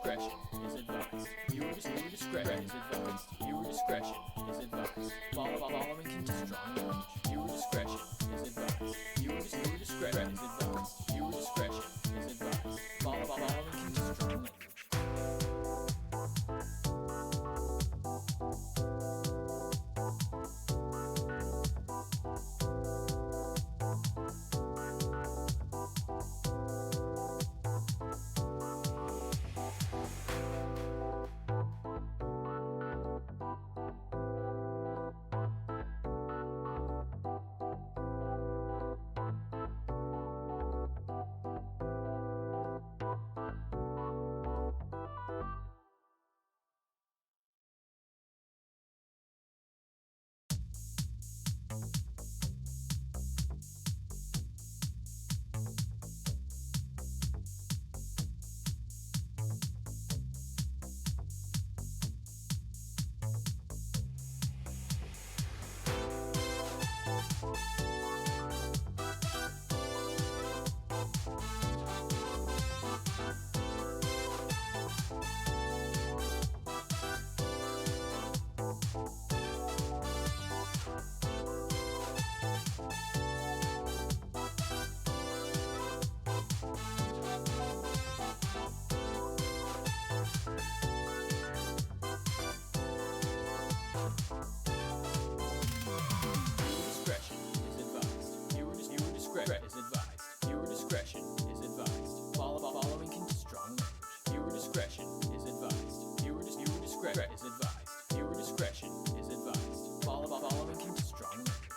discretion is advised. Viewer discretion is advised. Viewer discretion is advised. Following contains strong language. Viewer discretion is advised. Viewer discretion is advised. Viewer discretion is advised. Following contains strong language.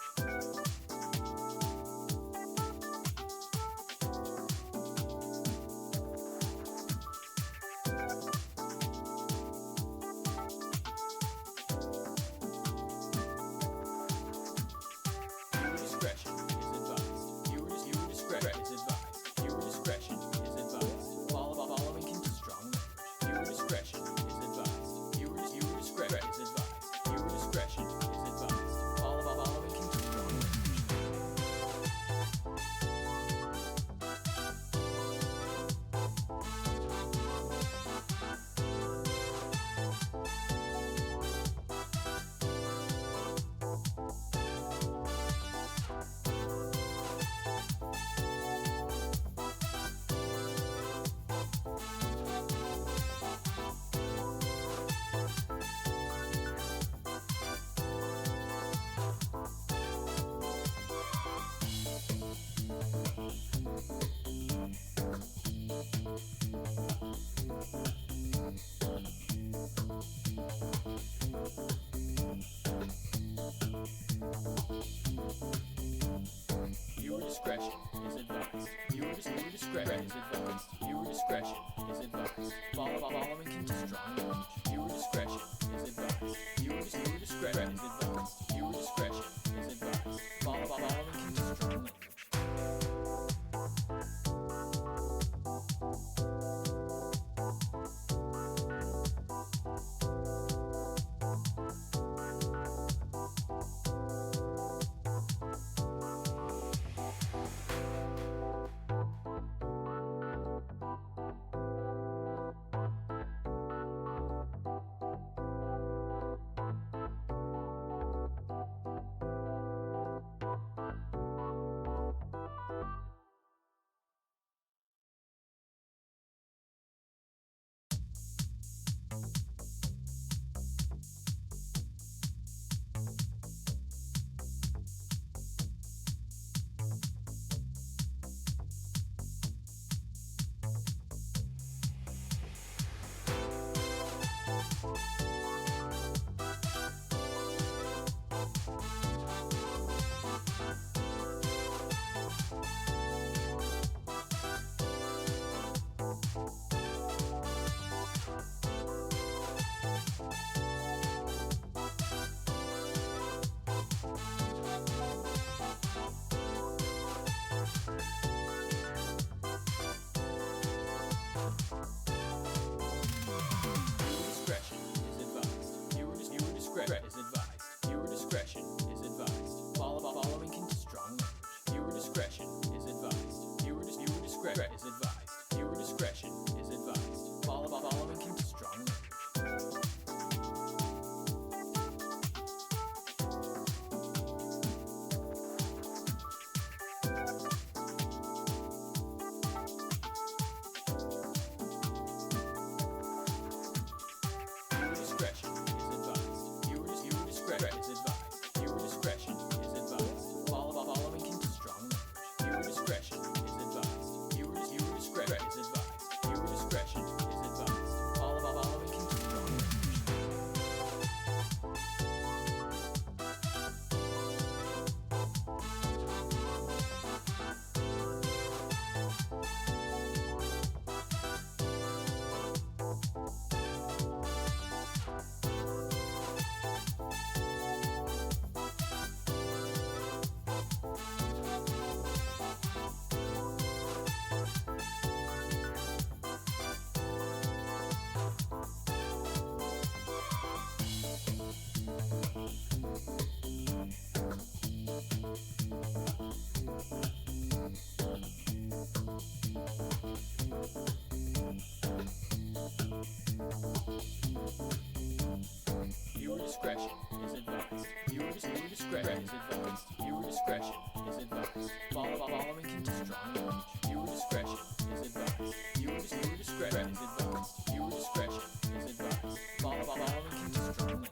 discretion is advised. Viewer discretion is advised. Viewer discretion is advised. Following contains strong language. Viewer discretion is advised. Viewer discretion is advised. Viewer discretion is advised. Following contains strong language.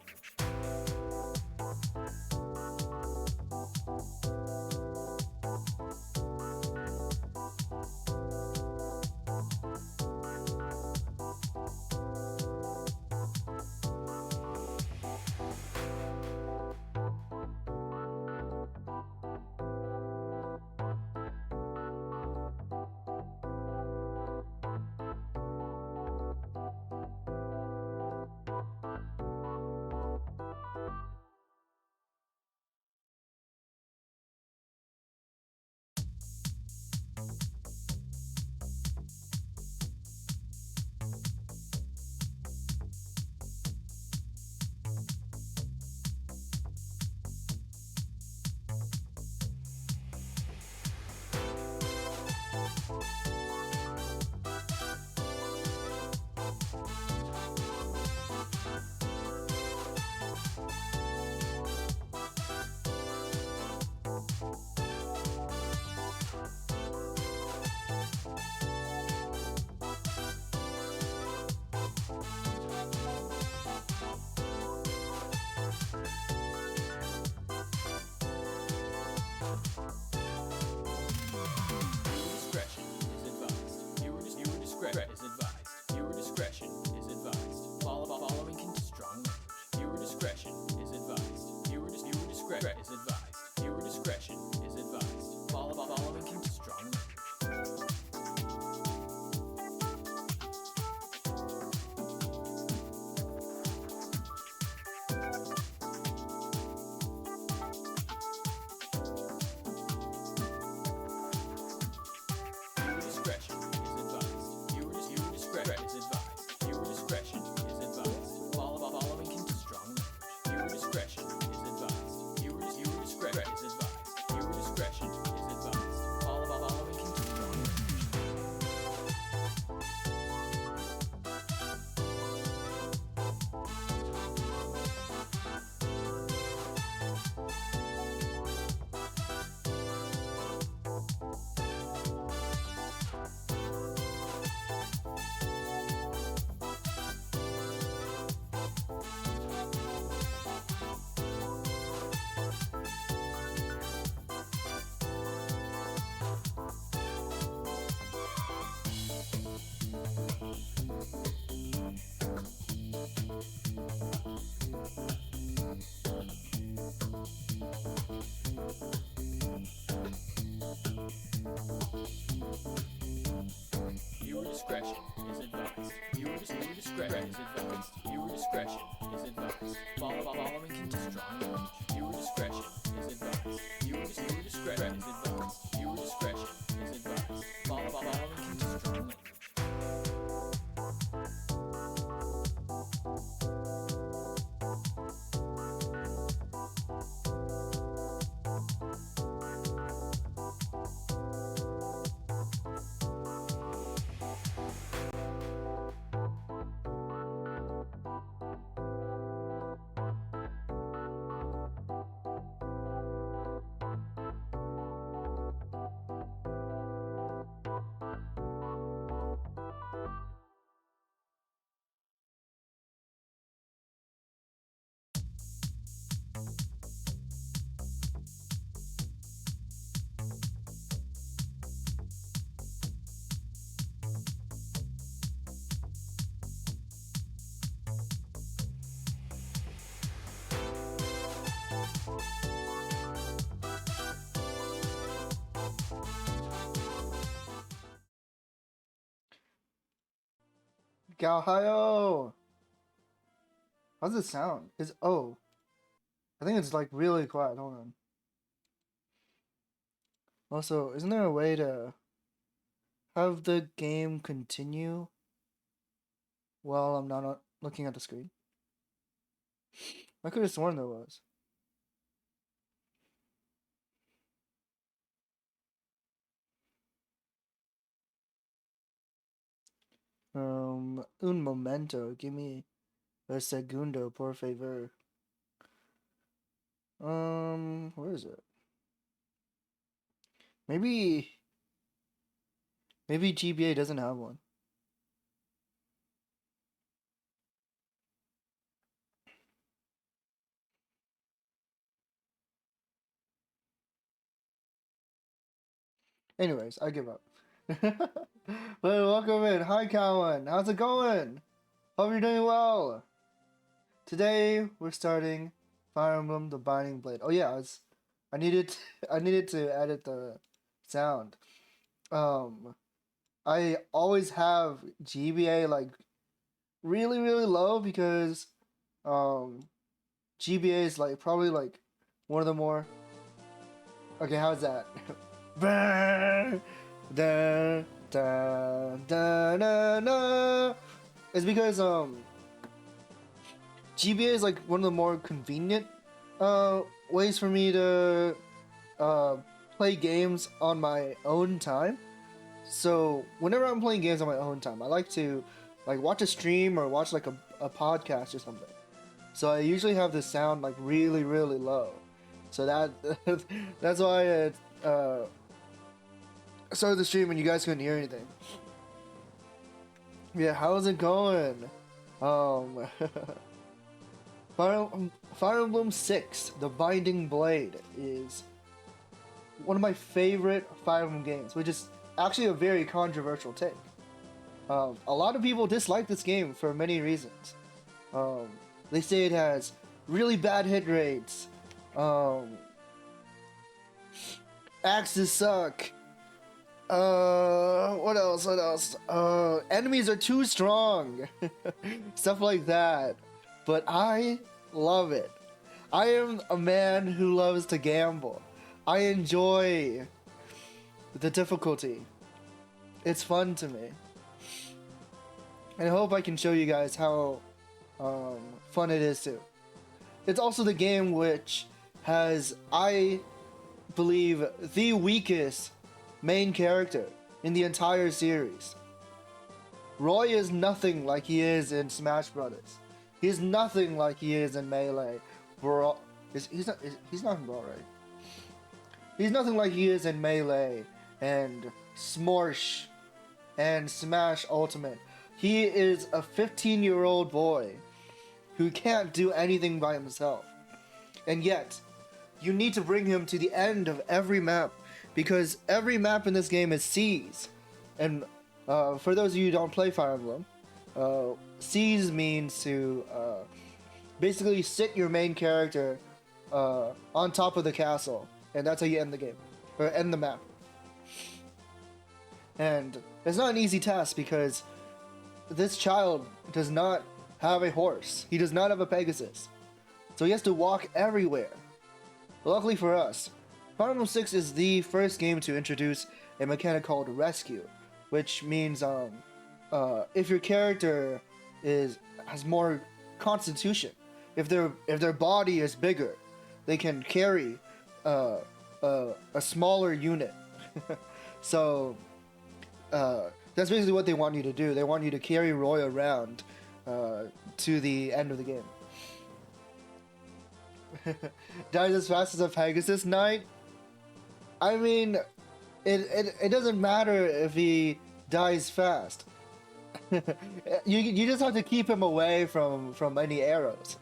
Discretion is advised. Viewer discretion is advised. Viewer discretion is advised. Following contains strong language. Viewer discretion is advised. Viewer discretion is advised. Viewer discretion is advised. Following contains strong language. Galhayo! How's it sound? It's O. I think it's like really quiet. Hold on. Also, isn't there a way to have the game continue while I'm not looking at the screen? I could have sworn there was. Un momento. Give me a segundo, por favor. Where is it? Maybe GBA doesn't have one. Anyways, I give up. But welcome in. Hi, Cowan. How's it going? Hope you're doing well. Today we're starting Fire Emblem: The Binding Blade. Oh yeah, I needed to edit the sound. I always have GBA like really low because GBA is like probably like one of the more. Okay, how's that? Da, da, da, da, da. It's because GBA is like one of the more convenient ways for me to play games on my own time. So whenever I'm playing games on my own time, I like to like watch a stream or watch like a podcast or something. So I usually have the sound like really low. So that's why I started the stream and you guys couldn't hear anything. Yeah, how's it going? Fire Emblem 6, The Binding Blade, is one of my favorite Fire Emblem games, which is actually a very controversial take. A lot of people dislike this game for many reasons. They say it has really bad hit rates. Axes suck. What else? Enemies are too strong. Stuff like that. But I love it. I am a man who loves to gamble. I enjoy the difficulty. It's fun to me. And I hope I can show you guys how fun it is too. It's also the game which has, I believe, the weakest main character in the entire series. Roy is nothing like he is in Smash Brothers. He's nothing like he is in Melee. He's not in Brawl, right? He's nothing like he is in Melee and Smorsh and Smash Ultimate. He is a 15-year-old boy who can't do anything by himself. And yet, you need to bring him to the end of every map, because every map in this game is Seas. And for those of you who don't play Fire Emblem, Seas means to basically sit your main character on top of the castle, and that's how you end the game, or end the map. And it's not an easy task because this child does not have a horse. He does not have a Pegasus. So he has to walk everywhere. Luckily for us, Fire Emblem 6 is the first game to introduce a mechanic called Rescue, which means if your character has more constitution, if their body is bigger, they can carry a smaller unit. So that's basically what they want you to do. They want you to carry Roy around to the end of the game. Dies as fast as a Pegasus Knight. I mean, it doesn't matter if he dies fast. you just have to keep him away from any arrows.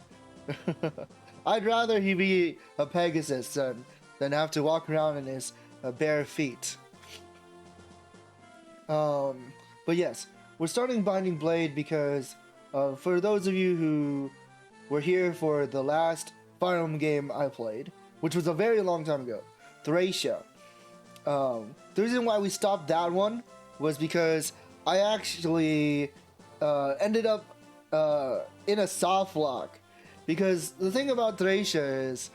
I'd rather he be a Pegasus than have to walk around in his bare feet. But yes, we're starting Binding Blade because for those of you who were here for the last Fire Emblem game I played, which was a very long time ago, Thracia. The reason why we stopped that one was because I actually ended up in a soft lock. Because the thing about Thracia is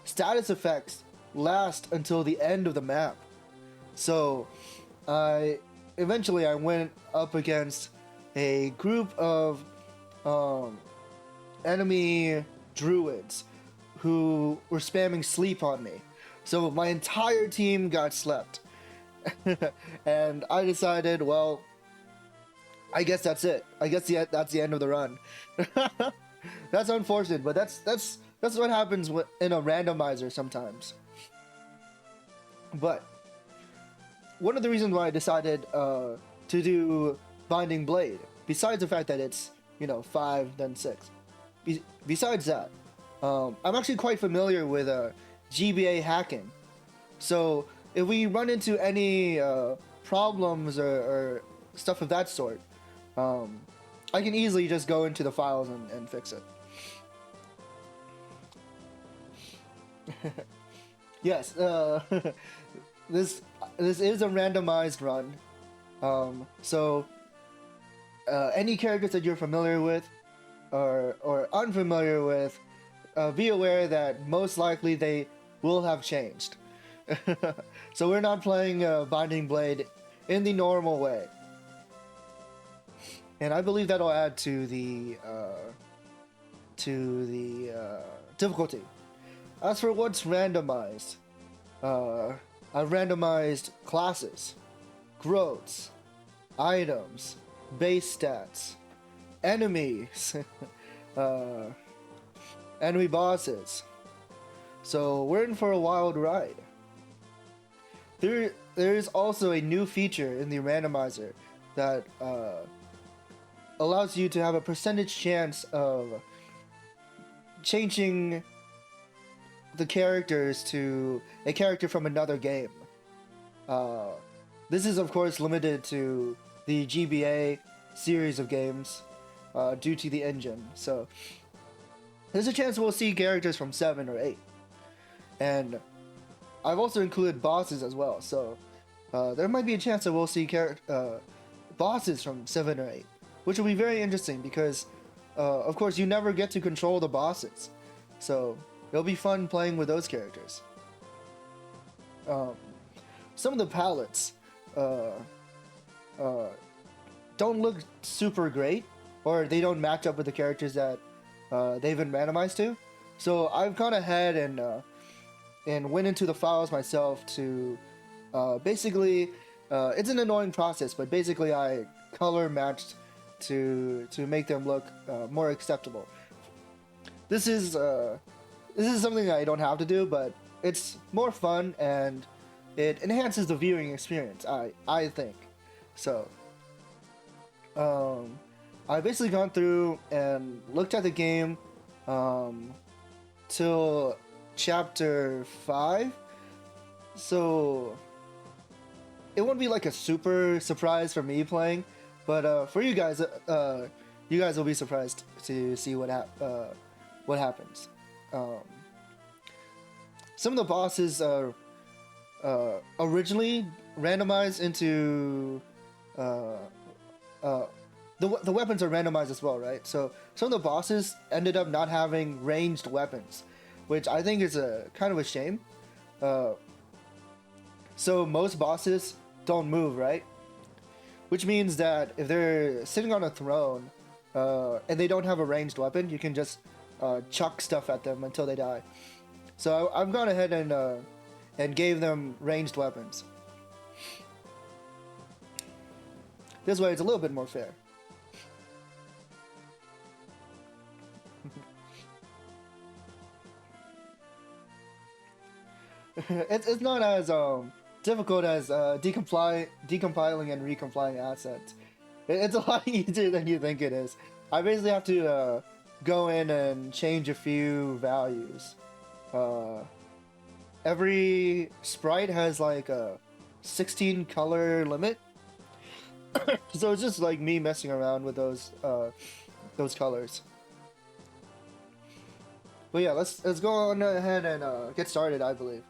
status effects last until the end of the map. So eventually I went up against a group of enemy druids who were spamming sleep on me. So my entire team got slept. And I decided, well, I guess that's it. I guess that's the end of the run. That's unfortunate, but that's what happens in a randomizer sometimes. But one of the reasons why I decided to do Binding Blade, besides the fact that it's 5 then 6, besides that, I'm actually quite familiar with GBA hacking. So if we run into any problems or stuff of that sort, I can easily just go into the files and fix it. Yes, this is a randomized run. So any characters that you're familiar with or unfamiliar with, be aware that most likely they will have changed. So we're not playing Binding Blade in the normal way. And I believe that'll add to the difficulty. As for what's randomized, I've randomized classes, growths, items, base stats, enemies, enemy bosses. So we're in for a wild ride. There is also a new feature in the randomizer that allows you to have a percentage chance of changing the characters to a character from another game. This is of course limited to the GBA series of games due to the engine. So there's a chance we'll see characters from 7 or 8. And I've also included bosses as well. So there might be a chance that we'll see bosses from 7 or 8. Which will be very interesting because, of course, you never get to control the bosses. So it'll be fun playing with those characters. Some of the palettes don't look super great, or they don't match up with the characters that they've been randomized to. So I've gone ahead and went into the files myself to basically, it's an annoying process, but basically I color matched to make them look more acceptable. This is something that I don't have to do, but it's more fun and it enhances the viewing experience. I think so. I've basically gone through and looked at the game till chapter 5, so it won't be like a super surprise for me playing. But for you guys will be surprised to see what happens. Some of the bosses are originally randomized into the weapons are randomized as well, right? So some of the bosses ended up not having ranged weapons, which I think is a kind of a shame. So most bosses don't move, right? Which means that if they're sitting on a throne and they don't have a ranged weapon, you can just chuck stuff at them until they die. So I've gone ahead and gave them ranged weapons. This way it's a little bit more fair. It's not as difficult as decompiling and recompiling assets. It's a lot easier than you think it is. I basically have to go in and change a few values. Every sprite has like a 16 color limit, so it's just like me messing around with those colors. But yeah, let's go on ahead and get started. I believe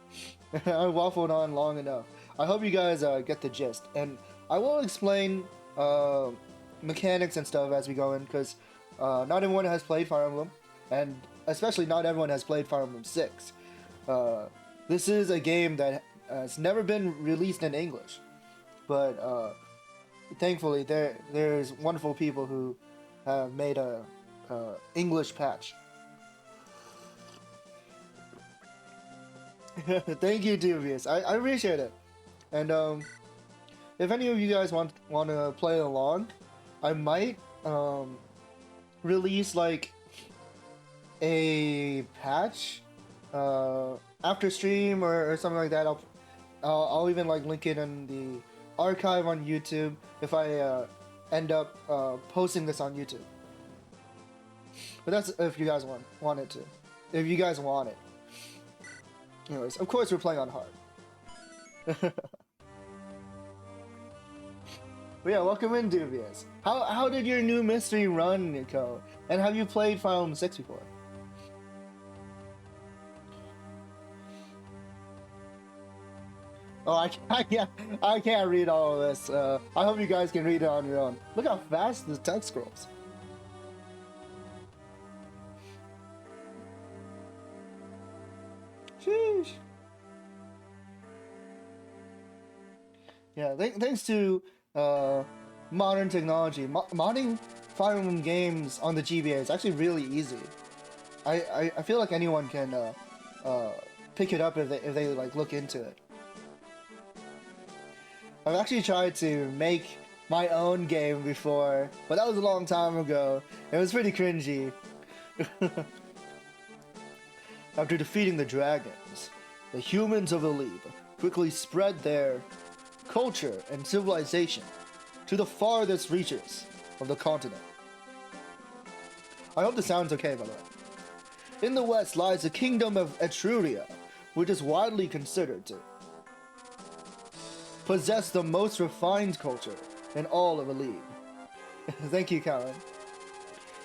I waffled on long enough. I hope you guys get the gist, and I will explain mechanics and stuff as we go in, because not everyone has played Fire Emblem, and especially not everyone has played Fire Emblem 6. This is a game that has never been released in English, but thankfully there's wonderful people who have made a English patch. Thank you, Dubious. I appreciate it. And if any of you guys want to play along, I might release like a patch after stream or something like that. I'll even like link it in the archive on YouTube if I end up posting this on YouTube. But that's if you guys want it to. If you guys want it. Anyways, of course we're playing on hard. But yeah, welcome in, Dubious. How did your new mystery run go? And have you played Final Fantasy 6 before? Oh, I can't read all of this. I hope you guys can read it on your own. Look how fast the text scrolls. Sheesh. Yeah, thanks to modern technology, modding Fire Emblem games on the GBA is actually really easy. I feel like anyone can pick it up if they like look into it. I've actually tried to make my own game before, but that was a long time ago. It was pretty cringy. After defeating the dragons, the humans of Elib quickly spread their culture and civilization to the farthest reaches of the continent. I hope this sounds okay, by the way. In the west lies the kingdom of Etruria, which is widely considered to possess the most refined culture in all of Elib. Thank you, Karen.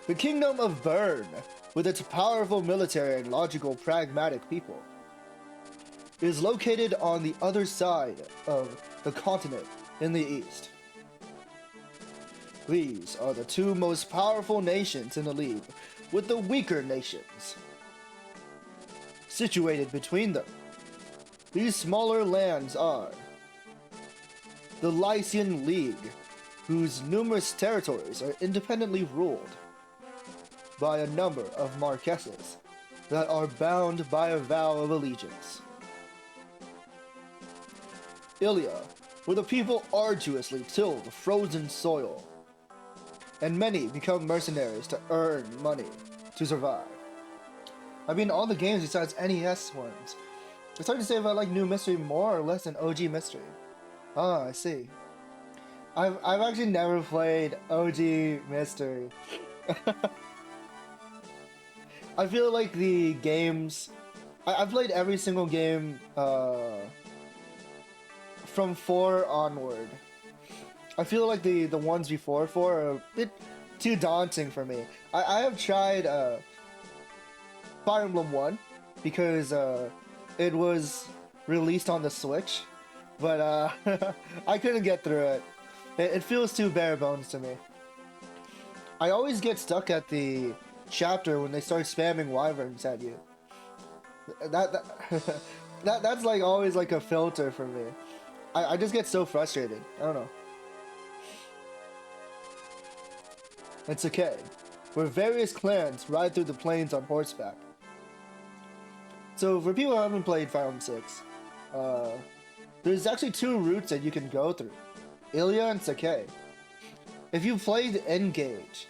The kingdom of Bern, with its powerful military and logical, pragmatic people, is located on the other side of the continent in the east. These are the two most powerful nations in Elib, with the weaker nations situated between them. These smaller lands are the Lycian League, whose numerous territories are independently ruled by a number of marquesses that are bound by a vow of allegiance. Ilia, where the people arduously till the frozen soil, and many become mercenaries to earn money to survive. I mean, all the games besides NES ones. It's hard to say if I like New Mystery more or less than OG Mystery. Ah, I see. I've actually never played OG Mystery. I feel like the games... I've played every single game from 4 onward. I feel like the ones before 4 are a bit too daunting for me. I have tried Fire Emblem 1 because it was released on the Switch, but I couldn't get through it. It feels too bare bones to me. I always get stuck at the chapter when they start spamming wyverns at you. That's like always like a filter for me. I just get so frustrated. I don't know. It's okay, where various clans ride through the plains on horseback. So for people who haven't played Fire Emblem 6, there's actually 2 routes that you can go through, Ilia and Sakai. If you played Engage,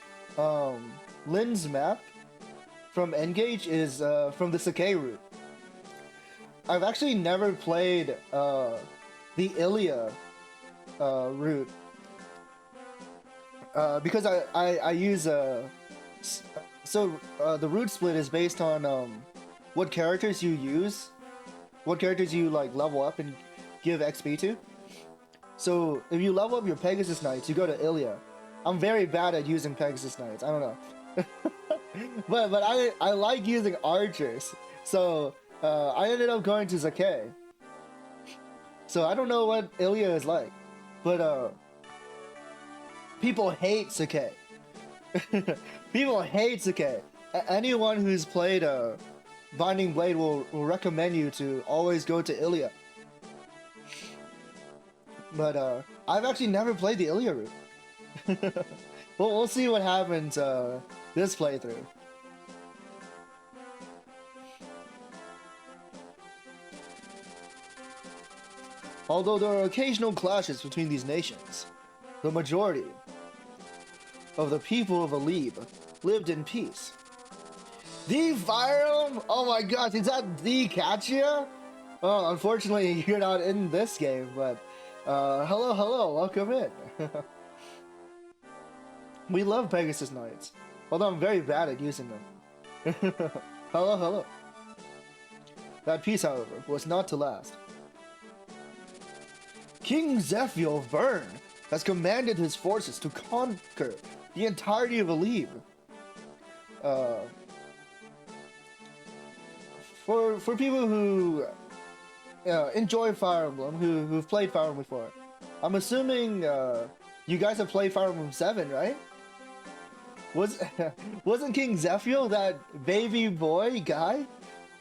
Lynn's map from Engage is from the Sakai route. I've actually never played the Ilia route because I use the route split is based on what characters you use, what characters you like level up and give XP to. So if you level up your Pegasus Knights, you go to Ilia. I'm very bad at using Pegasus Knights. I don't know, but I like using archers. So I ended up going to Sakai. So I don't know what Ilia is like, but people hate Sakai. People hate Sakai. Anyone who's played Binding Blade will recommend you to always go to Ilia. But I've actually never played the Ilia route. Well, we'll see what happens this playthrough. Although there are occasional clashes between these nations, the majority of the people of Elib lived in peace. The Fire Emblem? Oh my gosh, is that the Katsuya? Oh, unfortunately, you're not in this game, but hello, welcome in. We love Pegasus Knights, although I'm very bad at using them. Hello. That peace, however, was not to last. King Zephyr of Bern has commanded his forces to conquer the entirety of Alib. For people who enjoy Fire Emblem, who've played Fire Emblem before, I'm assuming you guys have played Fire Emblem 7, right? Wasn't King Zephyr that baby boy guy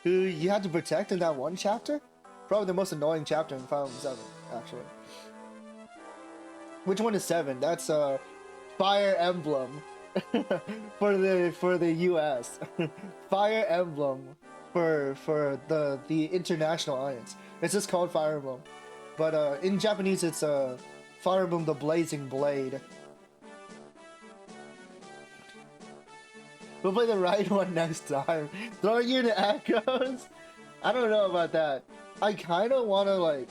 who you had to protect in that one chapter? Probably the most annoying chapter in Fire Emblem 7, actually. Which one is 7? That's Fire Emblem for the US. Fire Emblem for the international audience. It's just called Fire Emblem, but in Japanese it's Fire Emblem: The Blazing Blade. We'll play the right one next time. Throwing you into echoes? I don't know about that. I kind of want to like,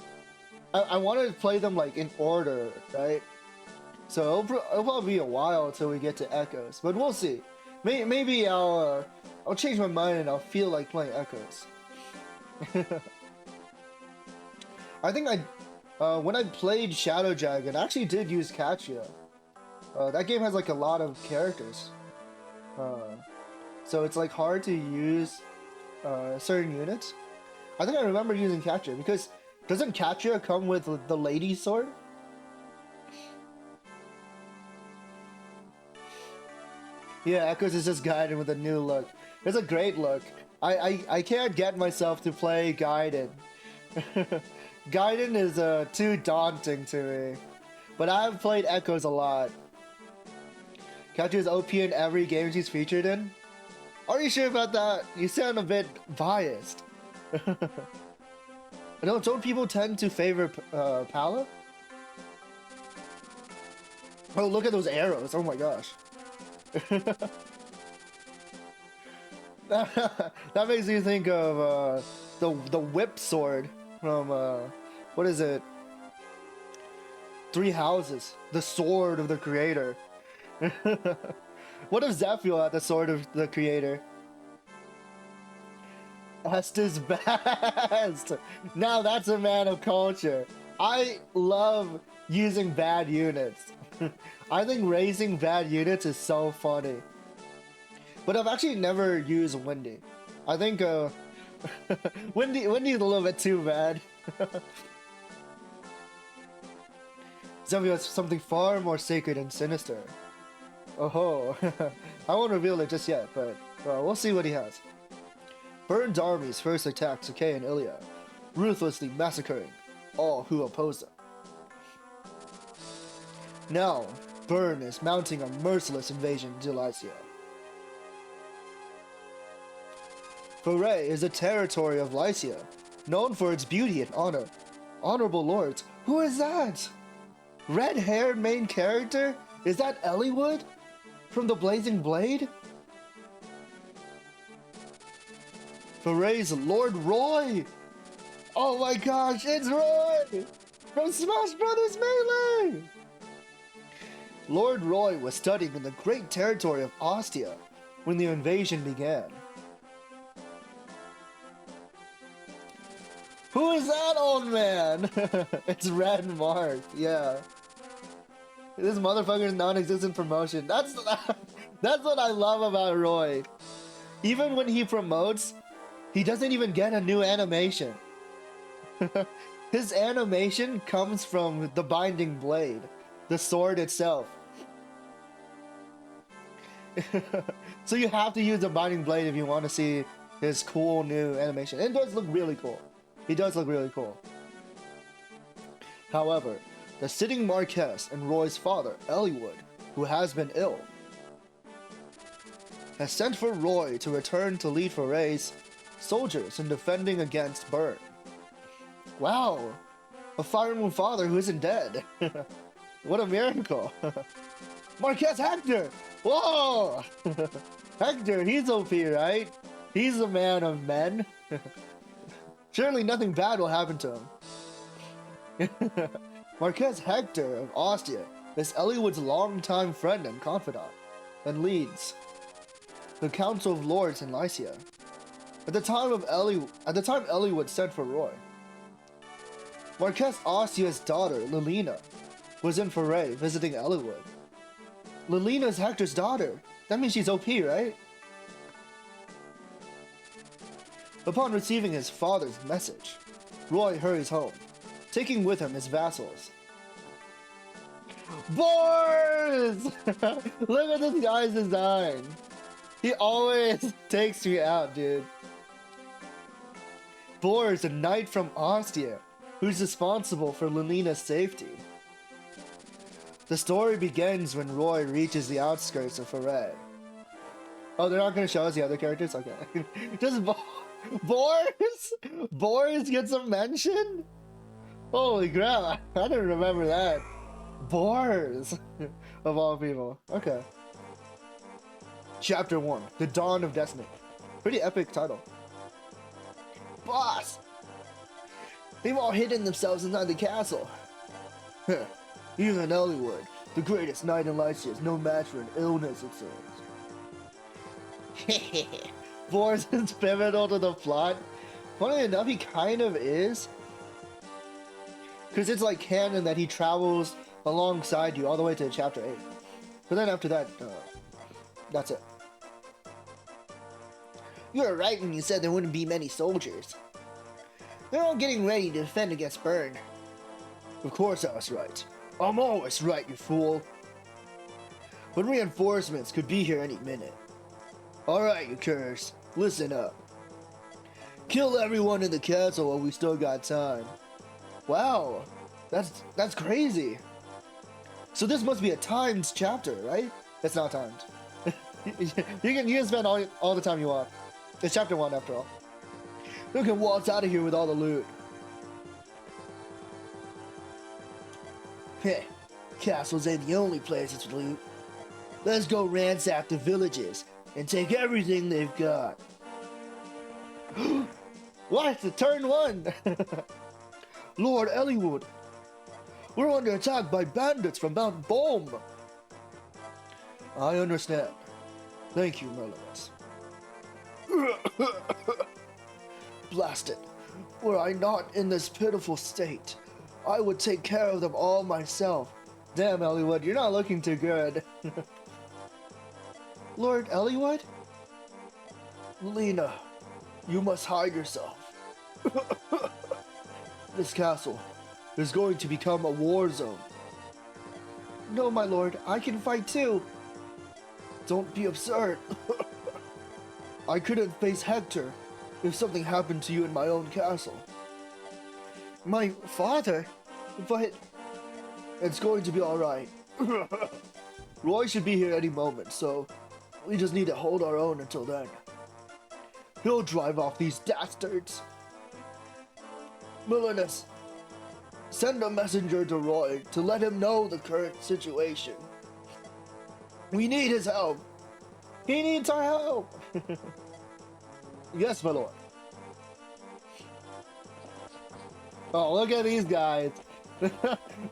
I want to play them like in order, right? So it'll probably be a while until we get to echoes, but we'll see. Maybe I'll change my mind and I'll feel like playing echoes. I think when I played Shadow Dragon, I actually did use Katsuya. That game has like a lot of characters. So it's like hard to use certain units. I think I remember using Katsuya because doesn't Katsuya come with the lady sword? Yeah, Echoes is just Gaiden with a new look. It's a great look. I can't get myself to play Gaiden. Gaiden is too daunting to me. But I've played Echoes a lot. Katsuya is OP in every game she's featured in. Are you sure about that? You sound a bit biased. Don't people tend to favor Pala? Oh, look at those arrows. Oh my gosh. That makes me think of the whip sword from what is it? Three Houses. The sword of the creator. What if Zephyr had the sword of the creator? Estes best. Now that's a man of culture. I love using bad units. I think raising bad units is so funny. But I've actually never used Wendy. I think Wendy's a little bit too bad. Zephyr has something far more sacred and sinister. Oh, I won't reveal it just yet, but we'll see what he has. Burn's armies first attacked Takao and Ilya, ruthlessly massacring all who opposed them. Now, Burn is mounting a merciless invasion to Lycia. Foray is a territory of Lycia, known for its beauty and honor. Honorable lords, who is that? Red-haired main character? Is that Eliwood? From the Blazing Blade? Foray's Lord Roy! Oh my gosh, it's Roy! From Smash Brothers Melee! Lord Roy was studying in the great territory of Ostia when the invasion began. Who is that old man? It's Red Mark, yeah. This motherfucker's non-existent promotion. That's what I love about Roy. Even when he promotes, he doesn't even get a new animation. His animation comes from the Binding Blade, the sword itself. So you have to use the Binding Blade if you want to see his cool new animation. It does look really cool. He does look really cool. However, the sitting Marquess and Roy's father, Eliwood, who has been ill, has sent for Roy to return to lead Foray's soldiers in defending against Burn. Wow, a Fire Emblem father who isn't dead. What a miracle. Marquess Hector! Whoa! Hector, he's OP, right? He's a man of men. Surely nothing bad will happen to him. Marquess Hector of Ostia is Eliwood's longtime friend and confidant, and leads the Council of Lords in Lycia. At the time Eliwood sent for Roy, Marquess Ostia's daughter, Lilina, was in Foray visiting Eliwood. Lilina's Hector's daughter. That means she's OP, right? Upon receiving his father's message, Roy hurries home, taking with him his vassals. Boars! Look at this guy's design. He always takes me out, dude. Boar is a knight from Ostia, who's responsible for Lilina's safety. The story begins when Roy reaches the outskirts of Foray. Oh, they're not going to show us the other characters? Okay. Just Boars? Boars gets a mention? Holy crap, I didn't remember that. Boars! Of all people. Okay. Chapter 1, The Dawn of Destiny. Pretty epic title. Boss! They've all hidden themselves inside the castle. Even Eliwood, the greatest knight in Lycia, is no match for an illness, it seems. Boars is pivotal to the plot. Funnily enough, he kind of is. Because it's like canon that he travels alongside you all the way to chapter 8. But then after that, that's it. You were right when you said there wouldn't be many soldiers. They're all getting ready to defend against Burn. Of course I was right. I'm always right, you fool. But reinforcements could be here any minute. Alright, you curs. Listen up. Kill everyone in the castle while we still got time. Wow. That's crazy. So this must be a timed chapter, right? It's not timed. you can spend all the time you want. It's chapter 1 after all. You can waltz out of here with all the loot. Heh, castles ain't the only places to loot. Let's go ransack the villages and take everything they've got. What? The turn 1! Lord Eliwood, we're under attack by bandits from Mount Bohm. I understand. Thank you, Merlinus. Blast it. Were I not in this pitiful state, I would take care of them all myself. Damn, Eliwood, you're not looking too good. Lord Eliwood? Lina, you must hide yourself. This castle is going to become a war zone. No, my lord, I can fight too. Don't be absurd. I couldn't face Hector if something happened to you in my own castle. My father? But it's going to be alright. Roy should be here any moment, so we just need to hold our own until then. He'll drive off these dastards. Merlinus, send a messenger to Roy to let him know the current situation. We need his help. He needs our help. Yes, my lord. Oh, look at these guys.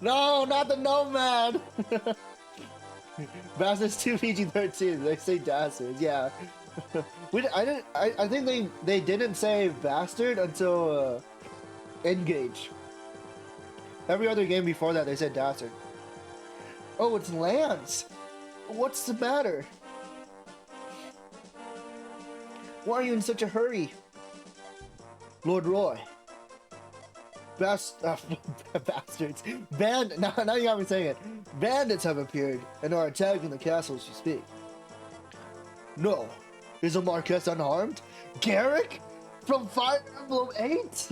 No, not the nomad. Bastards 2 PG-13. They say dastards. Yeah. I think they didn't say bastard until Engage. Every other game before that they said dastard. Oh, it's Lance. What's the matter? Why are you in such a hurry? Lord Roy. Bastards. Now you got me saying it. Bandits have appeared and are attacking the castle as you speak. No. Is the Marquess unharmed? Garrick? From Fire Emblem 8?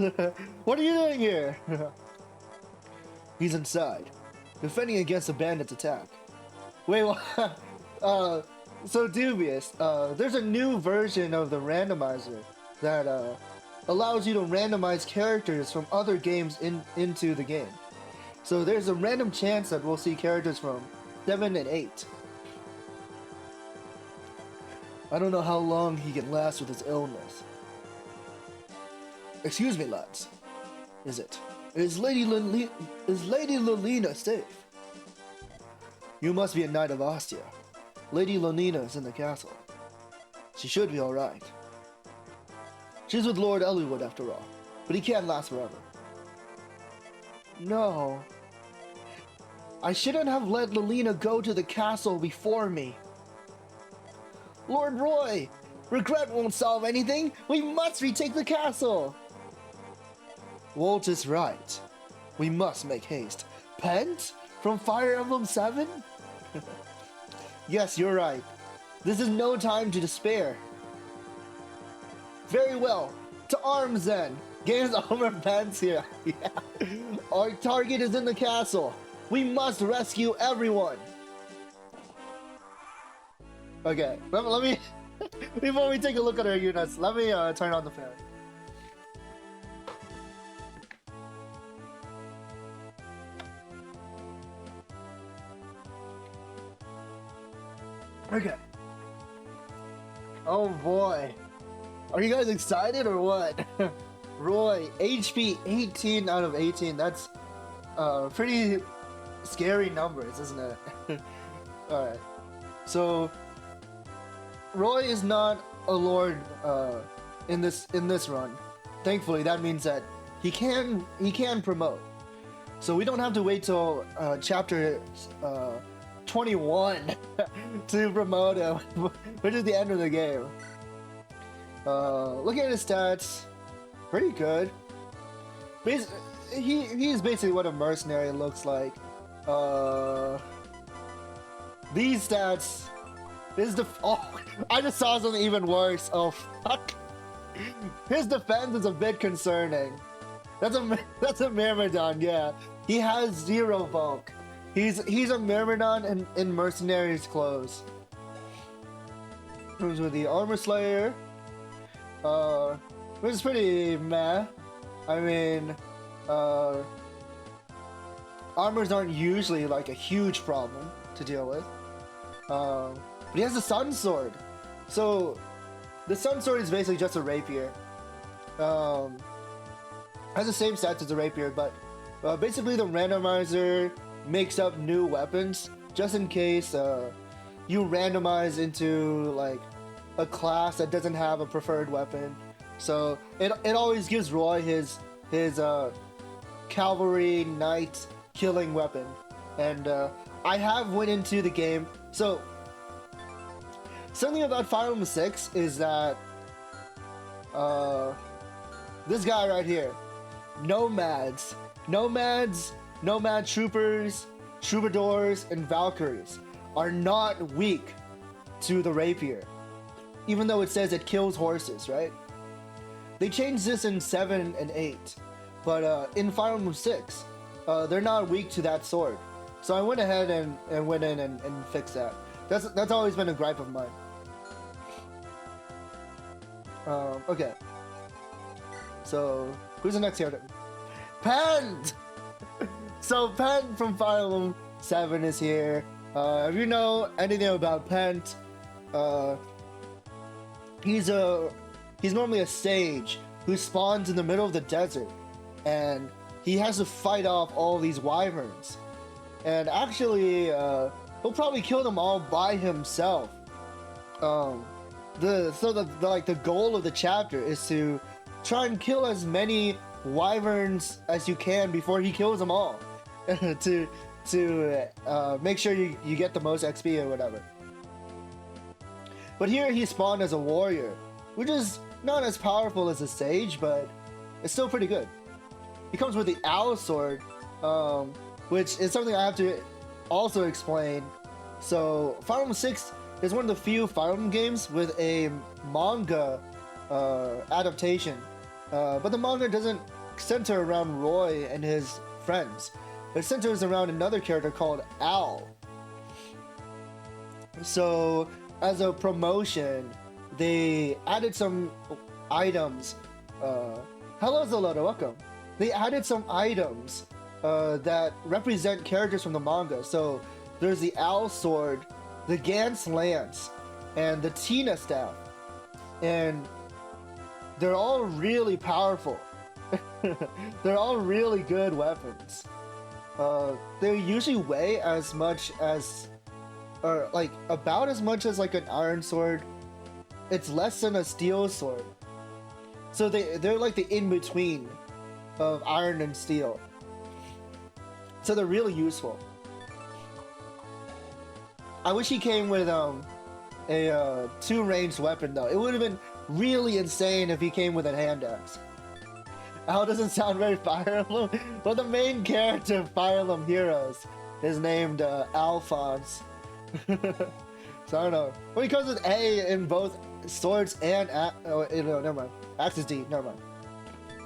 What are you doing here? He's inside, defending against the bandits' attack. Wait, what? So dubious. There's a new version of the randomizer that allows you to randomize characters from other games into the game. So there's a random chance that we'll see characters from 7 and 8. I don't know how long he can last with his illness. Excuse me, lads. Is Lady Lolina safe? You must be a knight of Ostia. Lady Lolina is in the castle. She should be alright. She's with Lord Eliwood after all, but he can't last forever. No. I shouldn't have let Lolina go to the castle before me. Lord Roy! Regret won't solve anything! We must retake the castle! Walt is right. We must make haste. Pent? From Fire Emblem 7? Yes, you're right. This is no time to despair. Very well. To arms then. Gains armor pants here. Yeah. Our target is in the castle. We must rescue everyone. Okay, let me before we take a look at our units, let me turn on the fan. Okay. Oh boy. Are you guys excited or what? Roy, HP 18 out of 18. That's pretty scary numbers, isn't it? Alright. So Roy is not a lord in this run. Thankfully, that means that he can promote. So we don't have to wait till chapter 21 to promote him, which is the end of the game. Looking at his stats, pretty good. He's basically what a mercenary looks like. These stats. I just saw something even worse. Oh fuck! His defense is a bit concerning. That's a Myrmidon. Yeah, he has 0 bulk. He's a Myrmidon in mercenary's clothes. Comes with the Armor Slayer, which is pretty meh. I mean, armors aren't usually like a huge problem to deal with. But he has the Sun Sword. So the Sun Sword is basically just a rapier. Has the same stats as the rapier, but basically the randomizer makes up new weapons just in case you randomize into like a class that doesn't have a preferred weapon. So it always gives Roy his cavalry knight killing weapon. And I have went into the game. So something about Fire Emblem 6 is that this guy right here, nomads, nomad troopers, troubadours, and valkyries are not weak to the rapier, even though it says it kills horses, right? They changed this in 7 and 8, but in Fire Emblem 6, they're not weak to that sword. So I went ahead and went in and fixed that. That's always been a gripe of mine. Okay. So who's the next character? Pent! So Pent from Fire Emblem 7 is here. If you know anything about Pent, he's normally a sage who spawns in the middle of the desert, and he has to fight off all these wyverns. And actually, he'll probably kill them all by himself. The goal of the chapter is to try and kill as many wyverns as you can before he kills them all, to make sure you get the most XP or whatever. But here he spawned as a warrior, which is not as powerful as a sage, but it's still pretty good. He comes with the owl sword, which is something I have to also explain. So Fire Emblem 6 is one of the few Fire Emblem games with a manga adaptation, but the manga doesn't center around Roy and his friends. It centers around another character called Owl. So as a promotion, they added some items. Hello Zoloto, welcome. They added some items that represent characters from the manga. So there's the Owl Sword, the Gans Lance, and the Tina staff, and they're all really powerful. They're all really good weapons. They usually weigh as much as, or like about as much as like an iron sword. It's less than a steel sword. So they're like the in-between of iron and steel. So they're really useful. I wish he came with a two-ranged weapon though. It would have been really insane if he came with a hand axe. Al doesn't sound very Fire Emblem. Well, the main character of Fire Emblem Heroes is named Alphonse. So I don't know. Well, he comes with A in both swords and no, never mind. Axe is D. Never mind.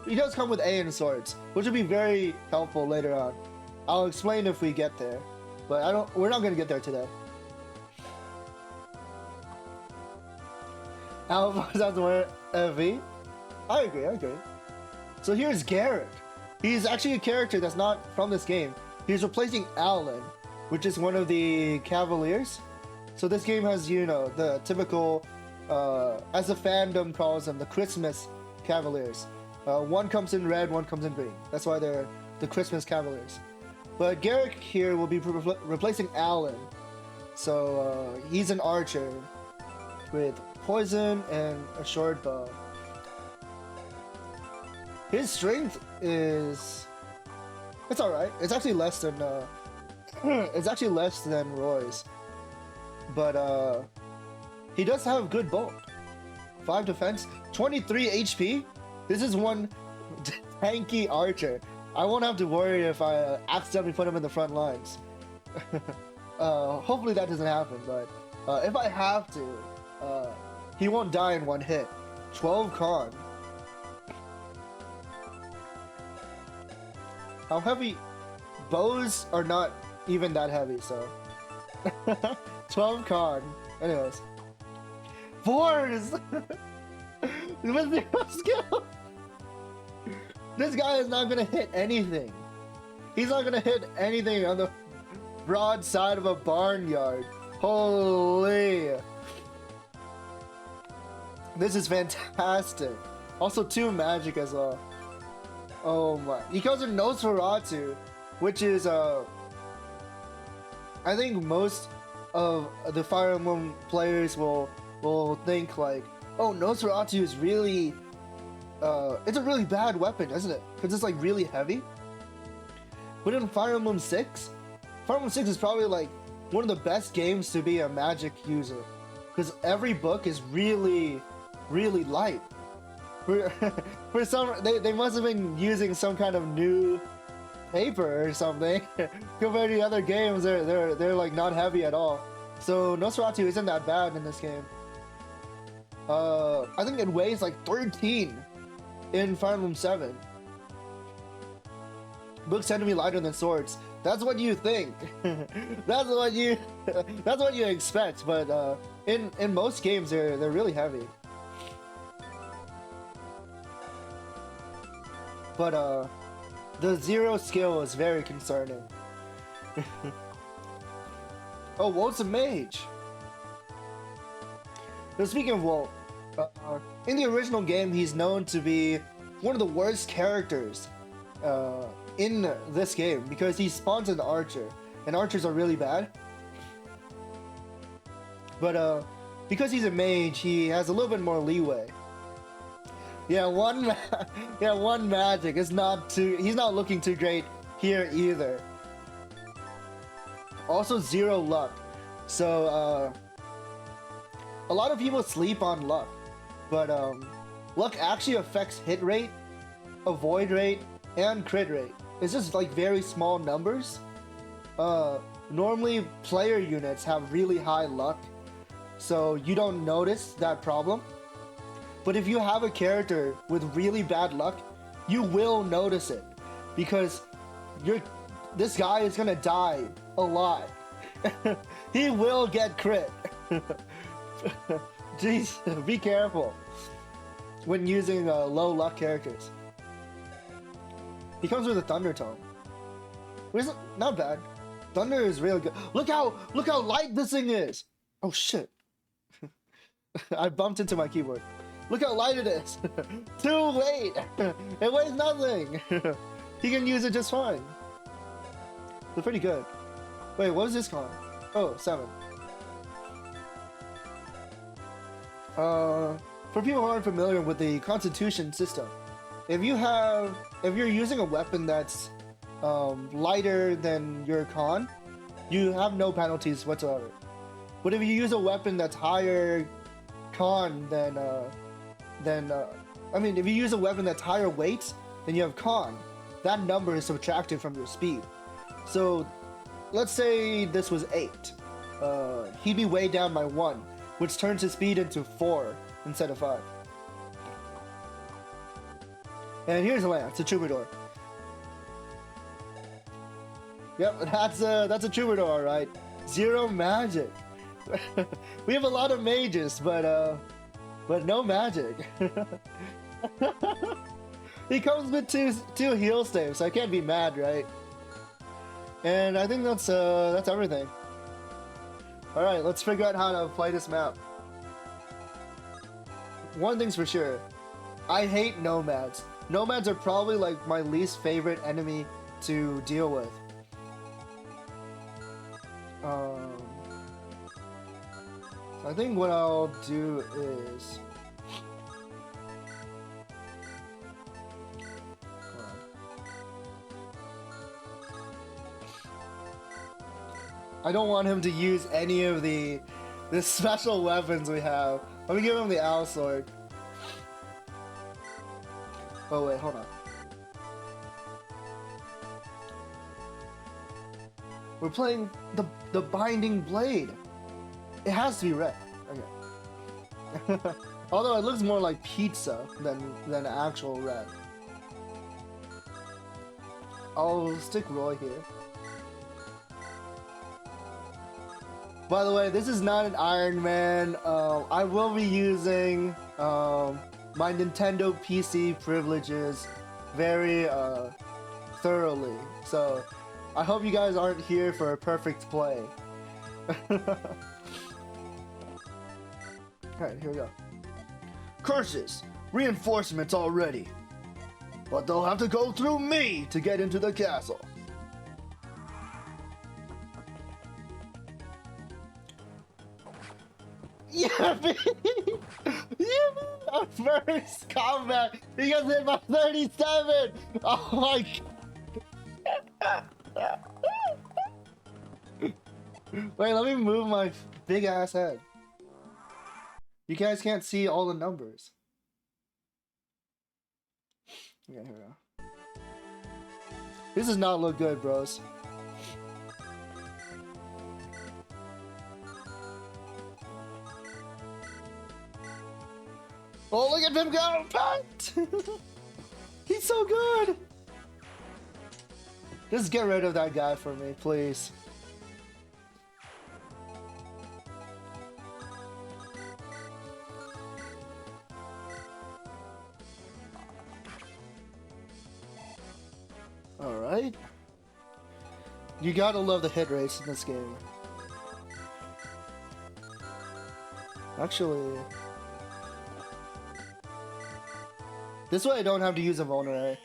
He does come with A in swords, which would be very helpful later on. I'll explain if we get there, but we're not gonna get there today. Alphonse has to wear a V. I agree. So here's Garrett. He's actually a character that's not from this game. He's replacing Alan, which is one of the Cavaliers. So this game has, you know, the typical, as the fandom calls them, the Christmas Cavaliers. One comes in red, one comes in green. That's why they're the Christmas Cavaliers. But Garrett here will be replacing Alan. So he's an archer with poison and a short bow. His strength is, it's alright. It's actually less than Roy's. But he does have good bulk. 5 defense, 23 HP. This is one tanky archer. I won't have to worry if I accidentally put him in the front lines. Hopefully that doesn't happen, but if I have to, he won't die in one hit. 12 con. How heavy? Bows are not even that heavy, so. 12 con. Anyways. Force! With zero skill! This guy is not gonna hit anything. He's not gonna hit anything on the broad side of a barnyard. Holy! This is fantastic. Also 2 magic as well. Oh my. He comes with Nosferatu, which is I think most of the Fire Emblem players will think like, oh, Nosferatu is really it's a really bad weapon, isn't it? Because it's like really heavy. But in Fire Emblem 6, Fire Emblem 6 is probably like one of the best games to be a magic user, because every book is really light. For some, they must have been using some kind of new paper or something. Compared to the other games, they're like not heavy at all. So Nosferatu isn't that bad in this game. I think it weighs like 13 in Fire Emblem 7. Books tend to be lighter than swords. That's what you think. that's what you expect. But in most games, they're really heavy. But the 0 skill is very concerning. Oh, Wolf's a mage. Now, speaking of Wolf, in the original game, he's known to be one of the worst characters in this game because he spawns an archer, and archers are really bad. But because he's a mage, he has a little bit more leeway. Yeah, one magic is not too. He's not looking too great here either. Also 0 luck, so a lot of people sleep on luck, but luck actually affects hit rate, avoid rate, and crit rate. It's just like very small numbers. Normally player units have really high luck, so you don't notice that problem. But if you have a character with really bad luck, you will notice it, because this guy is gonna die a lot. He will get crit. Jeez, be careful when using low luck characters. He comes with a Thunder Tome. Which is not bad. Thunder is real good. Look how light this thing is. Oh shit. I bumped into my keyboard. Look how light it is. Too late. It weighs nothing. He can use it just fine. They're pretty good. Wait, what was this called? Oh, 7. For people who aren't familiar with the Constitution system, if you're using a weapon that's lighter than your con, you have no penalties whatsoever. But if you use a weapon that's higher con than if you use a weapon that's higher weight than you have con, that number is subtracted from your speed. So let's say this was 8. He'd be weighed down by 1, which turns his speed into 4 instead of 5. And here's a lance, a troubadour. Yep, that's a troubadour, alright. 0 magic. We have a lot of mages, but no magic. He comes with two heal staves, so I can't be mad, right? And I think that's everything. Alright, let's figure out how to play this map. One thing's for sure, I hate nomads. Nomads are probably like my least favorite enemy to deal with. I think what I'll do is I don't want him to use any of the special weapons we have. Let me give him the owl sword. Oh wait, hold on. We're playing the binding blade. It has to be red. Okay. Although it looks more like pizza than actual red. I'll stick Roy here. By the way, this is not an Iron Man. I will be using my Nintendo PC privileges very thoroughly. So I hope you guys aren't here for a perfect play. Alright, here we go. Curses! Reinforcements already! But they'll have to go through me to get into the castle. Yeah, our first combat! He gets hit by 37! Oh my god! Wait, let me move my big ass head. You guys can't see all the numbers. Yeah, here we go. This does not look good, bros. Oh, look at him go! Punt! He's so good! Just get rid of that guy for me, please. Alright. You gotta love the hit rates in this game. Actually, this way I don't have to use a vulnerary.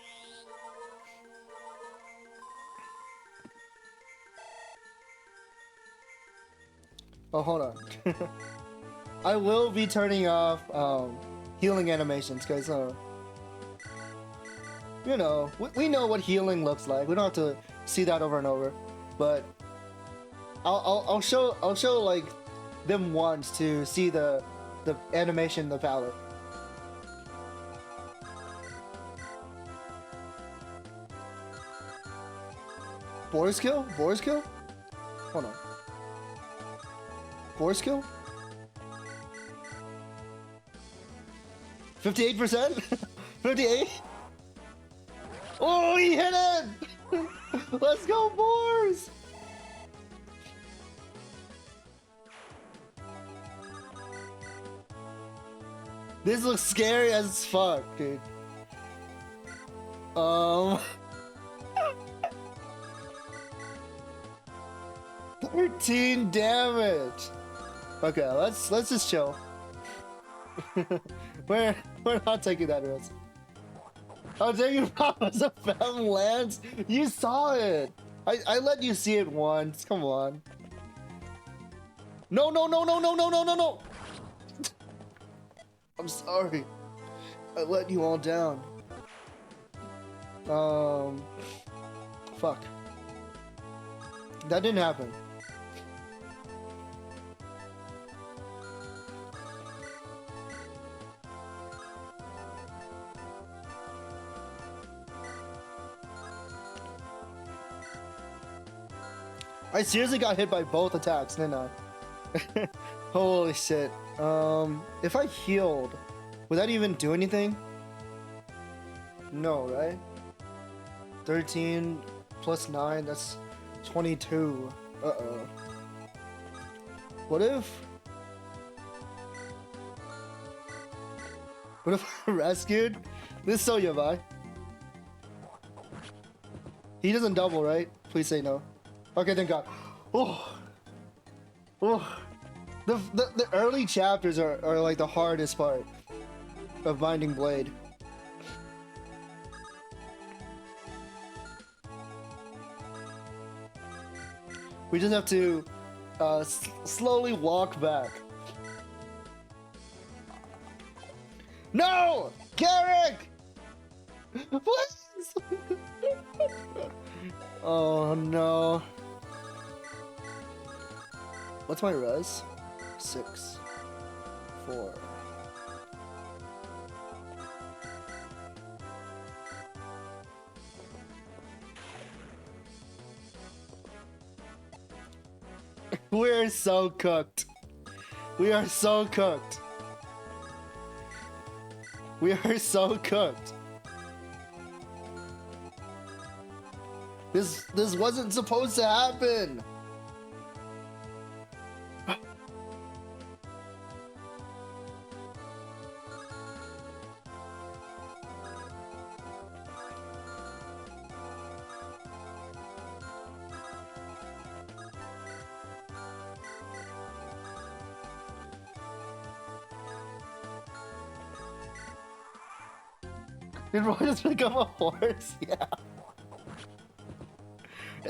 Oh, hold on. I will be turning off healing animations, guys. You know, we know what healing looks like. We don't have to see that over and over, but I'll show like them once to see the animation in the palette. Boris kill? Boris kill? Hold on. Boris kill? 58%? 58? Oh, he hit it! Let's go, Boars! This looks scary as fuck, dude. 13 damage. Okay, let's just chill. we're not taking that risk. I'm taking Promise of Fountain Lands. You saw it. I let you see it once. Come on. No. I'm sorry. I let you all down. Fuck. That didn't happen. I seriously got hit by both attacks, didn't I? Holy shit. If I healed, would that even do anything? No, right? 13 plus 9, that's 22. Uh-oh. What if I rescued? This is so yabai. He doesn't double, right? Please say no. Okay, thank God. Oh. The early chapters are like the hardest part of Binding Blade. We just have to slowly walk back. No! Garrick! Please! Oh no. What's my res? 6, 4. We're so cooked. We are so cooked. We are so cooked. This wasn't supposed to happen. Did Roy just become a horse? Yeah.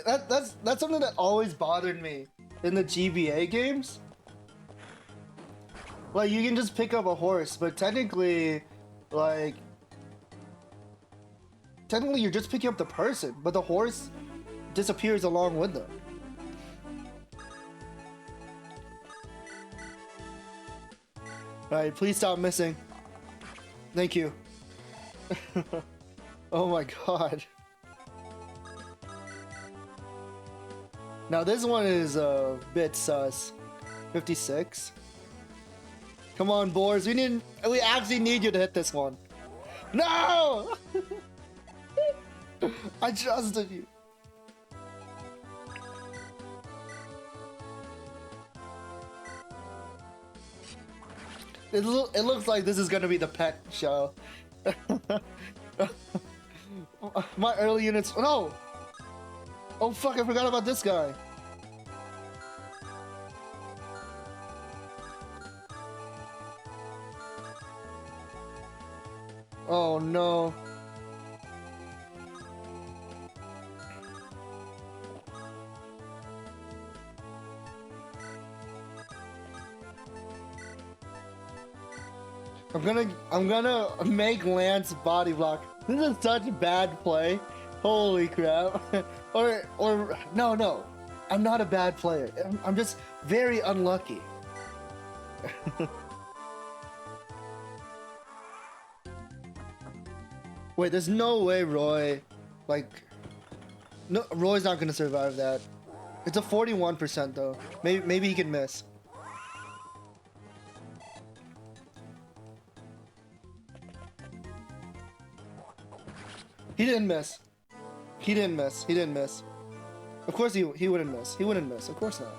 That's something that always bothered me in the GBA games. Like, you can just pick up a horse, but technically you're just picking up the person, but the horse disappears along with them. Alright, please stop missing. Thank you. Oh my god. Now this one is a bit sus. 56. Come on, boars. We actually need you to hit this one. No! I trusted you. It looks like this is gonna be the pet show. My early units. No! Oh fuck, I forgot about this guy. Oh no. I'm gonna make Lance body block. This is such bad play. Holy crap. or no. I'm not a bad player. I'm just very unlucky. Wait, there's no way Roy, no, Roy's not gonna survive that. It's a 41% though. Maybe he can miss. He didn't miss. He didn't miss. Of course he wouldn't miss. He wouldn't miss. Of course not.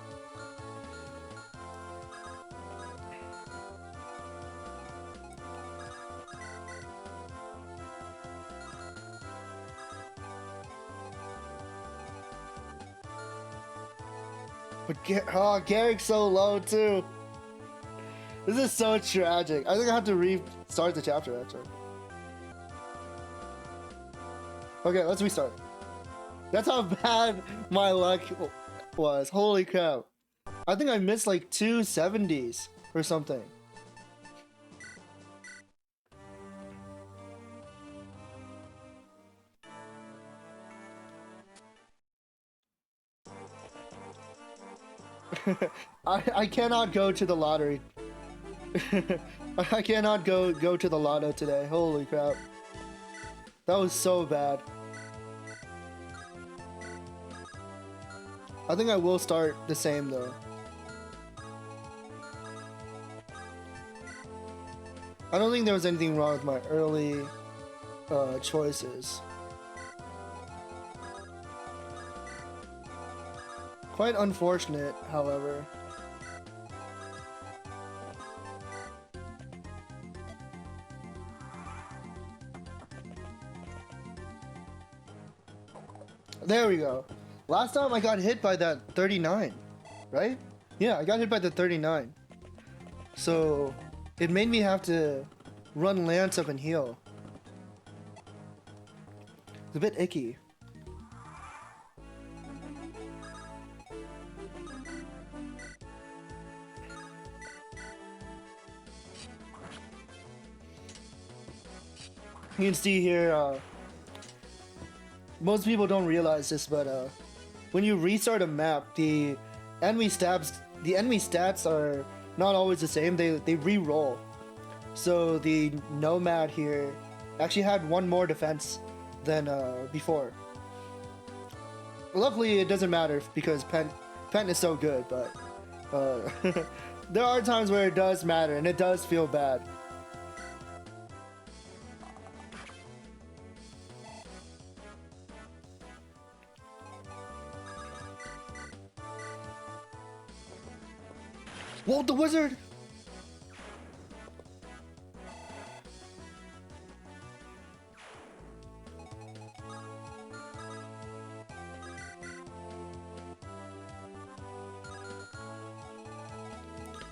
But Garrick's so low too. This is so tragic. I think I have to restart the chapter actually. Okay, let's restart. That's how bad my luck was. Holy crap. I think I missed like 270s or something. I cannot go to the lottery. I cannot go to the lotto today. Holy crap. That was so bad. I think I will start the same though. I don't think there was anything wrong with my early choices. Quite unfortunate, however. There we go. Last time I got hit by that 39, right? Yeah, I got hit by the 39. So it made me have to run Lance up and heal. It's a bit icky. You can see here, most people don't realize this, but when you restart a map, the enemy stats are not always the same. They re-roll. So the Nomad here actually had one more defense than before. Luckily, it doesn't matter because Pen is so good, but there are times where it does matter and it does feel bad. Whoa, the wizard!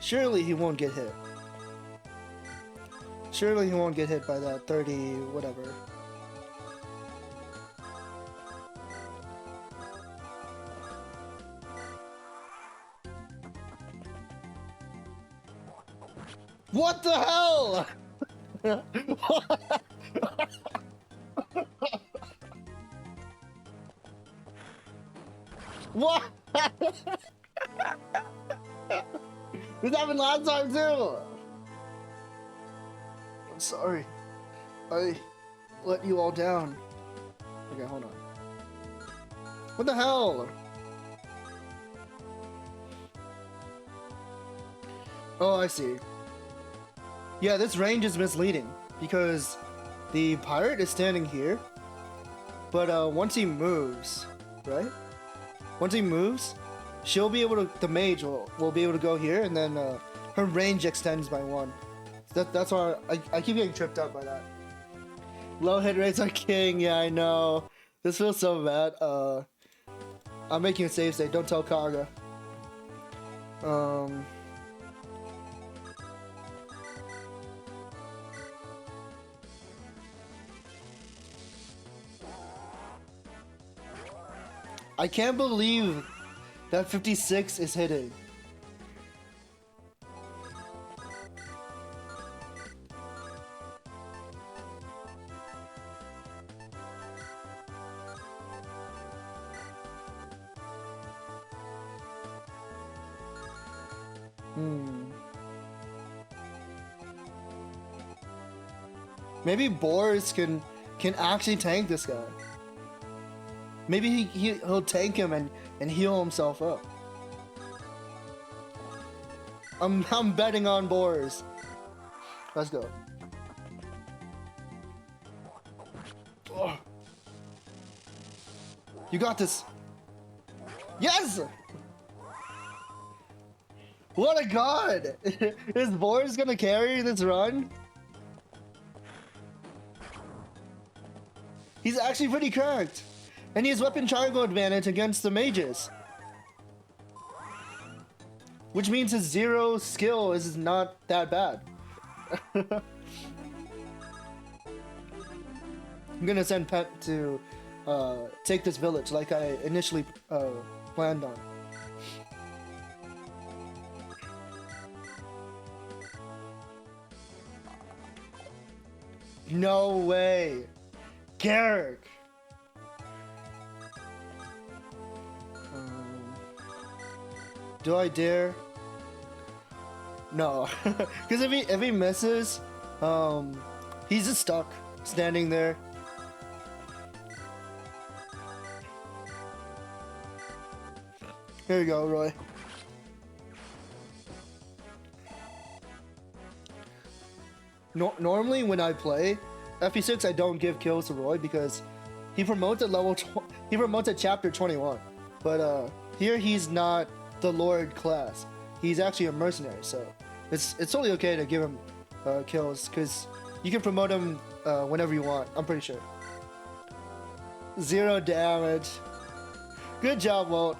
Surely he won't get hit. Surely he won't get hit by that 30 whatever. What the hell? What? This happened last time too. I'm sorry. I let you all down. Okay, hold on. What the hell? Oh, I see. Yeah, this range is misleading because the pirate is standing here, but once he moves, right? Once he moves, she'll be able to. The mage will be able to go here, and then her range extends by 1. That's why I keep getting tripped up by that. Low hit rates are king. Yeah, I know. This feels so bad. I'm making a save state. Don't tell Kaga. I can't believe that 56 is hitting. Maybe Boris can actually tank this guy. Maybe he'll tank him and heal himself up. I'm betting on Boris. Let's go. Oh. You got this. Yes! What a god! Is Boris gonna carry this run? He's actually pretty cracked. And he has weapon triangle advantage against the mages. which means his 0 skill is not that bad. I'm gonna send Pet to take this village like I initially planned on. No way! Garrick! Do I dare? No. Because if he misses, he's just stuck, standing there. Here you go, Roy. Normally when I play FE6, I don't give kills to Roy because he promotes at he promotes at chapter 21. But here he's not the Lord class. He's actually a mercenary, so it's totally okay to give him kills because you can promote him whenever you want. I'm pretty sure. 0 damage. Good job, Walt.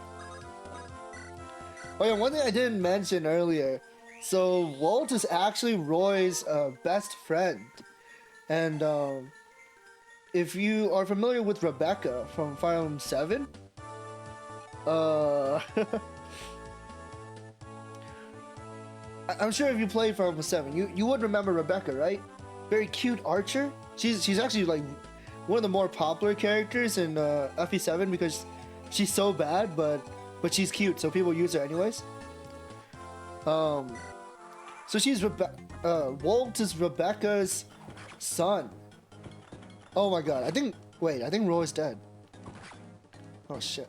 Oh yeah, one thing I didn't mention earlier. So Walt is actually Roy's best friend, and if you are familiar with Rebecca from Fire Emblem 7, I'm sure if you played Fire Emblem 7, you would remember Rebecca, right? Very cute archer. She's actually like one of the more popular characters in FE7 because she's so bad, but she's cute, so people use her anyways. So she's Walt is Rebecca's son. Oh my god, I think Roy's dead. Oh shit.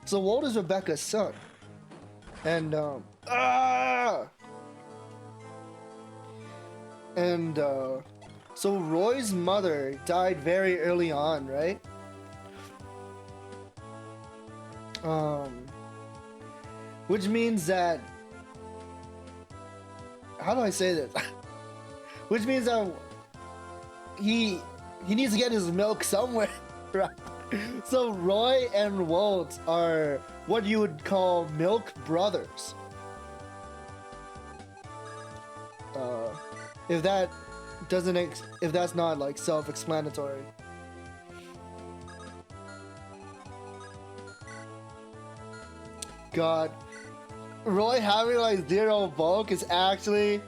So Walt is Rebecca's son. And so Roy's mother died very early on, right? Which means that, how do I say this? Which means that he needs to get his milk somewhere, right? So Roy and Walt are what you would call milk brothers. If that's not like self-explanatory. God, Roy having like 0 bulk is actually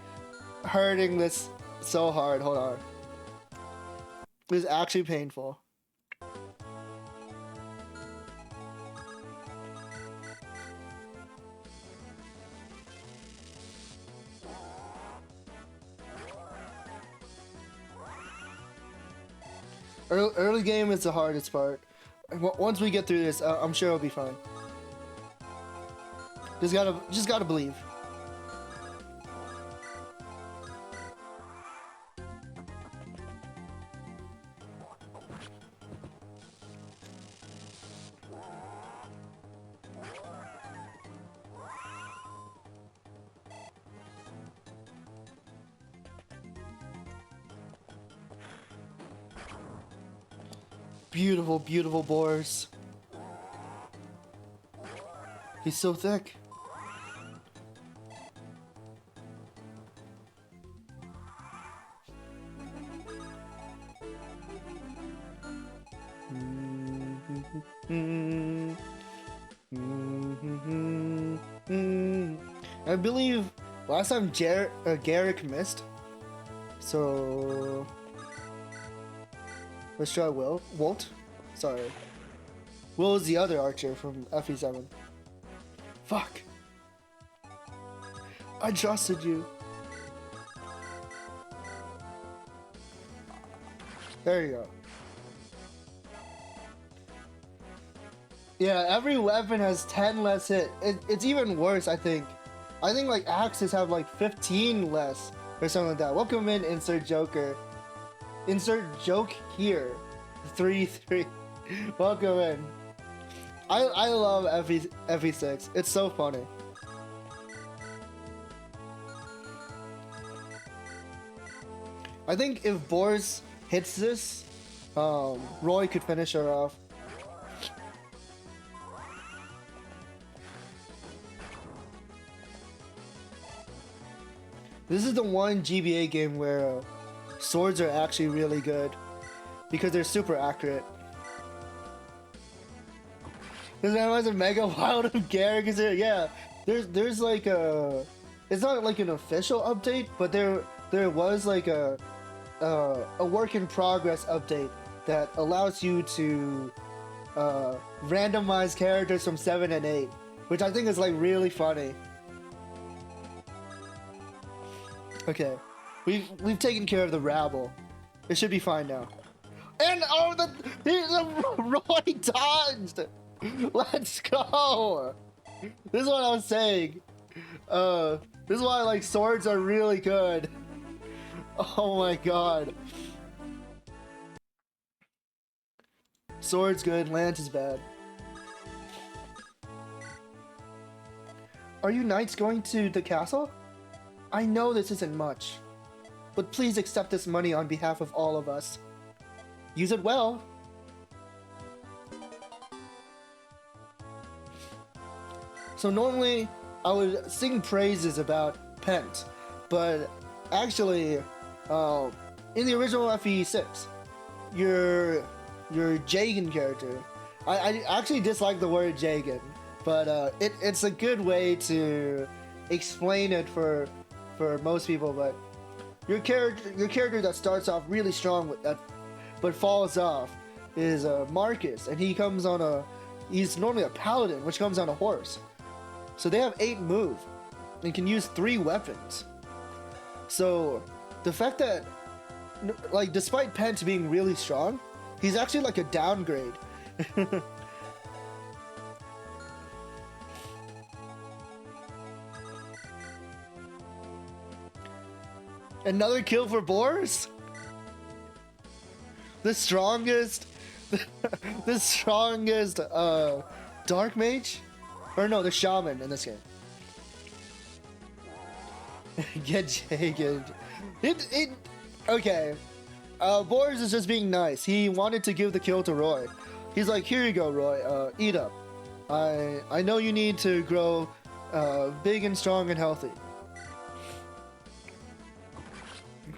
hurting this so hard. Hold on. It's actually painful. Early game is the hardest part. Once we get through this, I'm sure it'll be fine. Just gotta believe. Beautiful, beautiful boars. He's so thick. I believe last time Garrick missed, so let's try Walt. Sorry, Will is the other archer from FE7. Fuck! I trusted you. There you go. Yeah, every weapon has 10 less hit. It's even worse, I think. I think like axes have like 15 less or something like that. Welcome in, insert joker. Insert joke here. 3-3. Welcome in. I love FE6. It's so funny. I think if Boris hits this, Roy could finish her off. This is the one GBA game where swords are actually really good because they're super accurate. Because there was a mega wild of characters there. Yeah, there's like a, it's not like an official update, but there was like a work in progress update that allows you to randomize characters from 7 and 8, which I think is like really funny. Okay, we've taken care of the rabble. It should be fine now. And oh, the Roy dodged. Let's go. This is what I was saying. This is why like swords are really good. Oh my god. Sword's good, lance is bad. Are you knights going to the castle? I know this isn't much, but please accept this money on behalf of all of us. Use it well. So normally I would sing praises about Pent, but actually, in the original FE6, your Jagan character, I actually dislike the word Jagan, but it's a good way to explain it for most people. But your character that starts off really strong with that, but falls off, is Marcus, and he comes on he's normally a paladin, which comes on a horse. So they have 8 move and can use 3 weapons. So the fact that, like, despite Pent being really strong, he's actually like a downgrade. Another kill for Boris? The strongest the strongest dark mage? Or no, the shaman in this game. Get Jagan. Okay. Boris is just being nice. He wanted to give the kill to Roy. He's like, here you go, Roy. Eat up. I know you need to grow big and strong and healthy.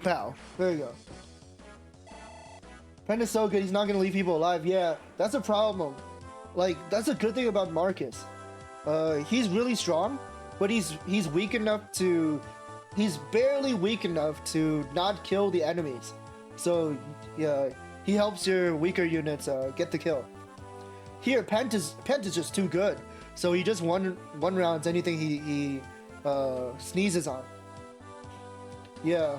Pow. There you go. Pent is so good, he's not gonna leave people alive. Yeah, that's a problem. Like, that's a good thing about Marcus. He's really strong, but he's weak enough to, he's barely weak enough to not kill the enemies. So yeah, he helps your weaker units get the kill. Here, Pent is just too good. So he just one rounds anything he sneezes on. Yeah.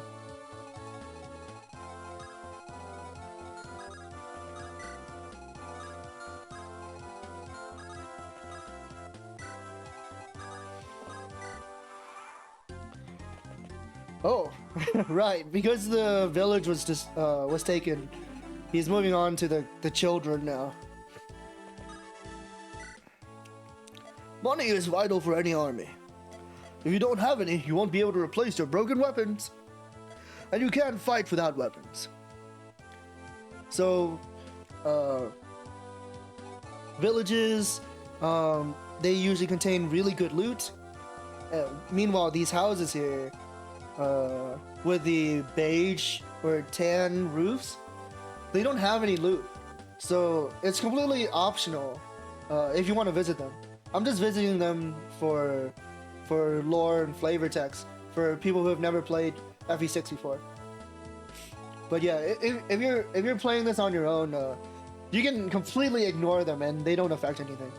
Oh, right. Because the village was just was taken, he's moving on to the children now. Money is vital for any army. If you don't have any, you won't be able to replace your broken weapons, and you can't fight without weapons. So, villages, they usually contain really good loot. Meanwhile, these houses here, with the beige or tan roofs, they don't have any loot, so it's completely optional if you want to visit them. I'm just visiting them for lore and flavor text for people who have never played FE6 before. But yeah, if you're playing this on your own, you can completely ignore them and they don't affect anything.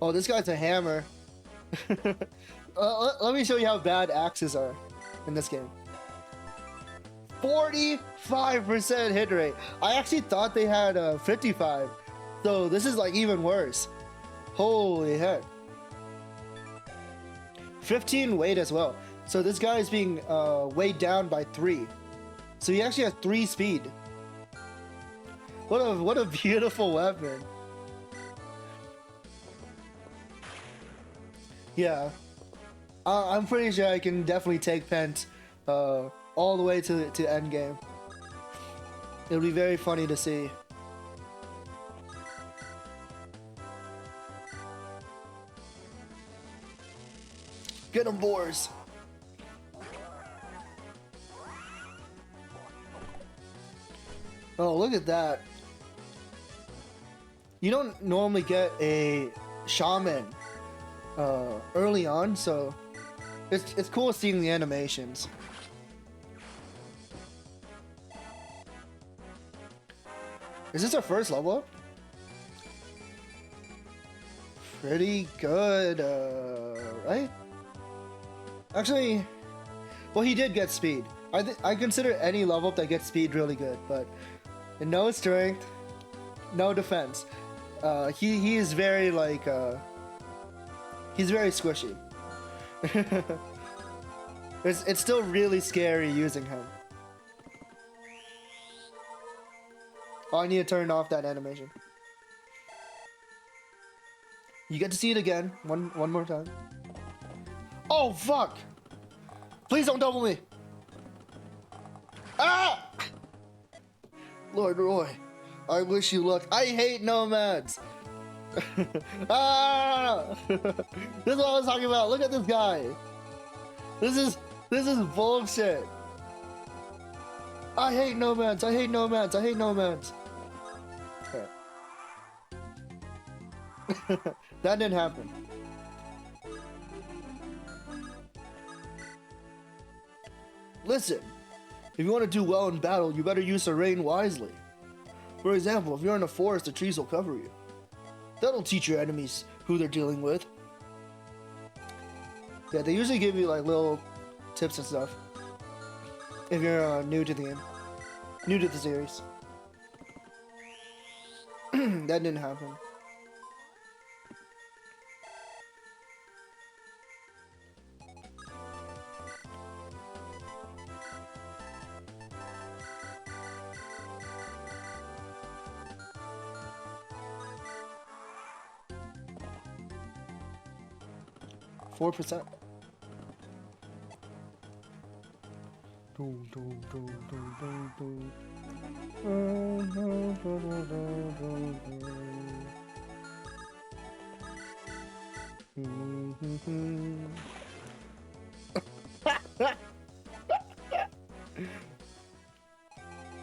Oh, this guy's a hammer. Let me show you how bad axes are in this game. 45% hit rate. I actually thought they had 55. So this is like even worse. Holy heck. 15 weight as well. So this guy is being weighed down by 3. So he actually has 3 speed. What a beautiful weapon. Yeah, I'm pretty sure I can definitely take Pent all the way to endgame. It'll be very funny to see. Get them, boars. Oh, look at that. You don't normally get a shaman early on, so it's cool seeing the animations. Is this our first level up? Pretty good, right? Actually, well, he did get speed. I consider any level up that gets speed really good, but no strength, no defense. He is very like he's very squishy. It's still really scary using him. Oh, I need to turn off that animation. You get to see it again, one more time. Oh fuck! Please don't double me. Ah! Lord Roy, I wish you luck. I hate nomads. Ah! This is what I was talking about. Look at this guy. This is bullshit. I hate nomads. I hate nomads. I hate nomads. Okay. That didn't happen. Listen, if you want to do well in battle, you better use terrain wisely. For example, if you're in a forest, the trees will cover you. That'll teach your enemies who they're dealing with. Yeah, they usually give you like little tips and stuff if you're new to the game, new to the series. That didn't happen. %.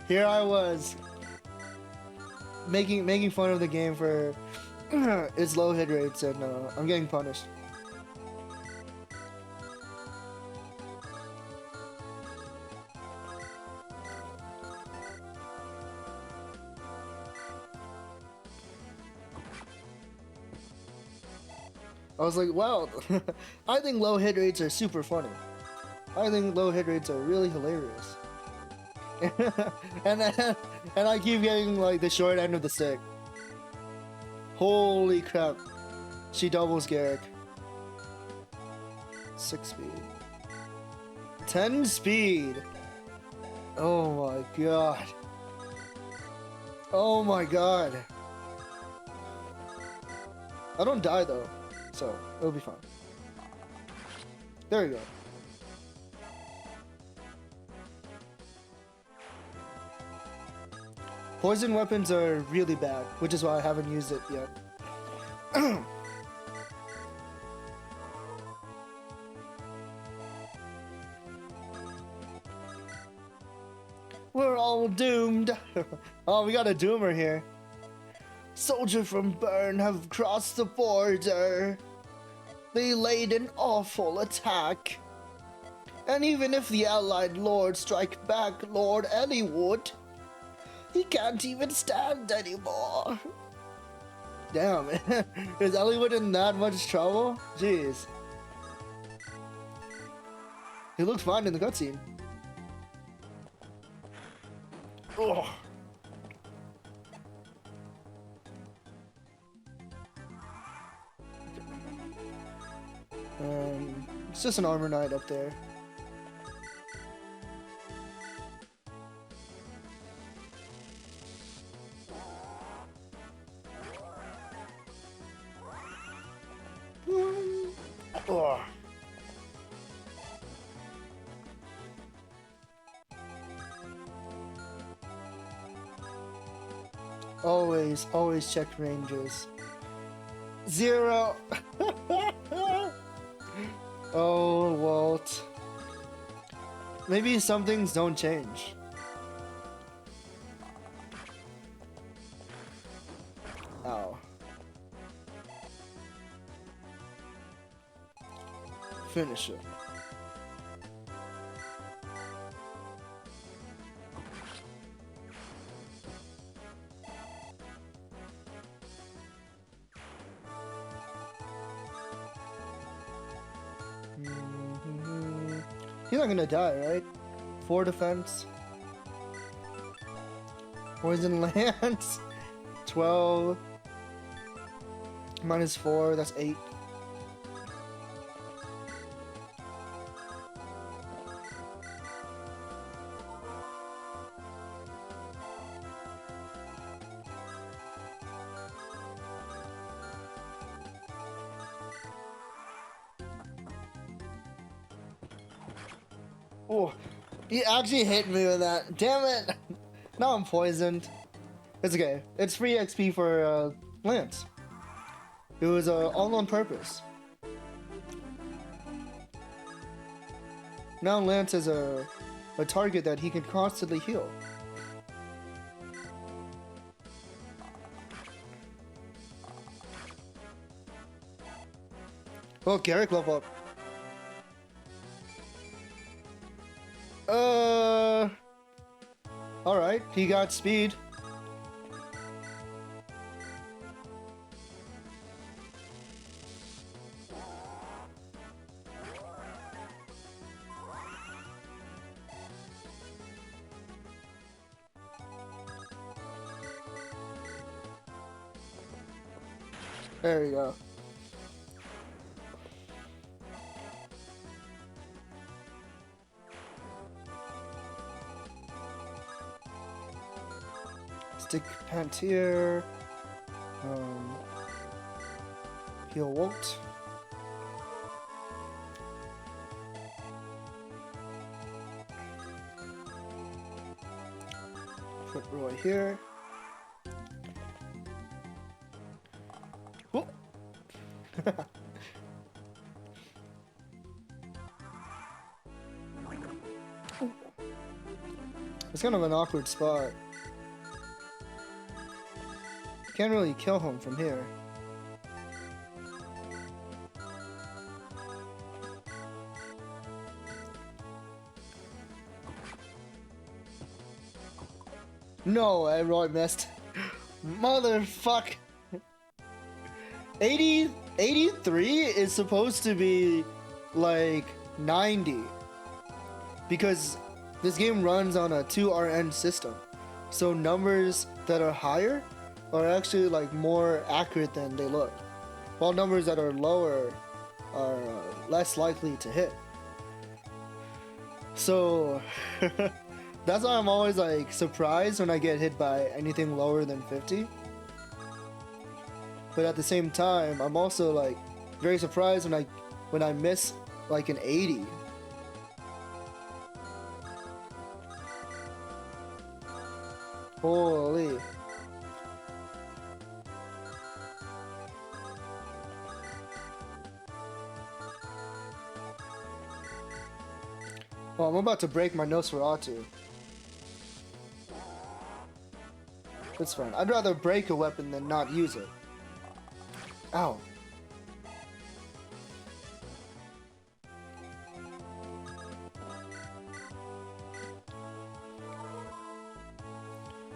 Here I was making fun of the game for its low hit rates, and I'm getting punished. I was like, wow, I think low hit rates are super funny. I think low hit rates are really hilarious. and I keep getting like the short end of the stick. Holy crap. She doubles Garrick. 6 speed. 10 speed. Oh my god. Oh my god. I don't die though, so it'll be fine. There you go. Poison weapons are really bad, which is why I haven't used it yet. We're all doomed. Oh, we got a doomer here. Soldiers from Bern have crossed the border. They laid an awful attack. And even if the allied lords strike back Lord Eliwood, he can't even stand anymore. Damn, is Eliwood in that much trouble? Jeez. He looked fine in the cutscene. Ugh. It's just an armor knight up there. Ugh. Always check ranges. 0. Oh, Walt. Maybe some things don't change. Ow. Finish it. He's not gonna die, right? 4 defense. Poison Lance. 12. Minus 4, that's 8. Oh, he actually hit me with that. Damn it! Now I'm poisoned. It's okay. It's free XP for Lance. It was all on purpose. Now Lance is a target that he can constantly heal. Oh, Garrick level up. Alright, he got speed. There we go. Stick Pantier. Heal Walt. Put Roy here. Oh. It's kind of an awkward spot. Can't really kill him from here. No, I really missed. Motherfuck. 83 is supposed to be like 90. Because this game runs on a 2RN system. So numbers that are higher are actually like more accurate than they look, while numbers that are lower are less likely to hit. So that's why I'm always like surprised when I get hit by anything lower than 50. But at the same time, I'm also like very surprised when I miss like an 80. Holy. Well, I'm about to break my Nosferatu. It's fine. I'd rather break a weapon than not use it. Ow.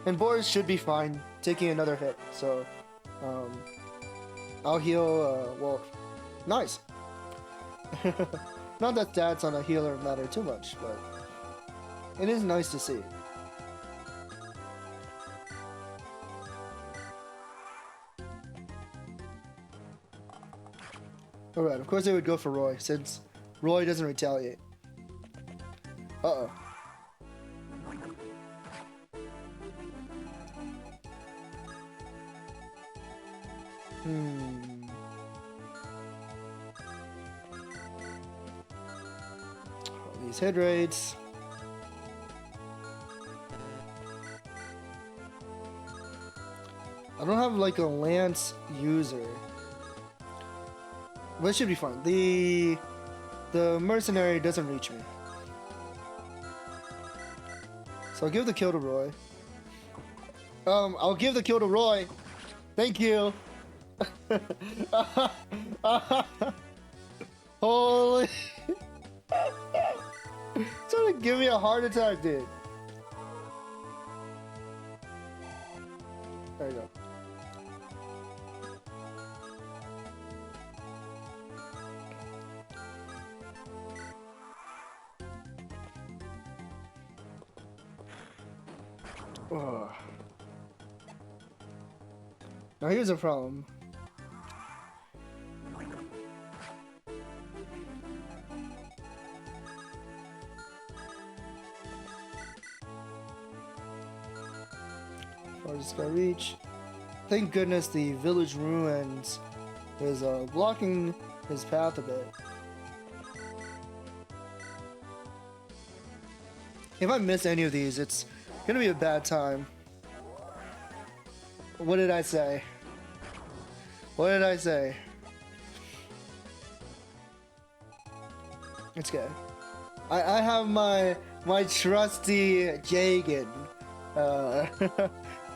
And Boris should be fine taking another hit, so I'll heal, well, nice. Not that stats on a healer matter too much, but it is nice to see. Alright, of course they would go for Roy, since Roy doesn't retaliate. Uh-oh. These hit rates. I don't have like a lance user. But it should be fun. The the mercenary doesn't reach me. So I'll give the kill to Roy. I'll give the kill to Roy. Thank you. Holy. Trying to give me a heart attack, dude. There you go. Ugh. Now here's a problem. I just gotta reach. Thank goodness the village ruins is blocking his path a bit. If I miss any of these, it's gonna be a bad time. What did I say? What did I say? It's good. I have my trusty Jagan.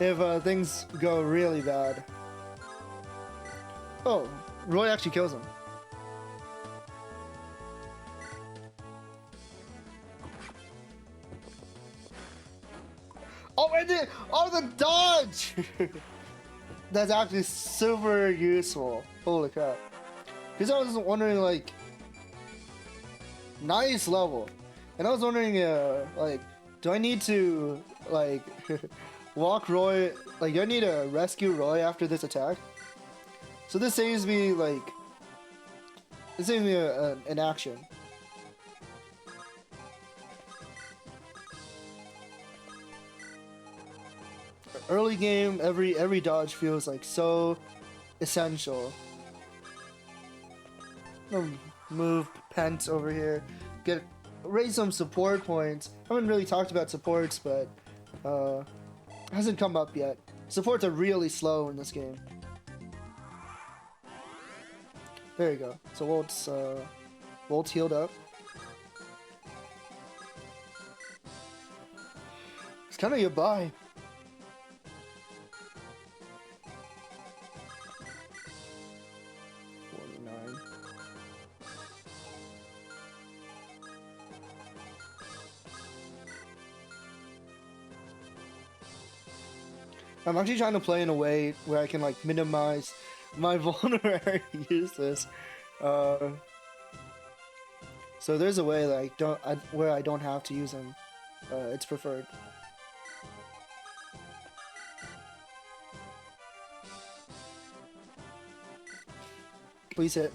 If things go really bad. Oh, Roy actually kills him. Oh, and the dodge! That's actually super useful. Holy crap. Because I was wondering, like, nice level. And I was wondering, like, do I need to, like, walk Roy, like, do I need to rescue Roy after this attack? So this saves me, like, this saves me an action. Early game, every dodge feels like so essential. Move Pent over here, raise some support points. I haven't really talked about supports, but hasn't come up yet. Supports are really slow in this game. There you go. So Wolt's healed up. It's kind of your buy. I'm actually trying to play in a way where I can like minimize my vulnerability uses. So there's a way that where I don't have to use them. It's preferred. Please hit.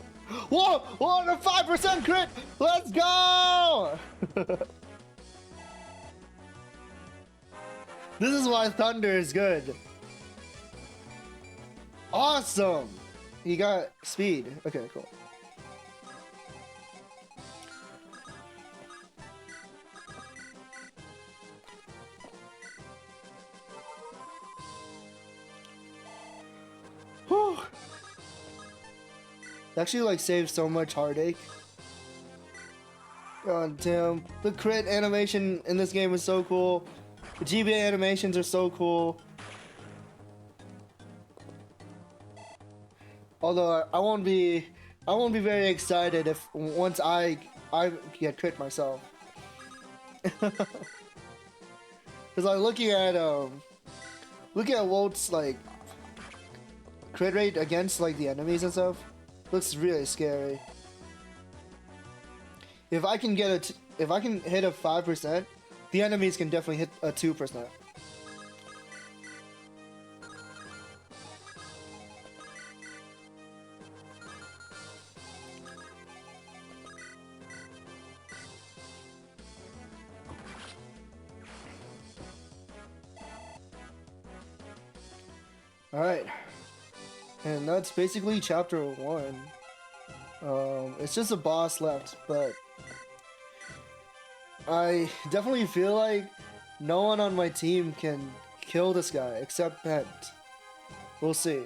Whoa! Whoa! The 5% crit! Let's go! This is why Thunder is good. Awesome! He got speed. Okay, cool. Whew. It actually like saves so much heartache. God damn. The crit animation in this game is so cool. The GBA animations are so cool. Although I won't be very excited if once I get crit myself. Cause like looking at Wolt's like crit rate against like the enemies and stuff looks really scary. If I can hit a 5%, the enemies can definitely hit a 2%. Alright. And that's basically chapter 1. It's just a boss left, but I definitely feel like no one on my team can kill this guy except Pent. We'll see.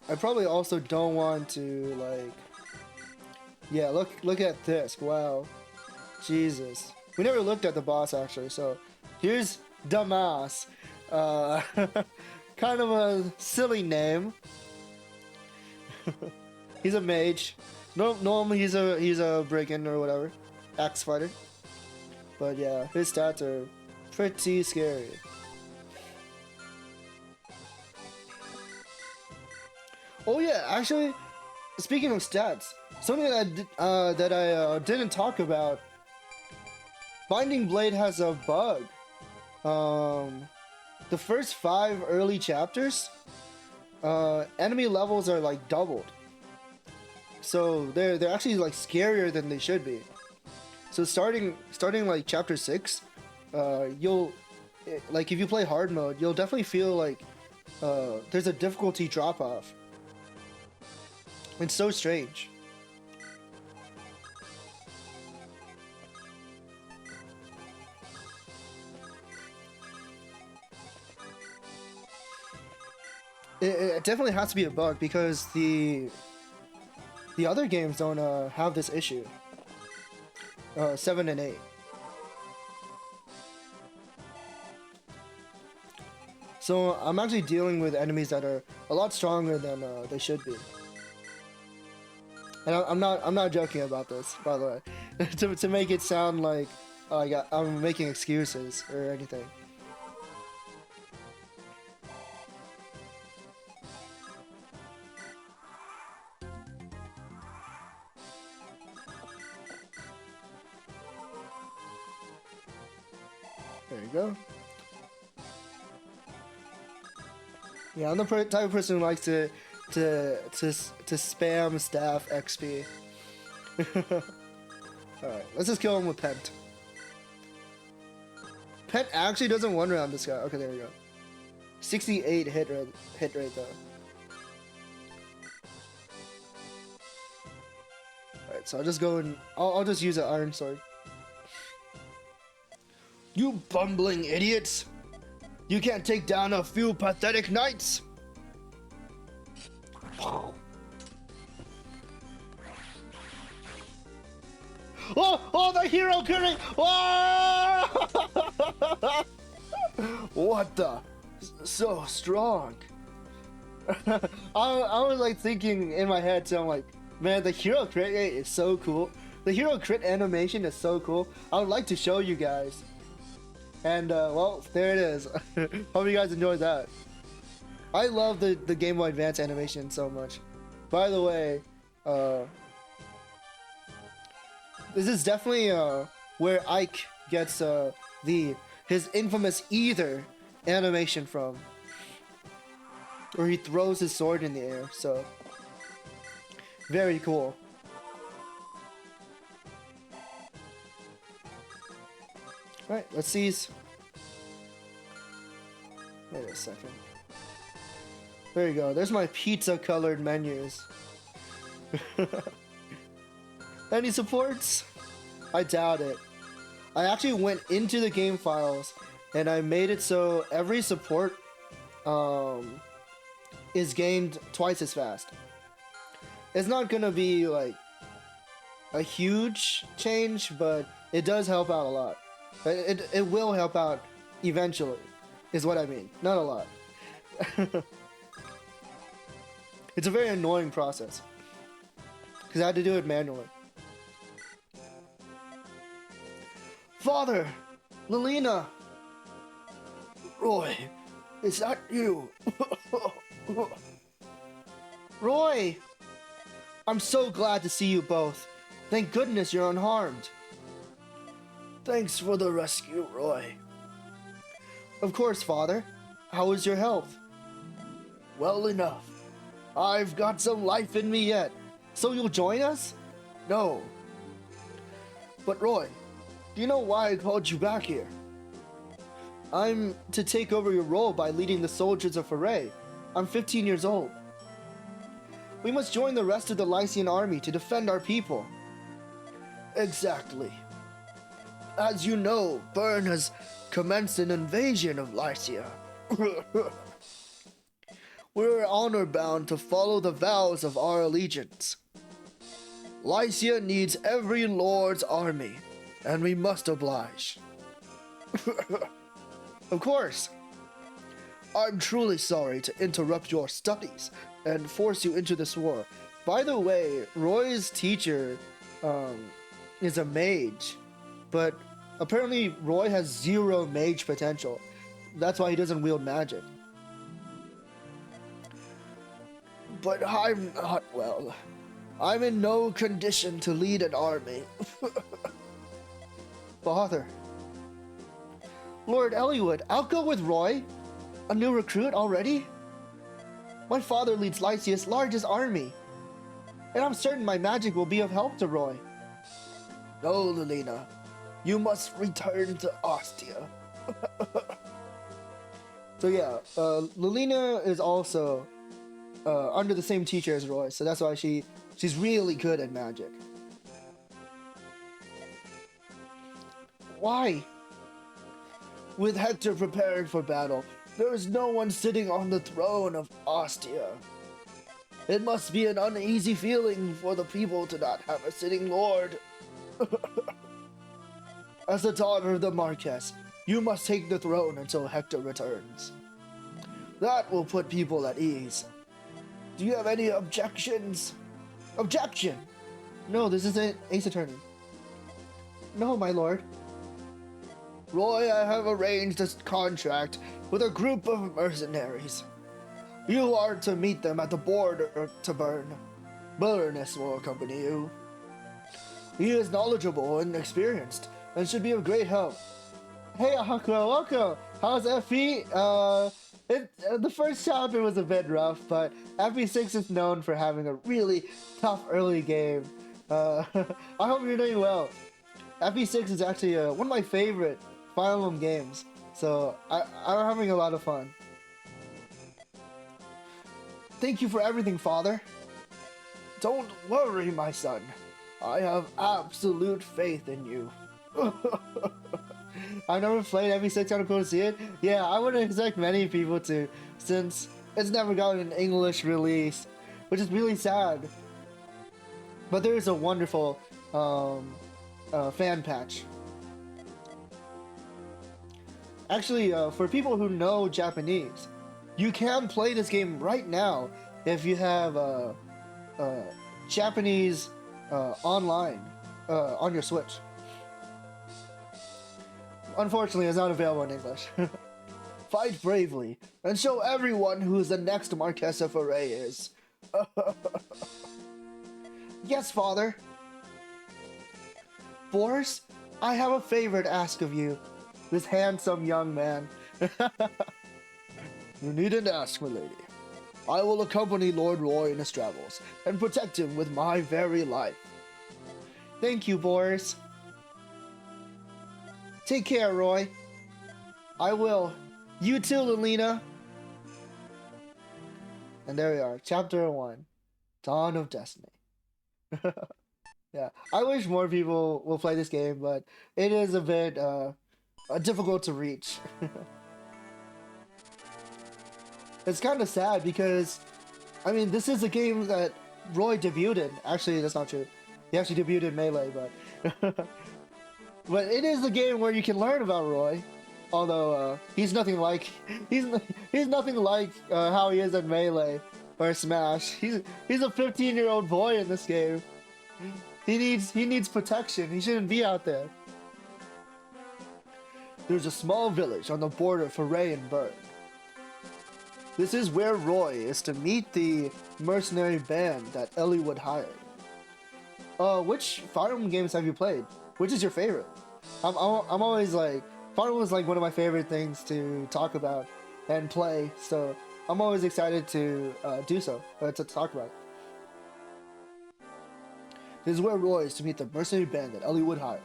I probably also don't want to like. Yeah, look at this. Wow, Jesus. We never looked at the boss actually. So here's Damas. Kind of a silly name. He's a mage. Normally he's a brigand or whatever, axe fighter. But yeah, his stats are pretty scary. Oh yeah, actually, speaking of stats, something that I didn't talk about. Binding Blade has a bug. The first 5 early chapters, enemy levels are like doubled. So they're actually like scarier than they should be. So starting like chapter 6, you'll like if you play hard mode, you'll definitely feel like there's a difficulty drop off. It's so strange. It definitely has to be a bug because the other games don't have this issue. 7 and 8. So I'm actually dealing with enemies that are a lot stronger than they should be. And I'm not joking about this, by the way, to make it sound like I'm making excuses or anything. There you go. Yeah, I'm the type of person who likes to spam staff XP. Alright, let's just kill him with Pent. Pent actually doesn't one round this guy. Okay, there we go. 68 hit rate though. Alright, so I'll just go and I'll just use an iron sword. You bumbling idiots! You can't take down a few pathetic knights! Oh, the hero curry! Oh! What the? So strong. I was like thinking in my head, so I'm like, man, the hero crit rate is so cool. The hero crit animation is so cool. I would like to show you guys. And well, there it is. Hope you guys enjoyed that. I love the Game Boy Advance animation so much. By the way, this is definitely where Ike gets his infamous either animation from, where he throws his sword in the air. So very cool. Alright, let's seize. Wait a second. There you go. There's my pizza colored menus. Any supports? I doubt it. I actually went into the game files and I made it so every support is gained twice as fast. It's not gonna be like a huge change, but it does help out a lot. It will help out eventually, is what I mean. Not a lot. It's a very annoying process, because I had to do it manually. Father! Lilina! Roy! Is that you? Roy! I'm so glad to see you both. Thank goodness you're unharmed. Thanks for the rescue, Roy. Of course, Father. How is your health? Well enough. I've got some life in me yet. So you'll join us? No. But Roy, do you know why I called you back here? I'm to take over your role by leading the soldiers of Foray. I'm 15 years old. We must join the rest of the Lycian army to defend our people. Exactly. As you know, Byrne has commenced an invasion of Lycia. We're honor-bound to follow the vows of our allegiance. Lycia needs every lord's army, and we must oblige. Of course. I'm truly sorry to interrupt your studies and force you into this war. By the way, Roy's teacher is a mage, but apparently Roy has 0 mage potential. That's why he doesn't wield magic. But I'm not well. I'm in no condition to lead an army. Father. Lord Eliwood, I'll go with Roy. A new recruit already? My father leads Lycia's largest army, and I'm certain my magic will be of help to Roy. No, Lilina. You must return to Ostia. So yeah, Lilina is also under the same teacher as Roy, so that's why she's really good at magic. Why? With Hector preparing for battle, there is no one sitting on the throne of Ostia. It must be an uneasy feeling for the people to not have a sitting lord. As the daughter of the Marquess, you must take the throne until Hector returns. That will put people at ease. Do you have any objections? Objection! No, this is an Ace Attorney. No, my lord. Roy, I have arranged a contract with a group of mercenaries. You are to meet them at the border to Burn. Burness will accompany you. He is knowledgeable and experienced, and should be of great help. Hey, welcome! How's FE? The first chapter was a bit rough, but FE6 is known for having a really tough early game. I hope you're doing well. FE6 is actually one of my favorite Fire Emblem games, so I'm having a lot of fun. Thank you for everything, Father. Don't worry, my son. I have absolute faith in you. I've never played FE6, kind of cool to see it. Yeah, I wouldn't expect many people to, since it's never gotten an English release, which is really sad. But there is a wonderful fan patch. Actually, for people who know Japanese, you can play this game right now if you have Japanese online on your Switch. Unfortunately, it's not available in English. Fight bravely and show everyone who the next Marquesa Foray is. Yes, Father. Boris, I have a favor to ask of you. This handsome young man. You needn't ask, my lady. I will accompany Lord Roy in his travels and protect him with my very life. Thank you, Boris. Take care, Roy. I will. You too, Lilina. And there we are, Chapter 1, Dawn of Destiny. Yeah, I wish more people will play this game, but it is a bit difficult to reach. It's kind of sad because, I mean, this is a game that Roy debuted in. Actually, that's not true. He actually debuted in Melee, but but it is a game where you can learn about Roy. Although he's nothing like he's nothing like how he is in Melee or Smash. He's a 15-year-old boy in this game. He needs protection. He shouldn't be out there. There's a small village on the border for Ray and Burn. This is where Roy is to meet the mercenary band that Eliwood hired. Which Fire Emblem games have you played? Which is your favorite? I'm always like, Fire Emblem is like one of my favorite things to talk about and play, so I'm always excited to do so, to talk about it. This is where Roy is to meet the mercenary band that Eliwood hired.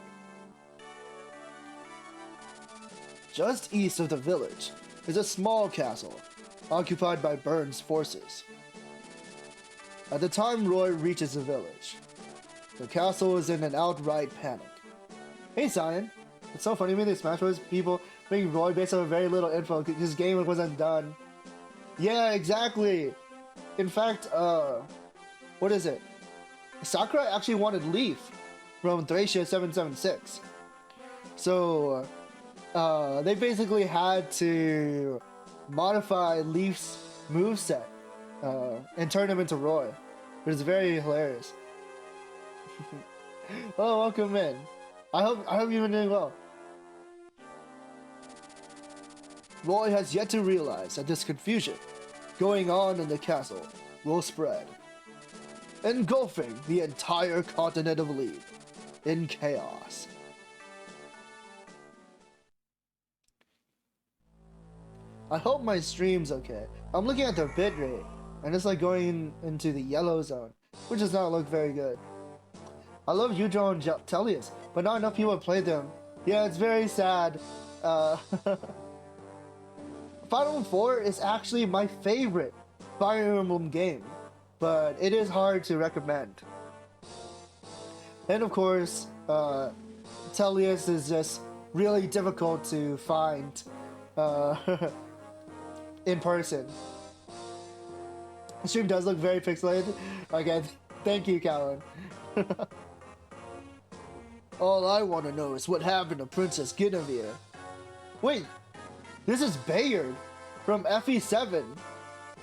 Just east of the village is a small castle, occupied by Burn's forces. At the time Roy reaches the village, the castle is in an outright panic. Hey, Cyan. It's so funny when they Smash Bros. People bring Roy based on very little info because his game wasn't done. Yeah, exactly. In fact, what is it? Sakurai actually wanted Leaf from Thracia 776. So, they basically had to modify Leaf's moveset and turn him into Roy. It was very hilarious. Oh, welcome in. I hope you've been doing well. Roy has yet to realize that this confusion going on in the castle will spread, engulfing the entire continent of Leaf in chaos. I hope my stream's okay. I'm looking at the bitrate, and it's like going into the yellow zone, which does not look very good. I love Yujo and Tellius, but not enough people play them. Yeah, it's very sad. Fire Emblem 4 is actually my favorite Fire Emblem game, but it is hard to recommend. And of course, Tellius is just really difficult to find in person. The stream does look very pixelated. Okay, thank you, Callan. All I want to know is what happened to Princess Guinevere. Wait, this is Bayard from FE7.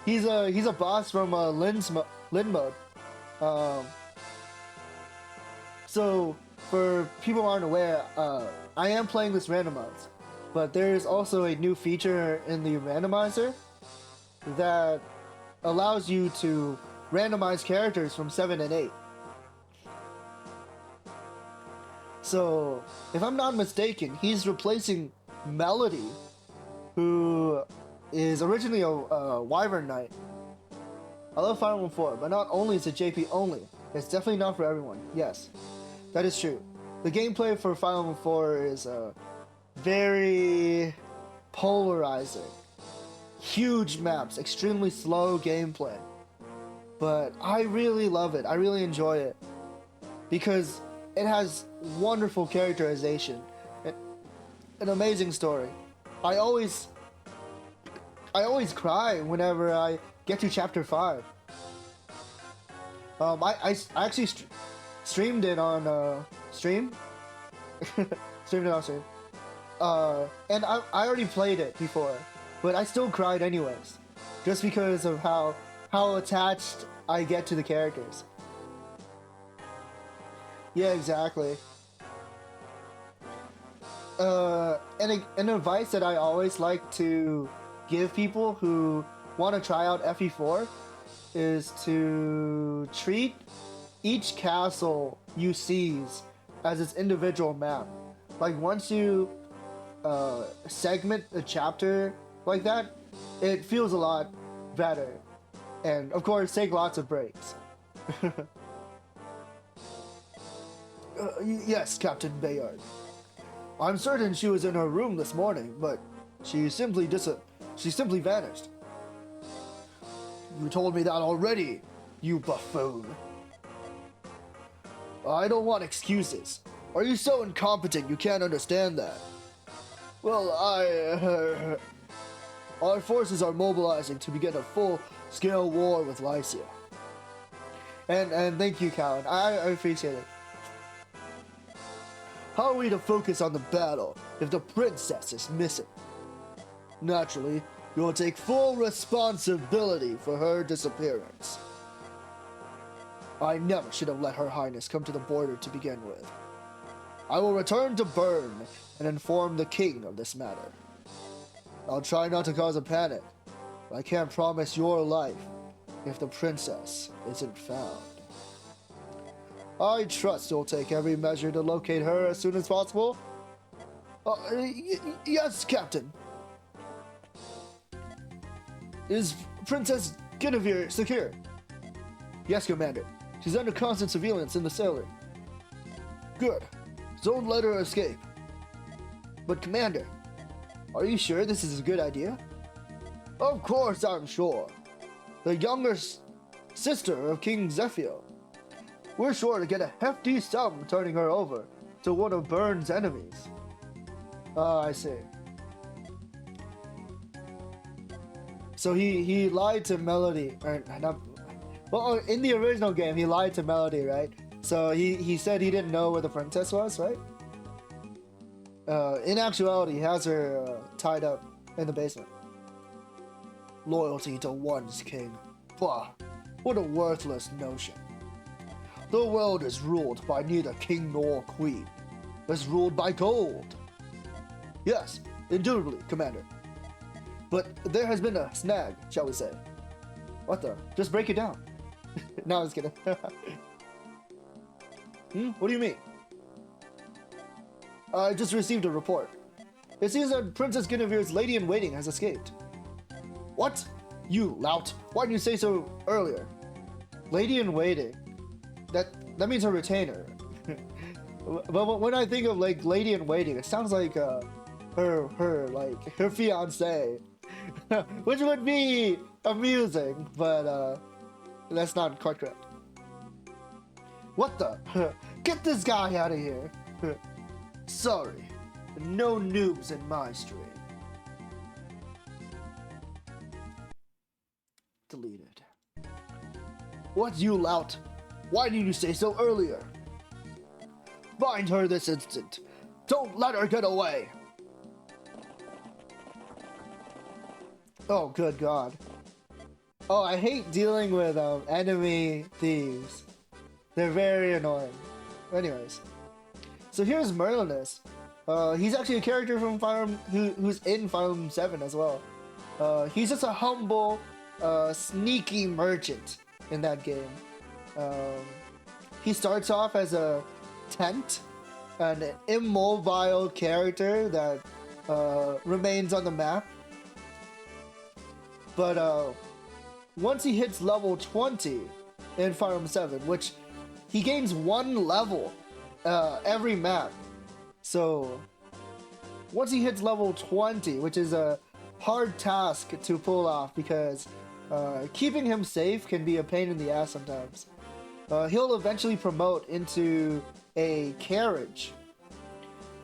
He's a boss from Lin mode. So for people who aren't aware, I am playing this randomized, but there's also a new feature in the randomizer that allows you to randomize characters from 7 and 8. So, if I'm not mistaken, he's replacing Melody, who is originally a Wyvern Knight. I love Fire Emblem 4, but not only is it JP only, it's definitely not for everyone. Yes, that is true. The gameplay for Fire Emblem 4 is very polarizing. Huge maps, extremely slow gameplay. But I really love it. I really enjoy it. Because it has wonderful characterization. An amazing story. I always cry whenever I get to chapter 5. I actually streamed it on stream. Streamed it on stream. And I already played it before, but I still cried anyways, just because of how attached I get to the characters. Yeah, exactly. And an advice that I always like to give people who want to try out FE4 is to treat each castle you seize as its individual map. Like once you segment a chapter like that, it feels a lot better. And of course, take lots of breaks. Yes, Captain Bayard. I'm certain she was in her room this morning, but she simply vanished. You told me that already, you buffoon. I don't want excuses. Are you so incompetent you can't understand that? Well, our forces are mobilizing to begin a full-scale war with Lycia. And thank you, Callan. I appreciate it. How are we to focus on the battle if the princess is missing? Naturally, you will take full responsibility for her disappearance. I never should have let Her Highness come to the border to begin with. I will return to Bern and inform the king of this matter. I'll try not to cause a panic, but I can't promise your life if the princess isn't found. I trust you'll take every measure to locate her as soon as possible. Yes, Captain. Is Princess Guinevere secure? Yes, Commander. She's under constant surveillance in the sailor. Good. Don't let her escape. But Commander, are you sure this is a good idea? Of course I'm sure. The younger sister of King Zephyr. We're sure to get a hefty sum turning her over to one of Bern's enemies. Ah, I see. So he lied to Melody, or not. Well, in the original game, he lied to Melody, right? So he said he didn't know where the princess was, right? In actuality, he has her tied up in the basement. Loyalty to one's king. Bah, what a worthless notion. The world is ruled by neither king nor queen. It's ruled by gold. Yes, indubitably, Commander. But there has been a snag, shall we say. What the? Just break it down. No, I was kidding. What do you mean? I just received a report. It seems that Princess Guinevere's lady-in-waiting has escaped. What? You lout! Why didn't you say so earlier? Lady-in-waiting? That means a retainer. But when I think of like lady-in-waiting, it sounds like her fiance, which would be amusing, but that's not quite correct. What the? Get this guy out of here! Sorry, no noobs in my stream. Deleted. What, you lout? Why didn't you say so earlier? Bind her this instant. Don't let her get away. Oh, good God. Oh, I hate dealing with enemy thieves. They're very annoying. Anyways, so here's Merlinus. He's actually a character from Fire who's in Fire Emblem 7 as well. He's just a humble, sneaky merchant in that game. He starts off as a tent, an immobile character that remains on the map. But once he hits level 20 in Fire Emblem 7, which he gains 1 level every map. So once he hits level 20, which is a hard task to pull off because keeping him safe can be a pain in the ass sometimes. He'll eventually promote into a carriage,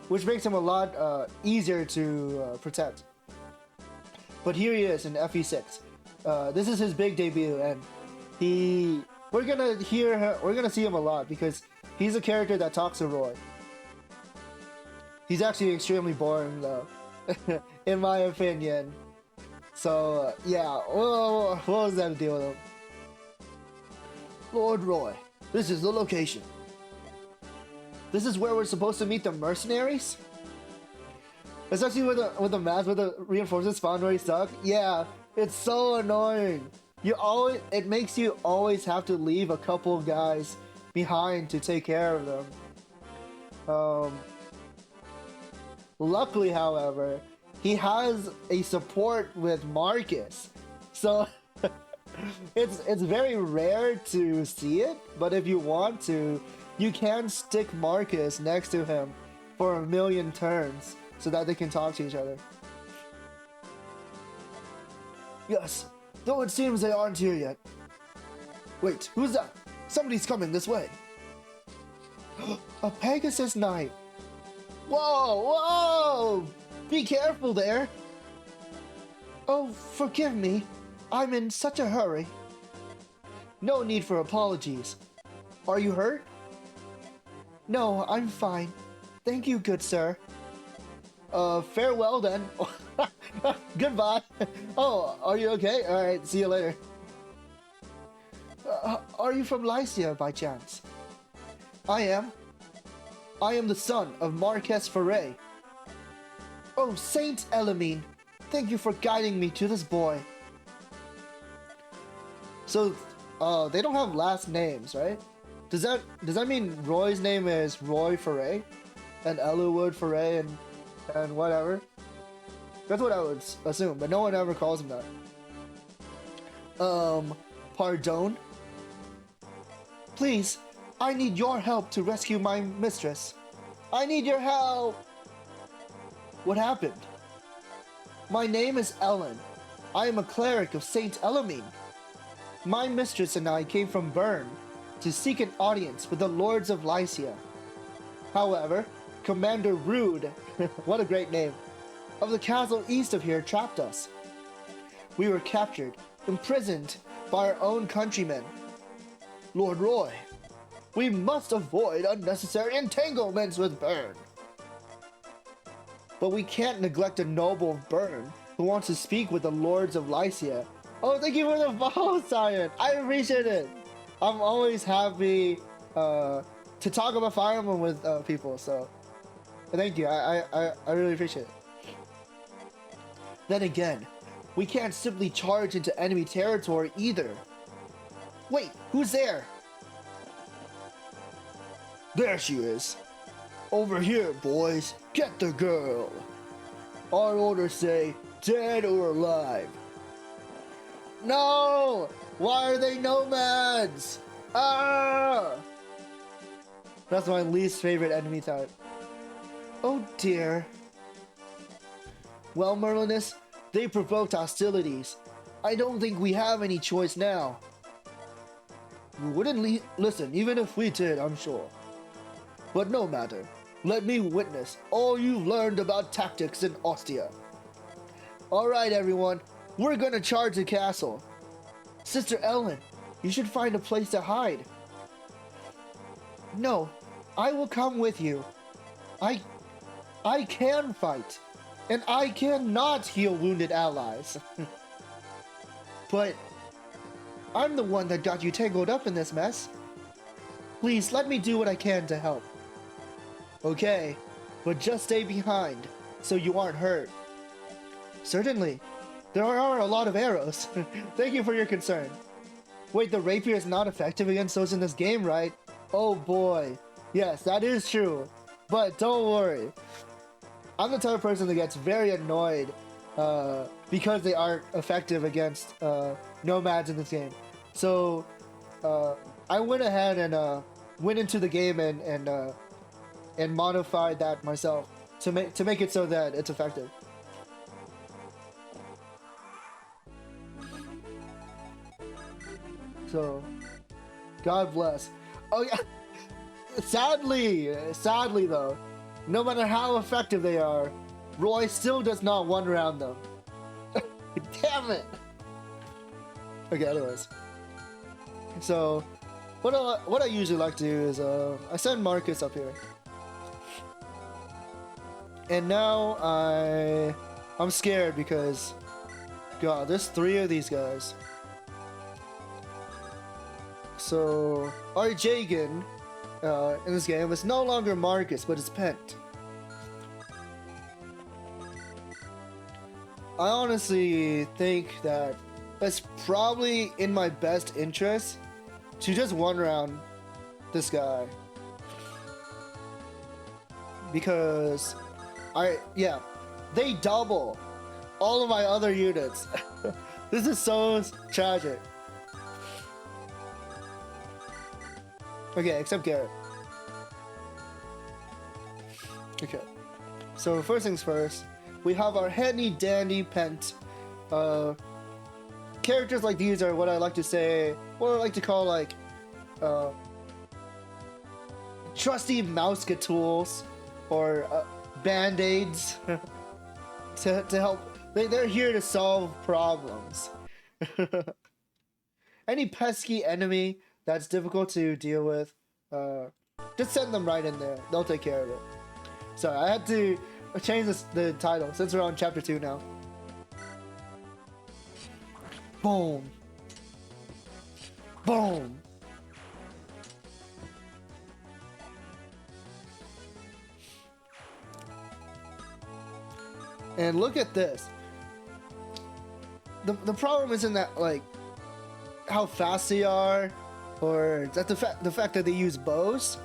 which makes him a lot easier to protect. But here he is in FE6. This is his big debut, and we're gonna see him a lot because he's a character that talks to Roy. He's actually extremely boring though, in my opinion. So yeah, what was that to deal with him? Lord Roy, this is the location. This is where we're supposed to meet the mercenaries? Especially with the maps where the reinforcements spawn very suck. Yeah, it's so annoying. It makes you always have to leave a couple of guys behind to take care of them. Luckily, however, he has a support with Marcus, so it's very rare to see it. But if you want to, you can stick Marcus next to him for 1,000,000 turns so that they can talk to each other. Yes, though it seems they aren't here yet. Wait, who's that? Somebody's coming this way. A Pegasus Knight. Whoa, whoa! Be careful there. Oh, forgive me. I'm in such a hurry. No need for apologies. Are you hurt? No, I'm fine. Thank you, good sir. Farewell then. Goodbye. Oh, are you okay? Alright, see you later. Are you from Lycia by chance? I am. I am the son of Marquess Foray. Oh, Saint Elamine, thank you for guiding me to this boy. So, they don't have last names, right? Does that mean Roy's name is Roy Foray, and Eluwood Foray, and whatever? That's what I would assume, but no one ever calls him that. Pardon? Please, I need your help to rescue my mistress. I need your help! What happened? My name is Ellen. I am a cleric of Saint Elamine. My mistress and I came from Bern to seek an audience with the lords of Lycia. However, Commander Rude, what a great name, of the castle east of here trapped us. We were captured, imprisoned by our own countrymen. Lord Roy, we must avoid unnecessary entanglements with Byrne. But we can't neglect a noble Byrne who wants to speak with the Lords of Lycia. Oh, thank you for the follow, Cyan. I appreciate it. I'm always happy to talk about Fire Emblem with people, so thank you. I really appreciate it. Then again, we can't simply charge into enemy territory either. Wait, who's there? There she is. Over here, boys. Get the girl. Our orders say, dead or alive. No! Why are they nomads? Ah! That's my least favorite enemy type. Oh dear. Well, Merlinus, they provoked hostilities. I don't think we have any choice now. We wouldn't listen, even if we did, I'm sure. But no matter. Let me witness all you've learned about tactics in Ostia. Alright, everyone. We're gonna charge the castle. Sister Ellen, you should find a place to hide. No, I will come with you. I can fight. And I cannot heal wounded allies. But I'm the one that got you tangled up in this mess. Please let me do what I can to help. Okay, but just stay behind so you aren't hurt. Certainly. There are a lot of arrows. Thank you for your concern. Wait, the rapier is not effective against those in this game, right? Oh boy. Yes, that is true. But don't worry. I'm the type of person that gets very annoyed because they aren't effective against nomads in this game. So I went ahead and went into the game and modified that myself to make it so that it's effective. So, God bless. Oh yeah. Sadly though, no matter how effective they are, Roy still does not one round them. Damn it. Okay, anyways. So, what I usually like to do is I send Marcus up here. And now I'm scared because God, there's 3 of these guys. So our Jagan in this game is no longer Marcus, but it's Pent. I honestly think that it's probably in my best interest to just one round this guy. Because they double all of my other units. This is so tragic. Okay, except Garrett. Okay. So first things first, we have our handy dandy Pent. Characters like these are what I like to call like trusty mouseka tools or band-aids to help. They're here to solve problems. Any pesky enemy that's difficult to deal with, just send them right in there. They'll take care of it. Sorry, I had to change the title since we're on chapter 2 now. Boom. Boom. And look at this. The problem isn't that like how fast they are, or that the fact that they use bows.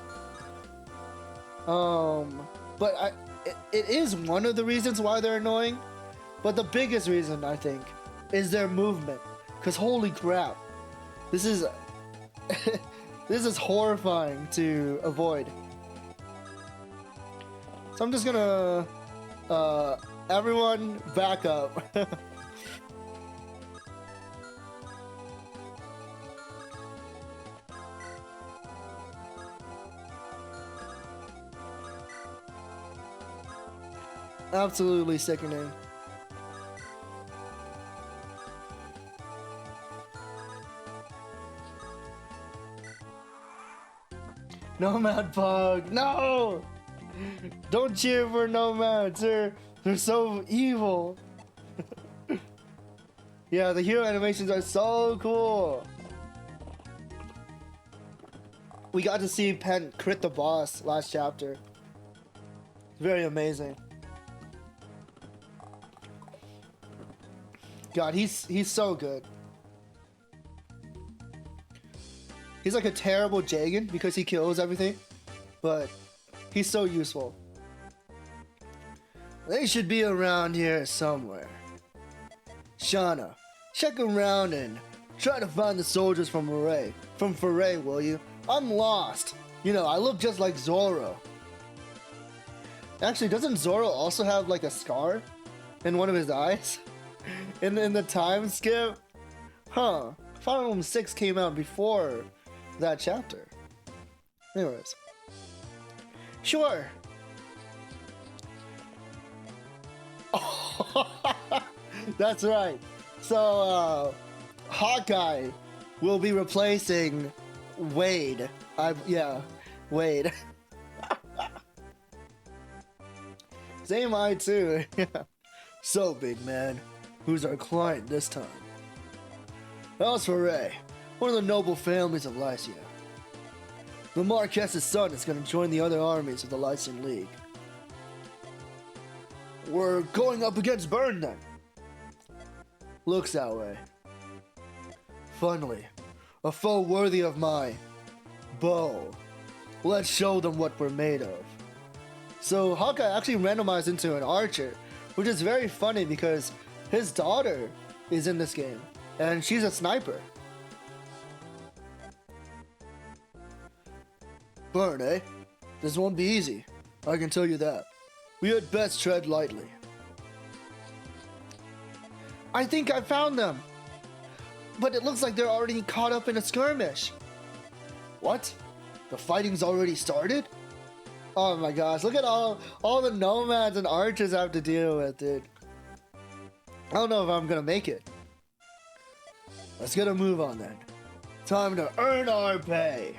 But it is one of the reasons why they're annoying. But the biggest reason, I think, is their movement. Cause holy crap, this is this is horrifying to avoid. So I'm just gonna everyone back up. Absolutely sickening. Nomad Pug. No! Don't cheer for nomads. They're so evil. Yeah, the hero animations are so cool. We got to see Pen crit the boss last chapter. Very amazing. God, he's so good. He's like a terrible Jagan because he kills everything, but he's so useful. They should be around here somewhere. Shauna, check around and try to find the soldiers from Foray, will you? I'm lost. You know, I look just like Zoro. Actually, doesn't Zoro also have like a scar in one of his eyes? in the time skip? Huh. Fire Emblem 6 came out before that chapter. Anyways. Sure. That's right. So, Hawkeye will be replacing Wade. Wade. Same I too. So, big man, who's our client this time? How's Foray, one of the noble families of Lycia. The Marquess's son is going to join the other armies of the Lycian League. We're going up against Burn then. Looks that way. Finally, a foe worthy of my bow. Let's show them what we're made of. So Hawkeye actually randomized into an archer, which is very funny because his daughter is in this game, and she's a sniper. Burn, eh? This won't be easy, I can tell you that. We had best tread lightly. I think I found them, but it looks like they're already caught up in a skirmish. What? The fighting's already started? Oh my gosh, look at all the nomads and archers I have to deal with, dude. I don't know if I'm gonna make it. Let's get a move on then. Time to earn our pay.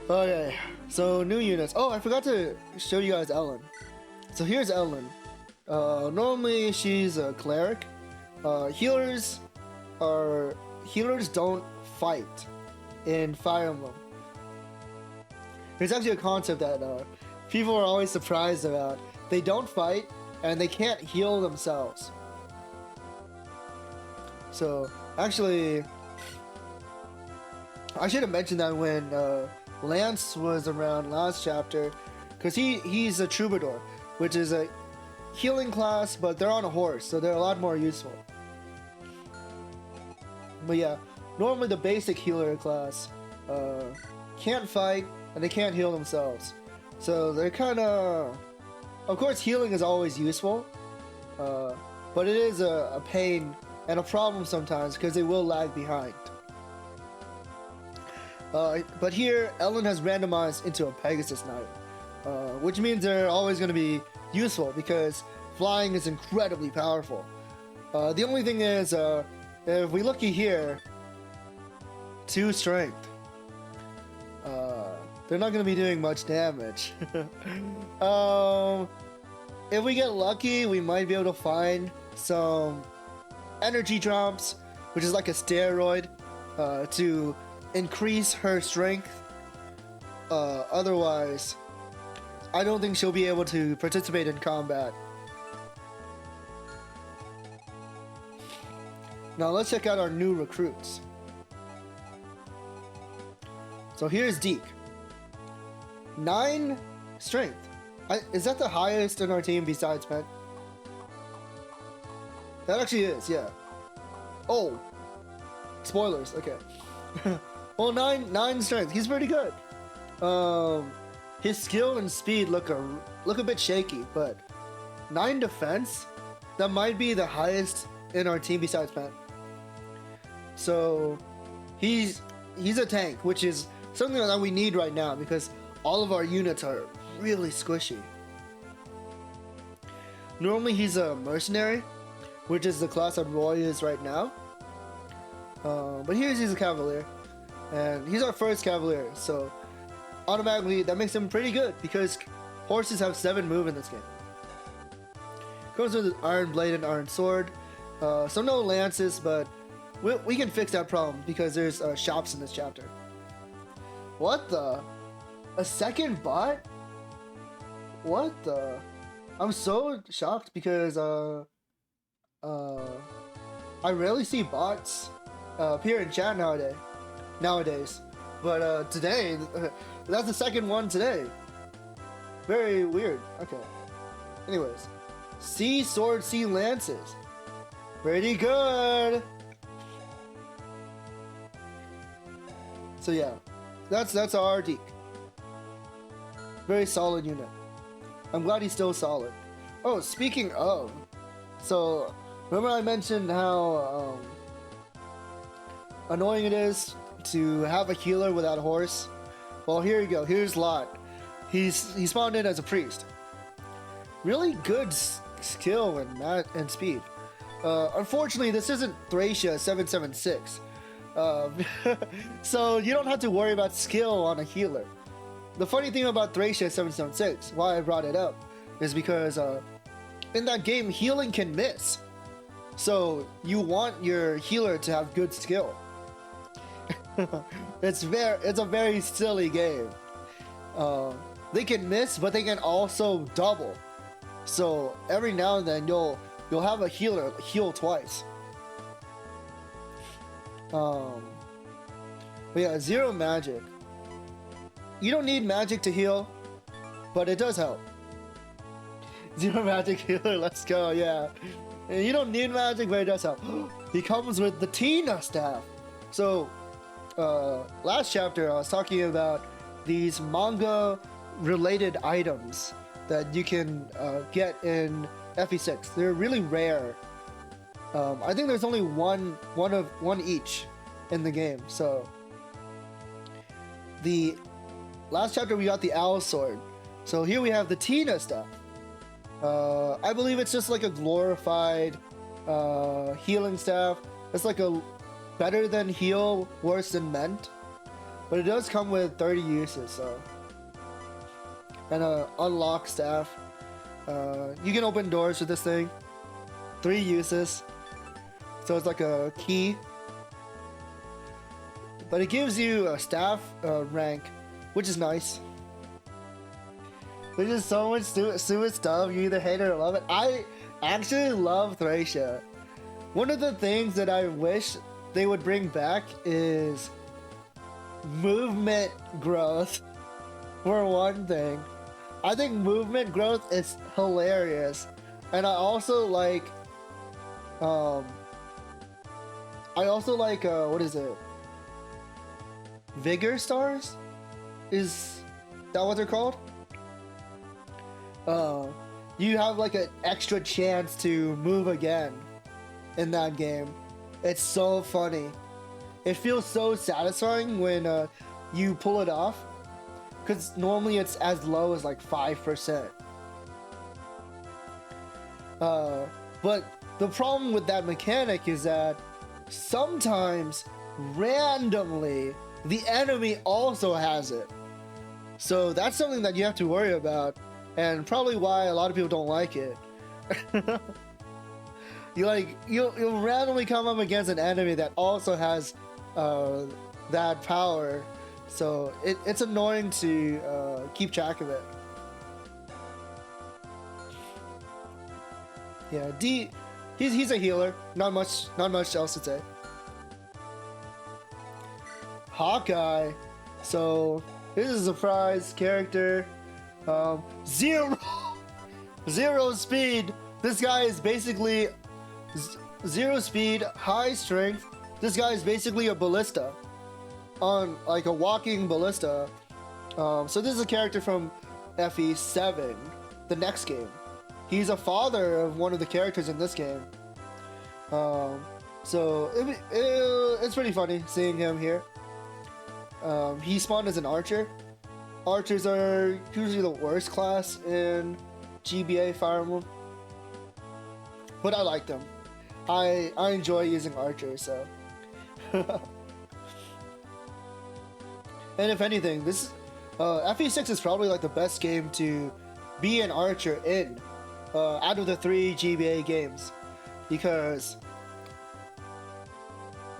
Okay, so new units. Oh, I forgot to show you guys Ellen. So here's Ellen. Normally she's a cleric. Healers don't fight in Fire Emblem. There's actually a concept that people are always surprised about. They don't fight and they can't heal themselves. So actually, I should have mentioned that when Lance was around last chapter, because he's a troubadour, which is a healing class, but they're on a horse, so they're a lot more useful. But yeah, normally the basic healer class can't fight and they can't heal themselves, so they're kind of course healing is always useful, but it is a pain and a problem sometimes because they will lag behind. But here, Ellen has randomized into a Pegasus Knight, which means they're always going to be useful because flying is incredibly powerful. The only thing is, if we looky here, 2 strength. They're not going to be doing much damage. If we get lucky, we might be able to find some energy drops, which is like a steroid, to increase her strength. Otherwise, I don't think she'll be able to participate in combat. Now let's check out our new recruits. So here's Deke. 9 strength. Is that the highest in our team besides Pen? That actually is, yeah. Oh, spoilers. Okay. Well, 9 strength. He's pretty good. His skill and speed look a bit shaky, but 9 defense. That might be the highest in our team besides Pen. So he's a tank, which is something that we need right now because all of our units are really squishy. Normally he's a mercenary, which is the class that Roy is right now. But he's a cavalier. and he's our first cavalier, so automatically that makes him pretty good because horses have 7 move in this game. Comes with iron blade and iron sword, so no lances, but we can fix that problem because there's shops in this chapter. What the? A second bot? What the? I'm so shocked because I rarely see bots appear in chat nowadays. But today, that's the second one today. Very weird. Okay. Anyways, sea sword, sea lances. Pretty good. So yeah, that's our Deke. Very solid unit. I'm glad he's still solid. Oh, speaking of, so remember I mentioned how annoying it is to have a healer without a horse? Well, here you go. Here's Lot. He spawned in as a priest. Really good skill and speed. Unfortunately, this isn't Thracia 776. So you don't have to worry about skill on a healer. The funny thing about Thracia 776, why I brought it up, is because in that game, healing can miss. So you want your healer to have good skill. It's a very silly game. They can miss, but they can also double. So every now and then you'll have a healer heal twice. But yeah, 0 magic. You don't need magic to heal, but it does help. 0 magic healer, let's go, yeah. You don't need magic, but it does help. He comes with the Tina staff. So, last chapter I was talking about these manga-related items that you can get in FE6. They're really rare. I think there's only one each in the game. So, the last chapter we got the owl sword. So here we have the Tina stuff. I believe it's just like a glorified healing staff. It's like a better than heal, worse than mend. But it does come with 30 uses, so. And a unlock staff. You can open doors with this thing. 3 uses. So it's like a key. But it gives you a staff rank, which is nice. There's just so much stupid stuff. You either hate it or love it. I actually love Thracia. One of the things that I wish they would bring back is movement growth. For one thing, I think movement growth is hilarious, and I also like what is it? Vigor stars? Is that what they're called? You have like an extra chance to move again in that game. It's so funny. It feels so satisfying when you pull it off, because normally it's as low as like 5%. But the problem with that mechanic is that sometimes randomly the enemy also has it. So that's something that you have to worry about, and probably why a lot of people don't like it. You'll randomly come up against an enemy that also has that power, so it's annoying to keep track of it. Yeah, he's a healer. Not much else to say. Hawkeye. So this is a surprise character. Zero speed. This guy is basically 0 speed, high strength. This guy is basically a ballista, on like a walking ballista. So this is a character from FE7, the next game. He's a father of one of the characters in this game. So it's pretty funny seeing him here. He spawned as an archer. Archers are usually the worst class in GBA Fire Emblem, but I like them. I enjoy using archers, so. And if anything, this FE6 is probably like the best game to be an archer in out of the 3 GBA games, because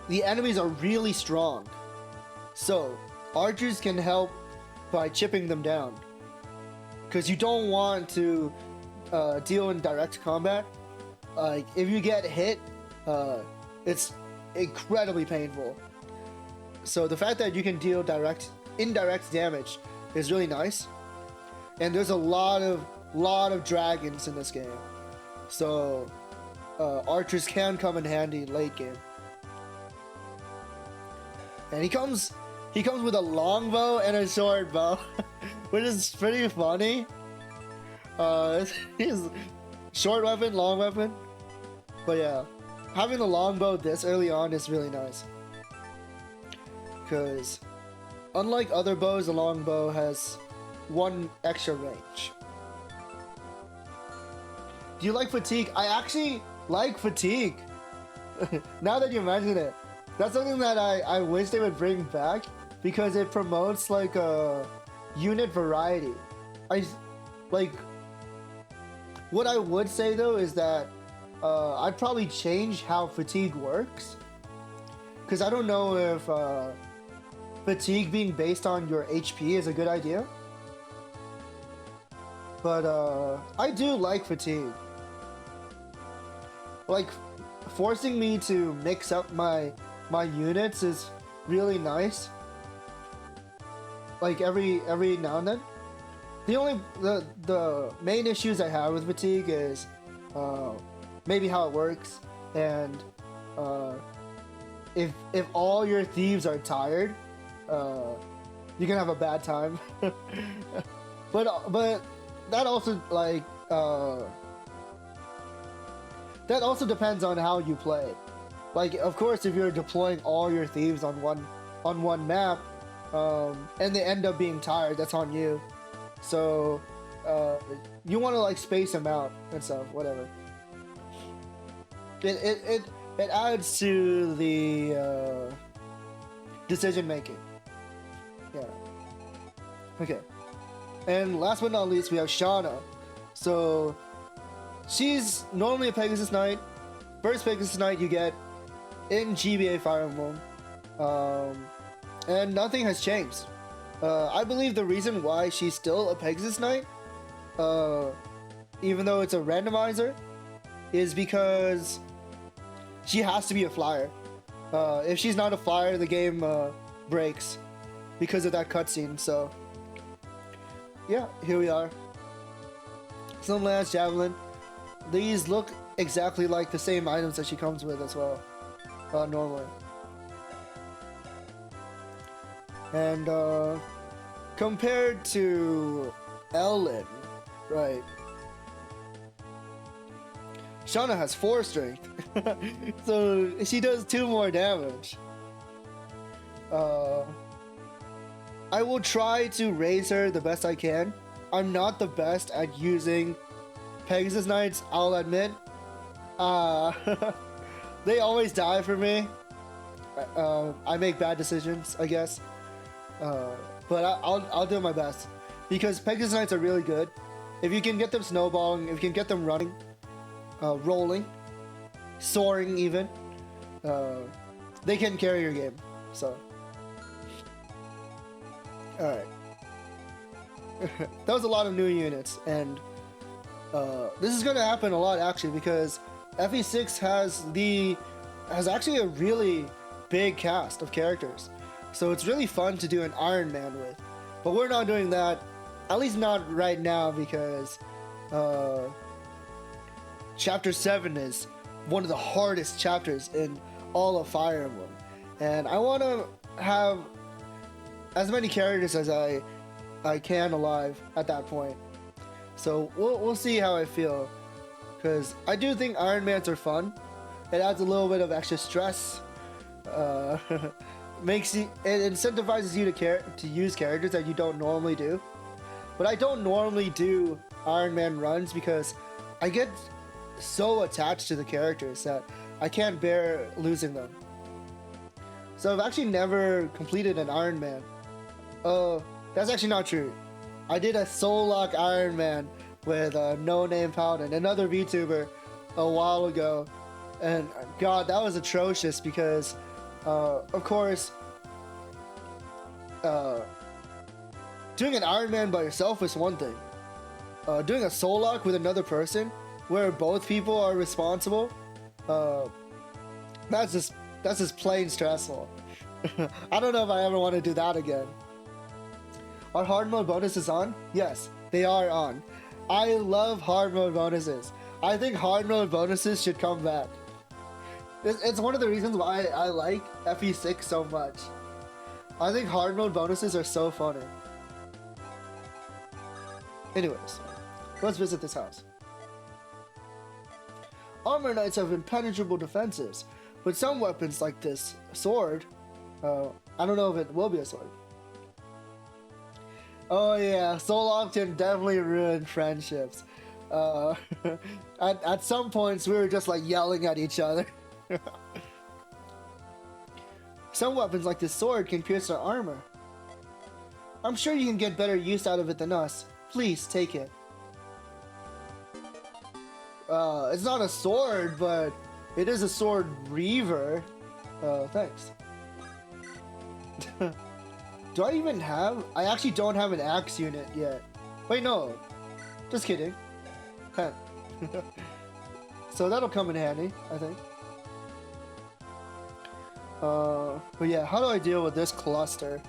the enemies are really strong. So archers can help by chipping them down, because you don't want to deal in direct combat. Like if you get hit, it's incredibly painful. So the fact that you can deal indirect damage is really nice. And there's a lot of dragons in this game, so archers can come in handy late game. And he comes with a longbow and a short bow, which is pretty funny. He's short weapon, long weapon. But yeah, having the longbow this early on is really nice, because unlike other bows, the longbow has 1 extra range. Do you like fatigue? I actually like fatigue. Now that you mention it, that's something that I wish they would bring back, because it promotes like a unit variety. What I would say though is that I'd probably change how fatigue works, because I don't know if fatigue being based on your HP is a good idea. But I do like fatigue. Like, forcing me to mix up my units is really nice. Like every now and then. The main issues I have with fatigue is maybe how it works, and if all your thieves are tired, you can have a bad time. but that also that also depends on how you play. Like, of course, if you're deploying all your thieves on one map, and they end up being tired, that's on you. So you want to like space them out and stuff, whatever. It adds to the decision making. Yeah. Okay. And last but not least, we have Shauna. So she's normally a Pegasus Knight. First Pegasus Knight you get in GBA Fire Emblem, and nothing has changed. I believe the reason why she's still a Pegasus Knight, even though it's a randomizer, is because she has to be a flyer. If she's not a flyer, the game breaks because of that cutscene. So yeah, here we are. Some lance javelin. These look exactly like the same items that she comes with as well, normally. And compared to Ellen, right? Shauna has 4 strength, so she does 2 more damage. I will try to raise her the best I can. I'm not the best at using Pegasus Knights, I'll admit. They always die for me. I make bad decisions, I guess. But I'll do my best, because Pegasus Knights are really good. If you can get them snowballing, if you can get them running, rolling, soaring even, they can carry your game. So, alright. That was a lot of new units, and this is going to happen a lot actually, because FE6 has actually a really big cast of characters. So it's really fun to do an Iron Man with. But we're not doing that, at least not right now, because Chapter 7 is one of the hardest chapters in all of Fire Emblem. And I want to have as many characters as I can alive at that point. So we'll see how I feel, because I do think Iron Mans are fun. It adds a little bit of extra stress. It incentivizes you to use characters that you don't normally do. But I don't normally do Iron Man runs because I get so attached to the characters that I can't bear losing them. So I've actually never completed an Iron Man That's actually not true. I did a Soul Lock Iron Man with No Name Paladin, another VTuber, a while ago, and God, that was atrocious because, of course, doing an Iron Man by yourself is one thing. Doing a Soul Lock with another person, where both people are responsible, that's just plain stressful. I don't know if I ever want to do that again. Are hard mode bonuses on? Yes, they are on. I love hard mode bonuses. I think hard mode bonuses should come back. It's one of the reasons why I like FE6 so much. I think hard mode bonuses are so funny. Anyways, let's visit this house. Armor knights have impenetrable defenses, but some weapons like this sword, I don't know if it will be a sword. Oh yeah, Soul Lock can definitely ruin friendships. At some points we were just like yelling at each other. Some weapons like this sword can pierce our armor. I'm sure you can get better use out of it than us. Please take it. It's not a sword, but it is a sword reaver. Thanks. Do I even have? I actually don't have an axe unit yet. Wait, no. Just kidding. So that'll come in handy, I think. But yeah, how do I deal with this cluster?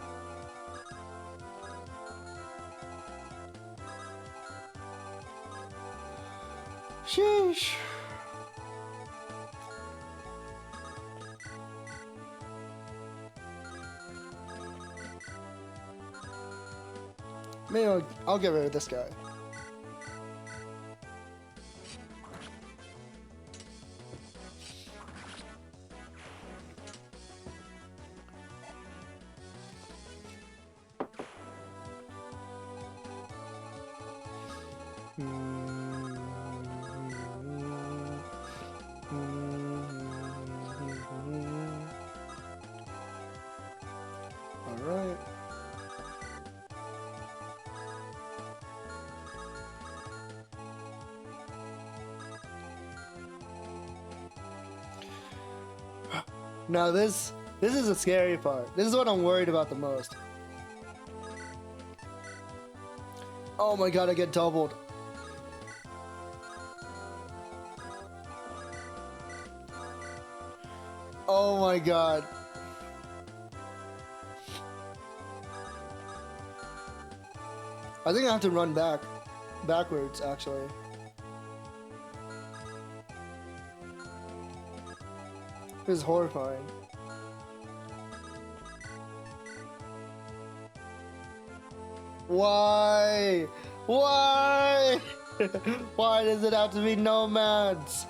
Sheesh. Maybe I'll get rid of this guy. Alright. Now this is the scary part. This is what I'm worried about the most. Oh my god, I get doubled. Oh my god. I think I have to run backwards actually. This is horrifying. Why? Why? Why does it have to be nomads?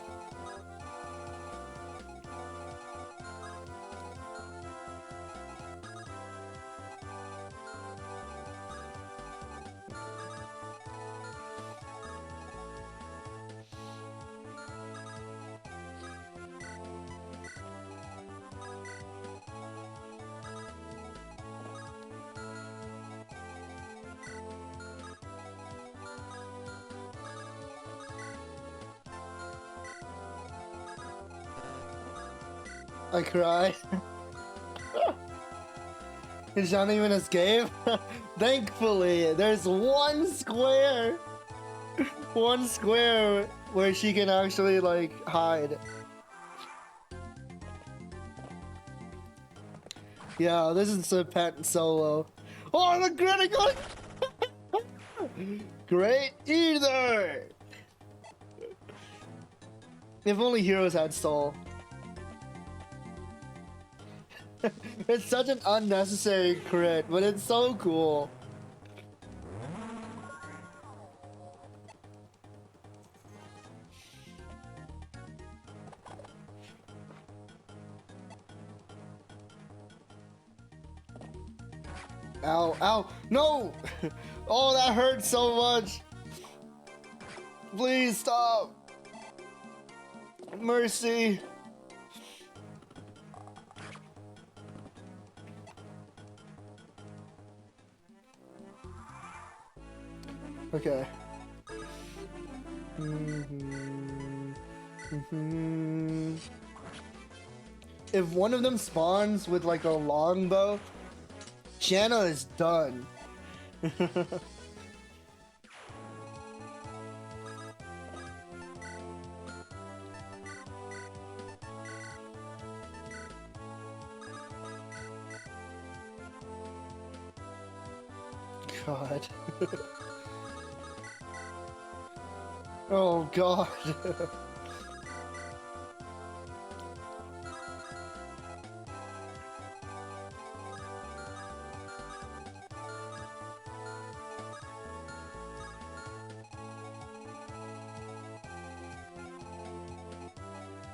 I cry. Did Sean even escape? Thankfully, there's one square where she can actually like hide. Yeah, this is a pet solo. Oh, the critical! Great either. If only heroes had soul. It's such an unnecessary crit, but it's so cool. Ow, ow, no! Oh, that hurts so much. Please stop. Mercy. Okay. If one of them spawns with like a longbow, Shanna is done. God. Oh God.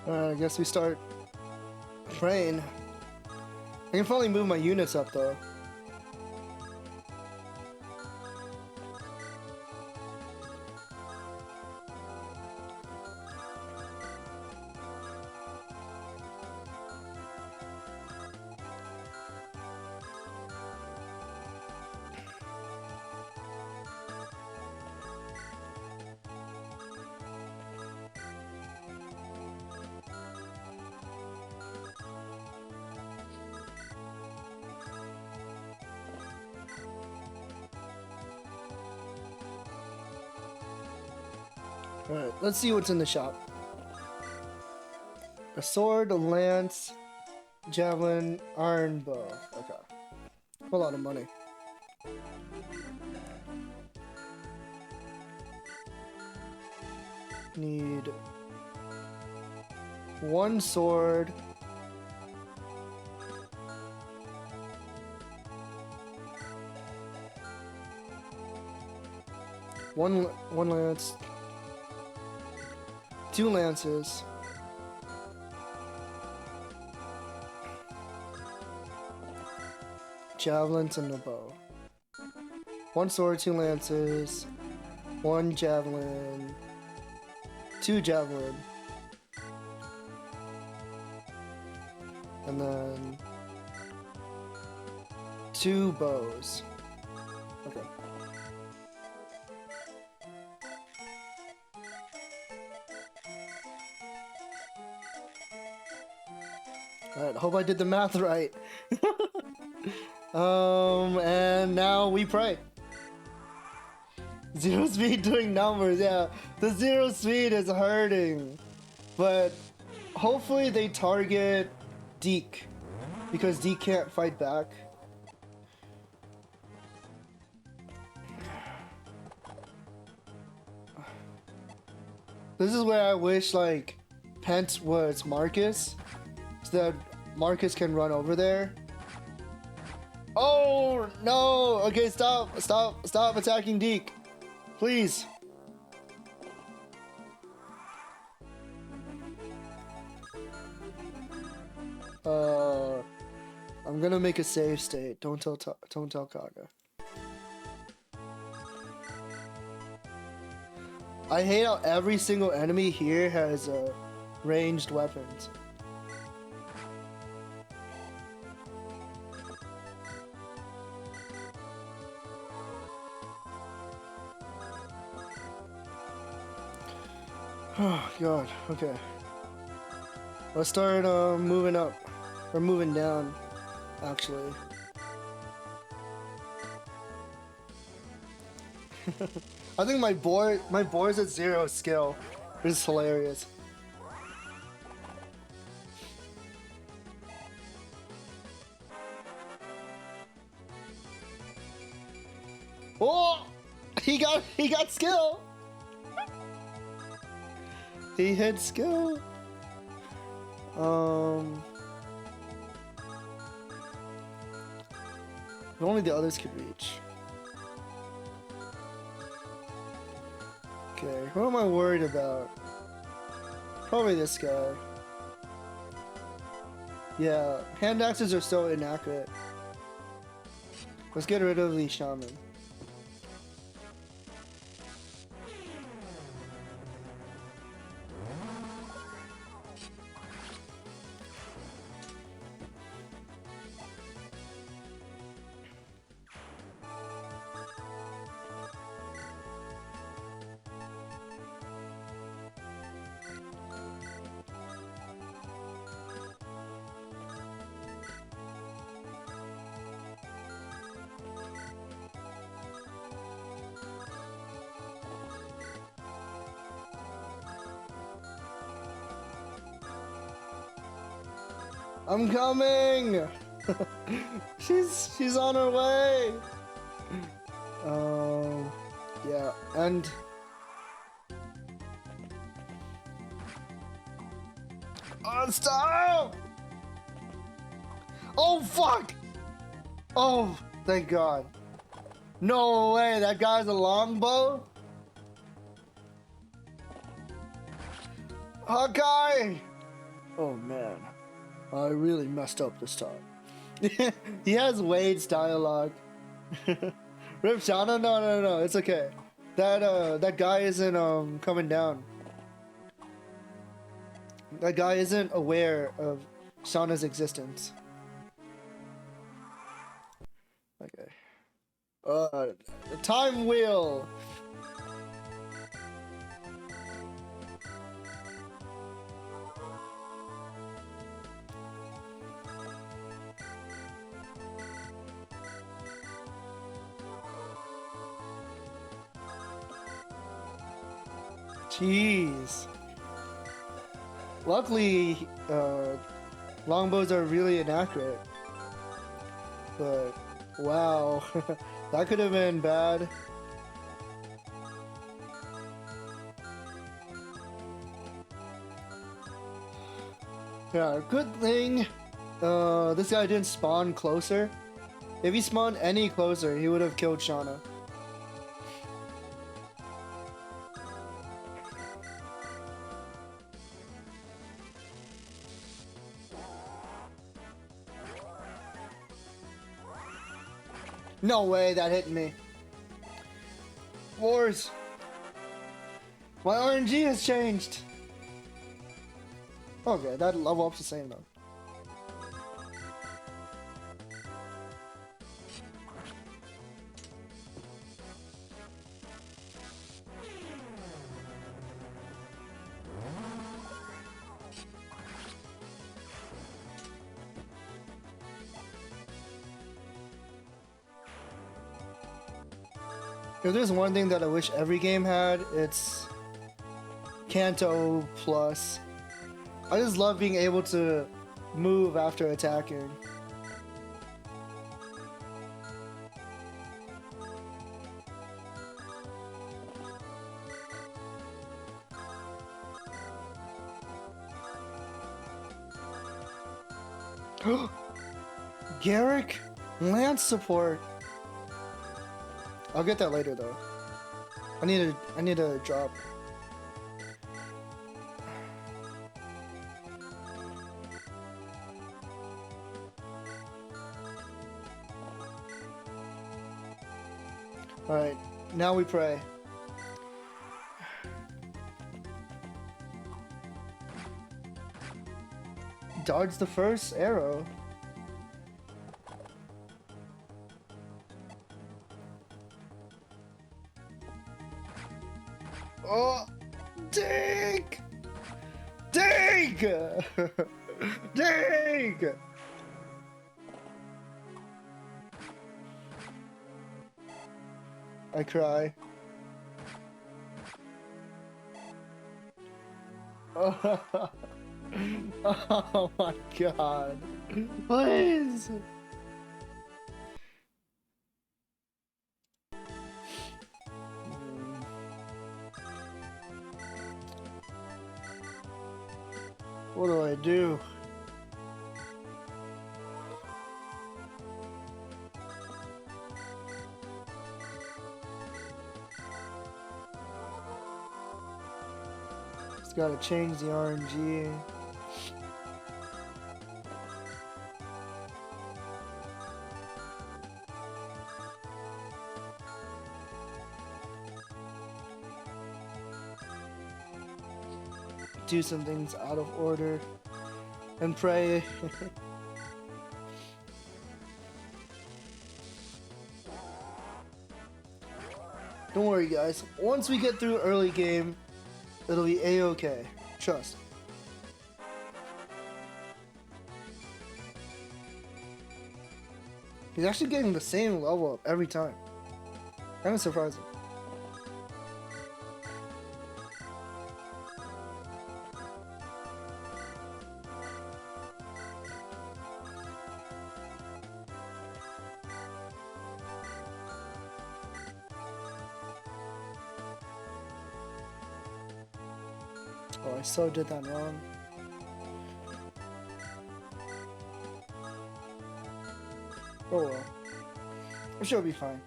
I guess we start praying. I can finally move my units up though. Alright, let's see what's in the shop. A sword, a lance, javelin, iron bow. Okay. A lot of money. Need one sword. One lance. 2 lances. Javelins and a bow. 1 sword, 2 lances. 1 javelin. 2 javelin. And then 2 bows. Okay. Alright, hope I did the math right. And now we pray. 0 speed doing numbers, yeah. The 0 speed is hurting. But hopefully they target Deke. Because Deke can't fight back. This is where I wish, like, Pence was Marcus. So that Marcus can run over there. Oh no! Okay, stop attacking Deke, please. I'm gonna make a save state. Don't tell Kaga. I hate how every single enemy here has ranged weapons. Oh God, okay. Let's start moving up. Or moving down, actually. I think my board's at 0 skill. This is hilarious. Oh! He got skill! He hit skill. If only the others could reach. Okay, who am I worried about? Probably this guy. Yeah, hand axes are so inaccurate. Let's get rid of the shaman. I'm coming. she's on her way. Yeah, and stop! Oh fuck! Oh, thank God. No way, that guy's a longbow? Hawkeye! Oh man, I really messed up this time. He has Wade's dialogue. Rip Shauna? No, it's okay. That guy isn't coming down. That guy isn't aware of Shauna's existence. Okay. The time wheel. Jeez. Luckily, longbows are really inaccurate. But wow, that could have been bad. Yeah, good thing this guy didn't spawn closer. If he spawned any closer, he would have killed Shauna. No way that hit me. Wars. My RNG has changed. Okay, that level up's the same though. If there's one thing that I wish every game had, it's Kanto Plus. I just love being able to move after attacking. Garrick? Lance support. I'll get that later though. I need a drop. Alright, now we pray. Dodge the first arrow. Oh, dig! Dig! Dig! I cry. Oh my God. Please! What do I do? Just gotta change the RNG. Do some things out of order and pray. Don't worry guys, once we get through early game, it'll be a-okay. Trust. He's actually getting the same level up every time. Kind of surprising. Oh, I so did that wrong. Oh well. I'm sure it'll be fine.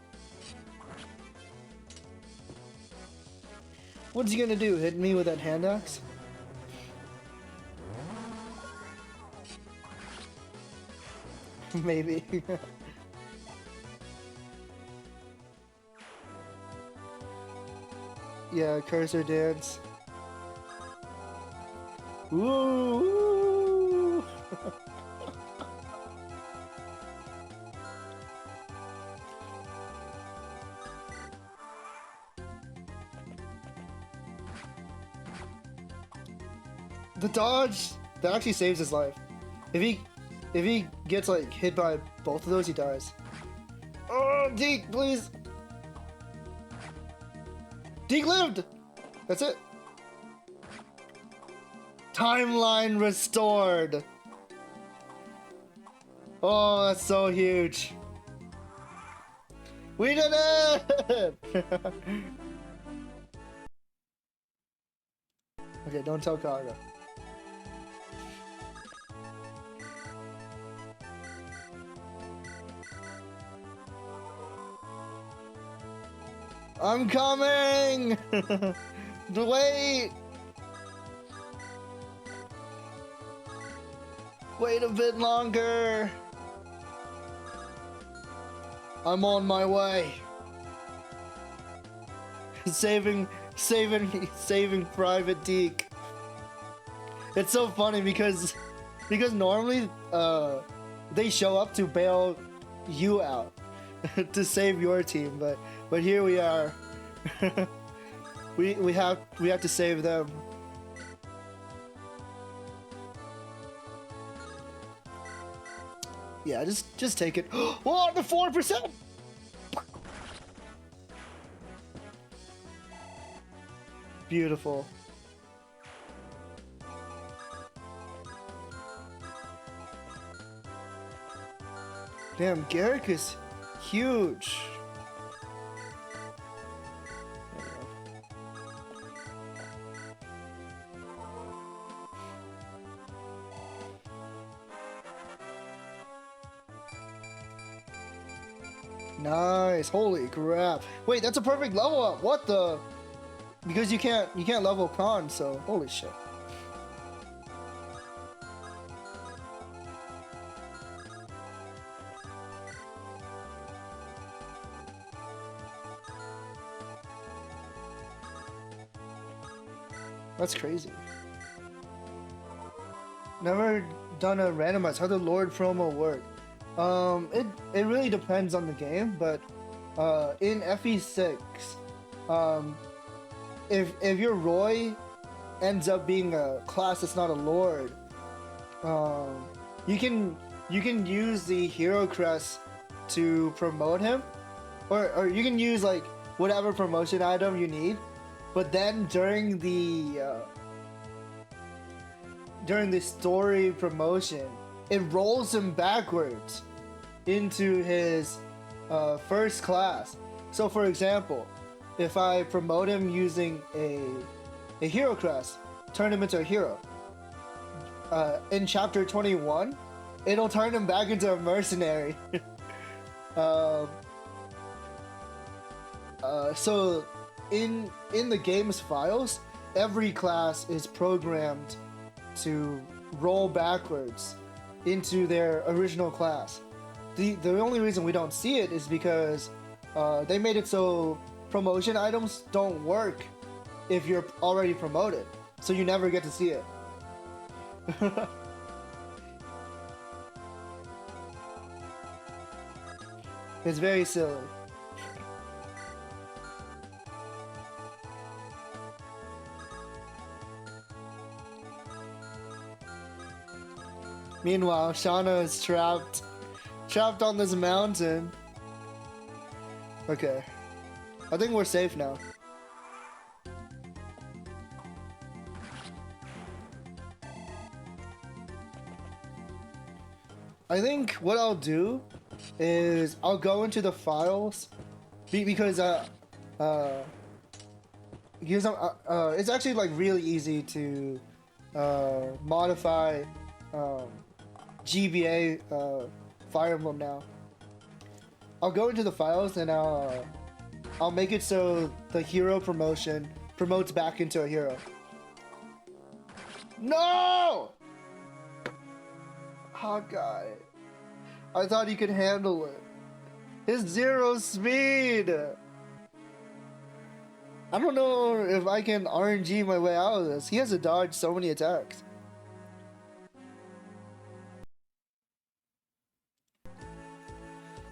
What's he gonna do? Hit me with that hand axe? Maybe. Yeah, cursor dance. Ooh. The dodge that actually saves his life. If he gets like hit by both of those, he dies. Oh, Deke, please. Deke lived. That's it. Timeline restored. Oh, that's so huge. We did it. Okay, don't tell Kaga. I'm coming! Wait! Wait a bit longer! I'm on my way. Saving Private Deke. It's so funny because normally they show up to bail you out to save your team, but here we are. we have to save them. Yeah, just take it. Oh, the 4%. Beautiful. Damn, Garrick is huge. Nice, holy crap. Wait, that's a perfect level up. What the? Because you can't level con, so holy shit. That's crazy. Never done a randomized. How the Lord promo work? It really depends on the game, but in FE6, if your Roy ends up being a class that's not a Lord, you can use the hero crest to promote him, or you can use like whatever promotion item you need, but then during the story promotion, it rolls him backwards into his first class. So for example, if I promote him using a hero crest, turn him into a hero, in chapter 21, it'll turn him back into a mercenary. So in the game's files, every class is programmed to roll backwards into their original class. The only reason we don't see it is because they made it so promotion items don't work if you're already promoted, so you never get to see it. It's very silly. Meanwhile, Shauna is trapped on this mountain. Okay, I think we're safe now. I think what I'll do is I'll go into the files because because it's actually like really easy to modify GBA Fire Emblem now. I'll go into the files and I'll make it so the hero promotion promotes back into a hero. No! Oh god. I thought he could handle it. His 0 speed! I don't know if I can RNG my way out of this. He has to dodge so many attacks.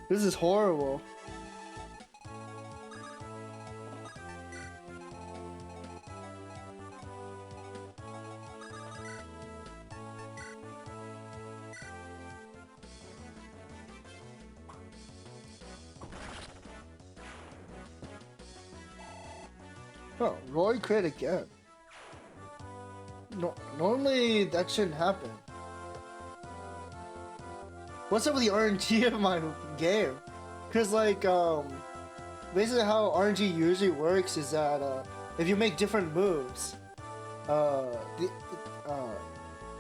This is horrible. Oh, Roy crit again. No, normally that shouldn't happen. What's up with the RNG of my game? Cause like basically how RNG usually works is that if you make different moves, the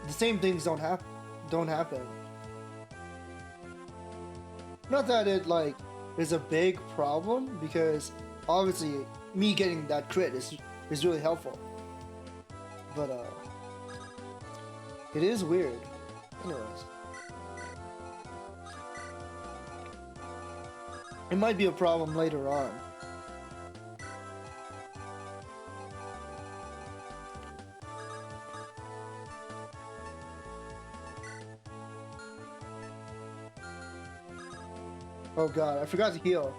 same things don't happen. Not that it like is a big problem, because obviously me getting that crit is really helpful. But it is weird. Anyways. It might be a problem later on. Oh god, I forgot to heal.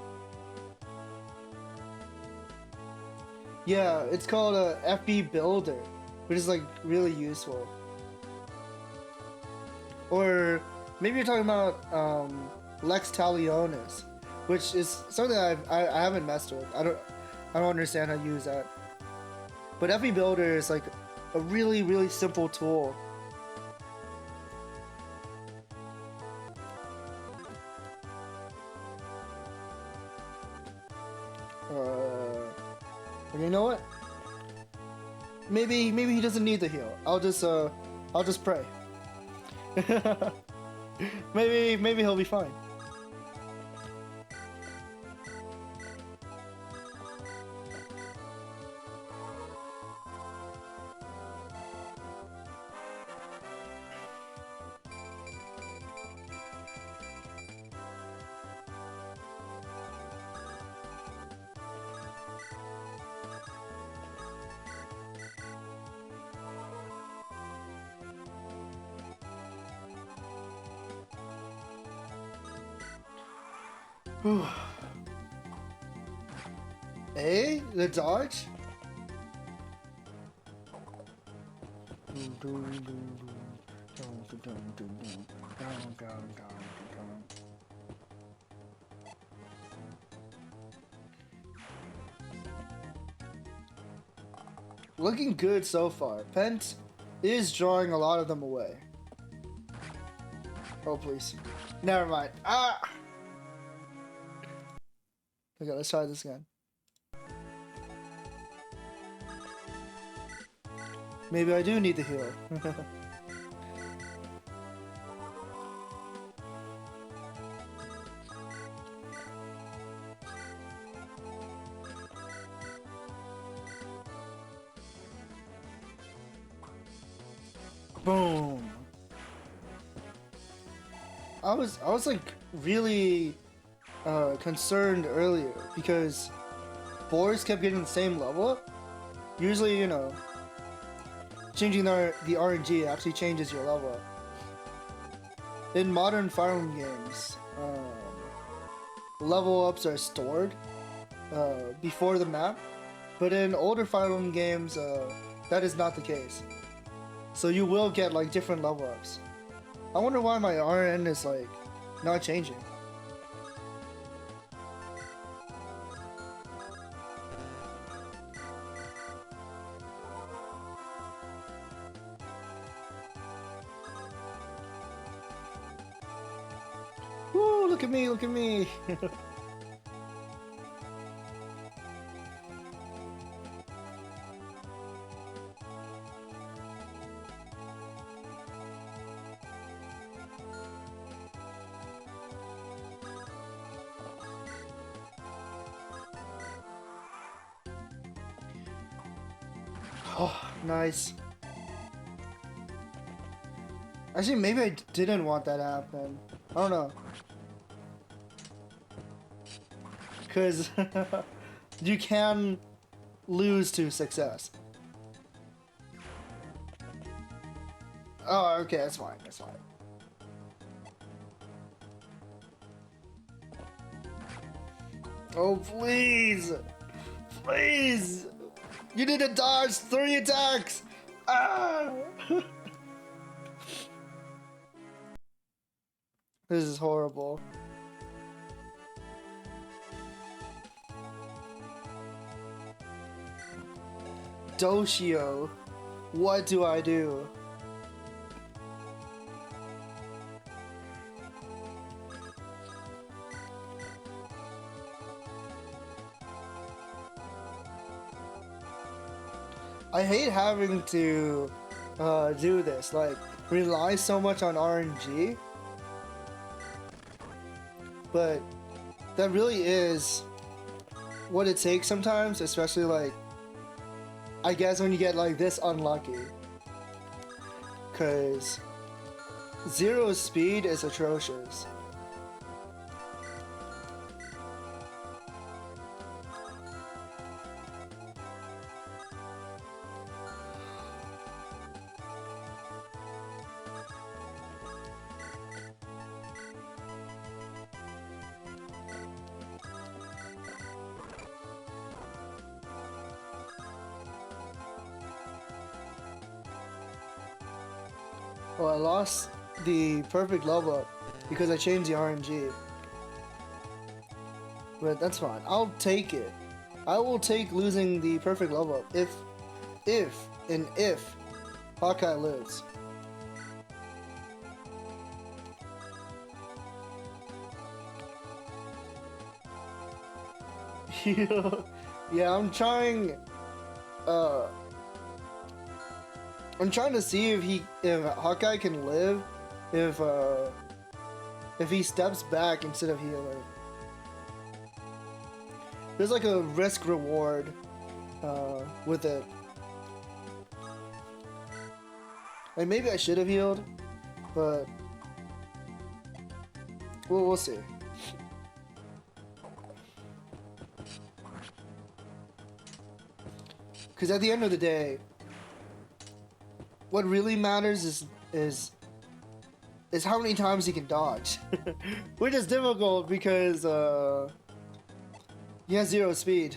Yeah, it's called a FB Builder, which is like really useful. Or maybe you're talking about Lex Talionis, which is something I haven't messed with. I don't understand how to use that. But FB Builder is like a really simple tool. You know what? Maybe he doesn't need the heal. I'll just pray. maybe he'll be fine. Eh? The dodge? Looking good so far. Pent is drawing a lot of them away. Oh please. Never mind. Ah! Okay, let's try this again. Maybe I do need the heal. Boom. I was like really concerned earlier because boards kept getting the same level up. Usually, you know, changing the RNG actually changes your level up. In modern Fire Emblem games, level ups are stored before the map, but in older Fire Emblem games, that is not the case. So you will get like different level ups. I wonder why my RN is like not changing. Woo, look at me, look at me. Nice. Actually, maybe I didn't want that to happen. I don't know. Because you can lose to success. Oh, okay, that's fine, that's fine. Oh, please! Please! You need to dodge 3 attacks! Ah! This is horrible. Doshio, what do I do? I hate having to do this, like, rely so much on RNG. But that really is what it takes sometimes, especially like, I guess when you get like this unlucky. Cause zero speed is atrocious. Well, I lost the perfect level up because I changed the RNG. But that's fine. I'll take it. I will take losing the perfect level up if Hawkeye lives. Yeah, I'm trying to see if Hawkeye can live if he steps back instead of healing. There's like a risk reward with it. Like maybe I should have healed, but we'll see. Because at the end of the day, what really matters is how many times he can dodge, which is difficult because he has 0 speed.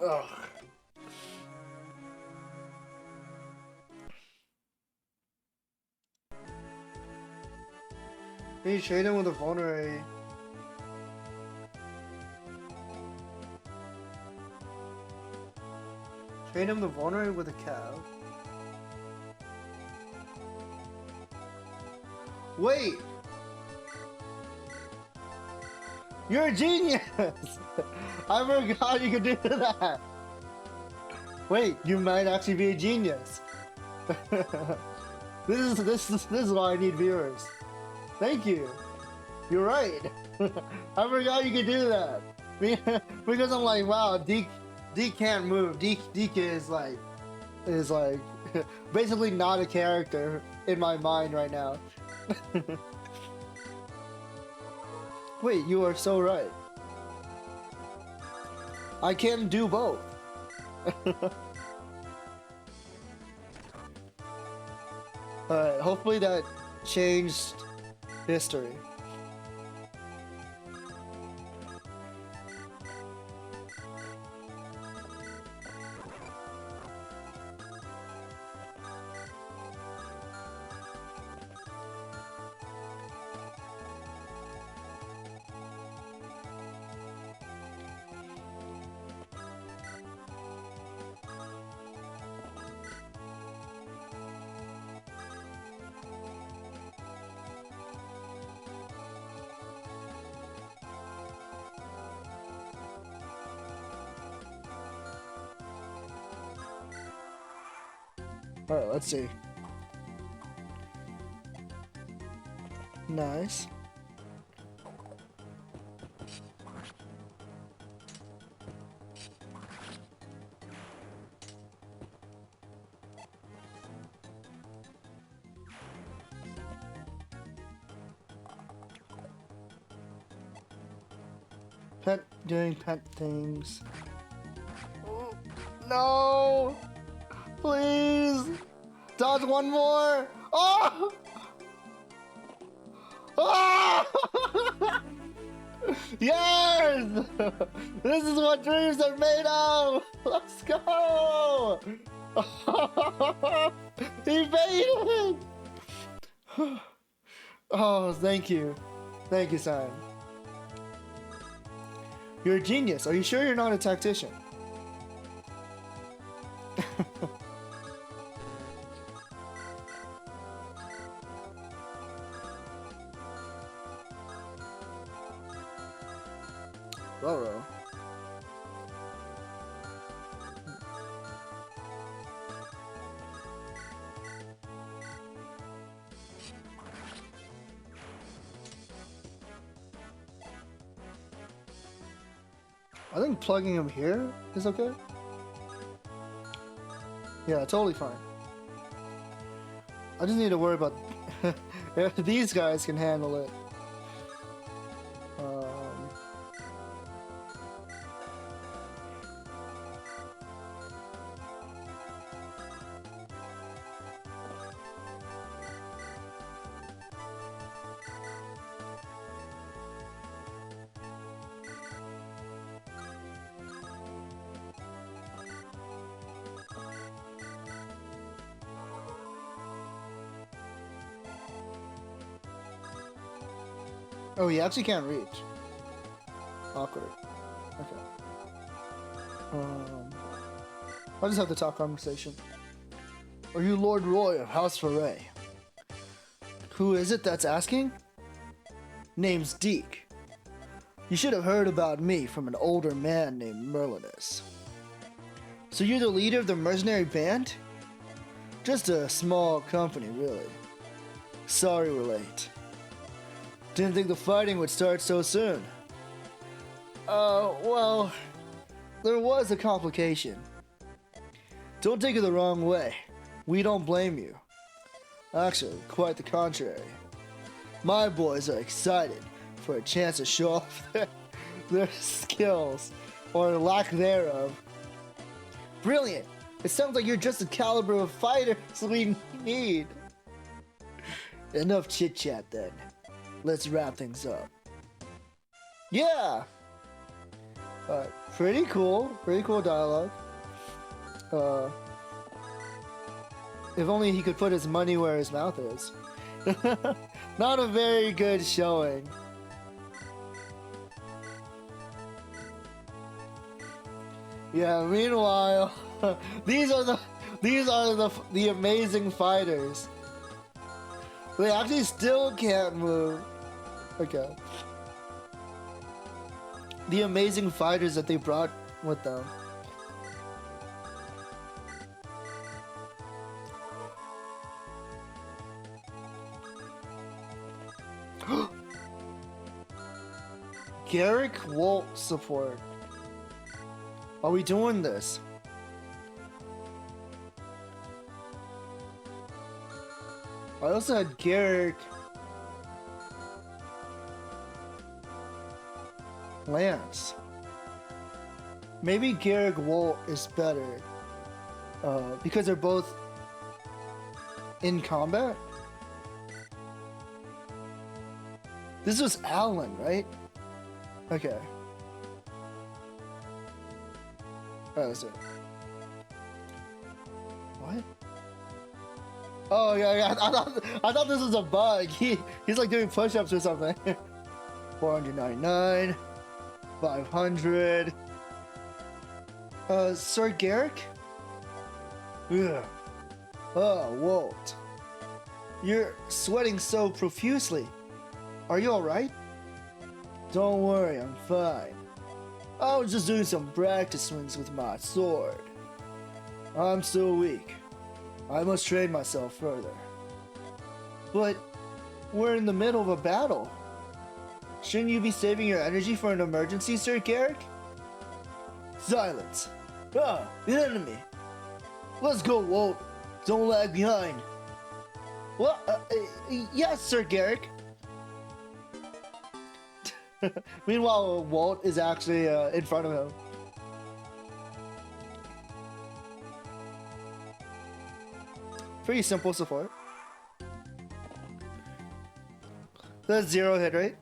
Ugh. He trade him with a vulnerary. Trade him the vulnerary with a cow. Wait! You're a genius! I forgot you could do that! Wait, you might actually be a genius. This is why I need viewers. Thank you. You're right. I forgot you could do that. Because I'm like, wow, Deke can't move. Deke is like basically not a character in my mind right now. Wait, you are so right. I can do both. Alright, hopefully that changed history. Alright, let's see. Nice. Doing pet things. No! Please! Dodge one more! Oh! Oh! Yes! This is what dreams are made of! Let's go! He made it! Oh, thank you. Thank you, Simon. You're a genius. Are you sure you're not a tactician? Roro. I think plugging him here is okay. Yeah, totally fine. I just need to worry about these guys can handle it. Oh, he actually can't reach. Awkward. Okay. I'll just have to talk conversation. Are you Lord Roy of House Foray? Who is it that's asking? Name's Deke. You should have heard about me from an older man named Merlinus. So you're the leader of the mercenary band? Just a small company, really. Sorry we're late. Didn't think the fighting would start so soon. Well, there was a complication. Don't take it the wrong way. We don't blame you. Actually, quite the contrary. My boys are excited for a chance to show off their skills, or lack thereof. Brilliant! It sounds like you're just the caliber of fighters we need. Enough chit-chat then. Let's wrap things up. Yeah! Pretty cool dialogue. If only he could put his money where his mouth is. Not a very good showing. Yeah, meanwhile, these are the amazing fighters. They actually still can't move. Okay. The amazing fighters that they brought with them. Garrick Wolt support. Are we doing this? I also had Garrick Lance. Maybe Garrick Wolt is better because they're both in combat. This was Alan, right? Okay. Oh, that's it. What? Oh yeah. I thought this was a bug. He's like doing push-ups or something. 499, 500. Sir Garrick? Ugh. Oh, Walt. You're sweating so profusely. Are you alright? Don't worry, I'm fine. I was just doing some practice swings with my sword. I'm still weak. I must train myself further. But we're in the middle of a battle. Shouldn't you be saving your energy for an emergency, Sir Garrick? Silence. Ah, the enemy. Let's go, Walt. Don't lag behind. What? Yes, Sir Garrick. Meanwhile, Walt is actually in front of him. Pretty simple so far. That's 0 hit rate.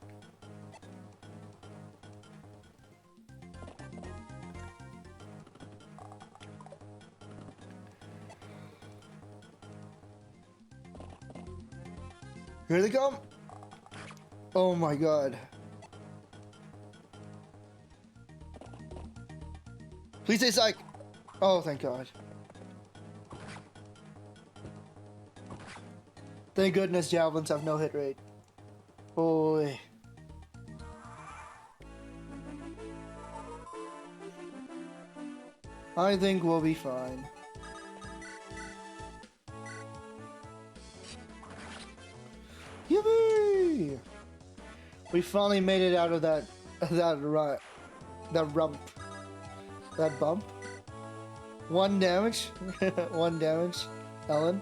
Here they come. Oh my god. Please say psych. Oh, thank god. Thank goodness javelins have no hit rate. Boy. I think we'll be fine. Yippee! We finally made it out of that bump. 1 damage. 1 damage. Ellen.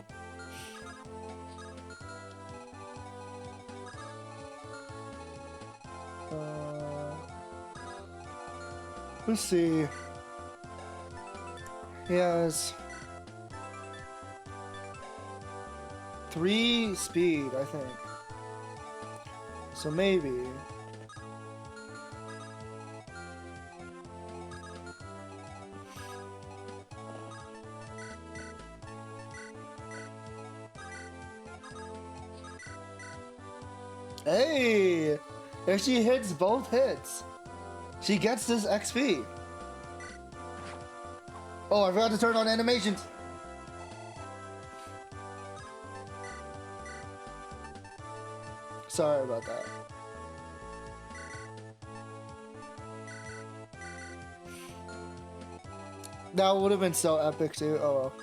Let's see. He has 3 speed, I think. So maybe. Hey! If she hits both hits, she gets this XP. Oh, I forgot to turn on animations. Sorry about that. That would have been so epic too. Oh well.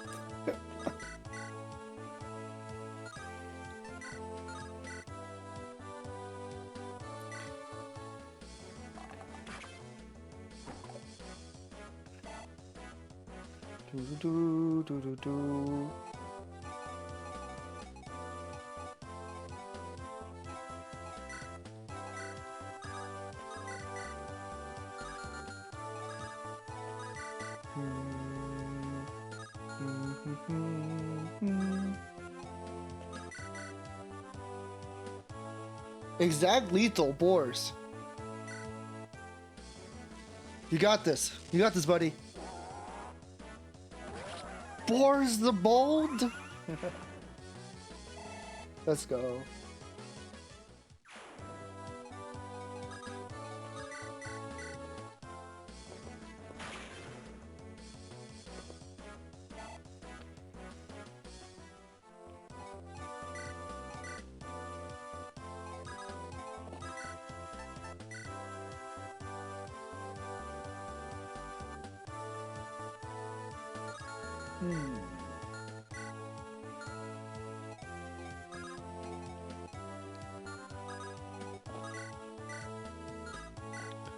Do, do, do, do. Exact lethal boars. You got this. You got this, buddy. Boars the bold. Let's go.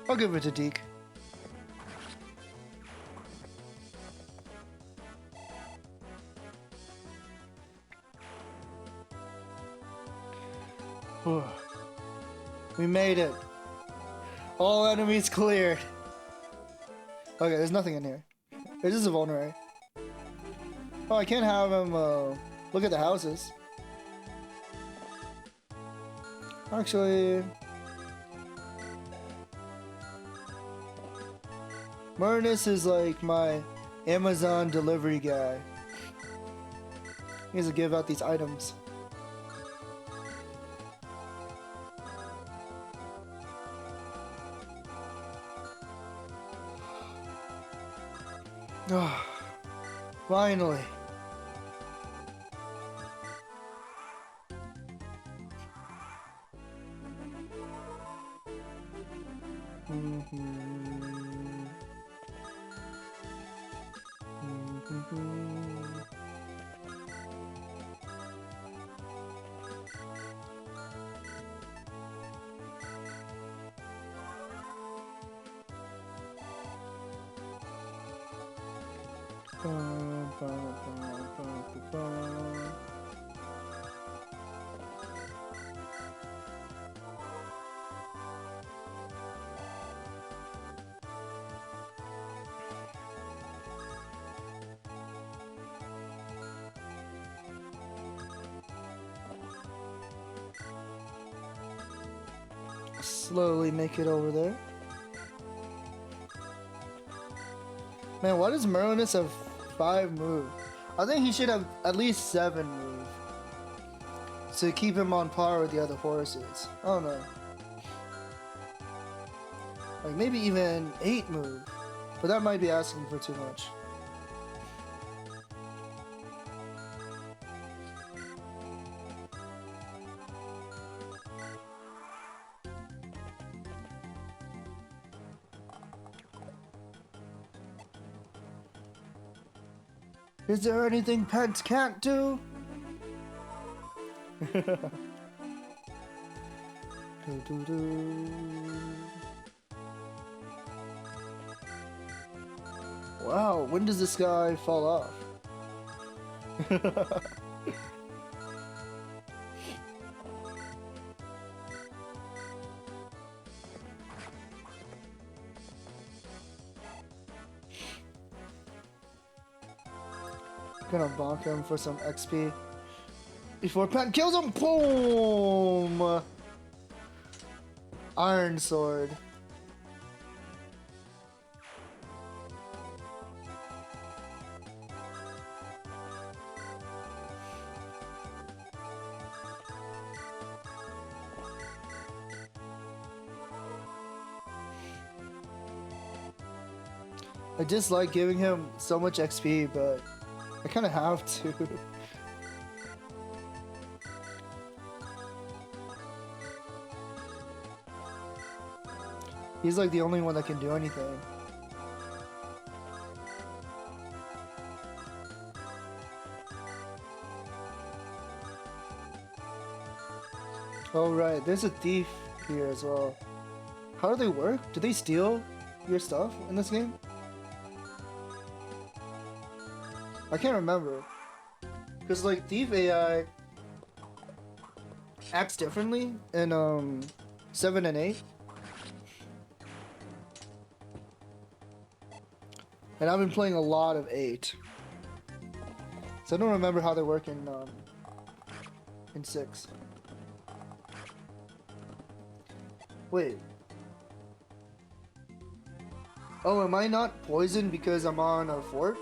I'll give it to Deke. We made it. All enemies cleared. Okay, there's nothing in here. This is a vulnerary. Oh, I can't have him look at the houses. Actually, Murnus is like my Amazon delivery guy. He has to give out these items. Oh, finally. slowly make it over there. Man, why does Merlinus have 5 move? I think he should have at least 7 move to keep him on par with the other horses. I don't know. Like maybe even 8 move, but that might be asking for too much. Is there anything pets can't do? Wow, when does this guy fall off? Gonna bonk him for some XP before Pat kills him. Boom! Iron sword. I dislike giving him so much XP, but I kind of have to. He's like the only one that can do anything. Oh right, there's a thief here as well. How do they work? Do they steal your stuff in this game? I can't remember. Because like thief AI acts differently in 7 and 8. And I've been playing a lot of 8. So I don't remember how they work in 6. Wait. Oh, am I not poisoned because I'm on a fort?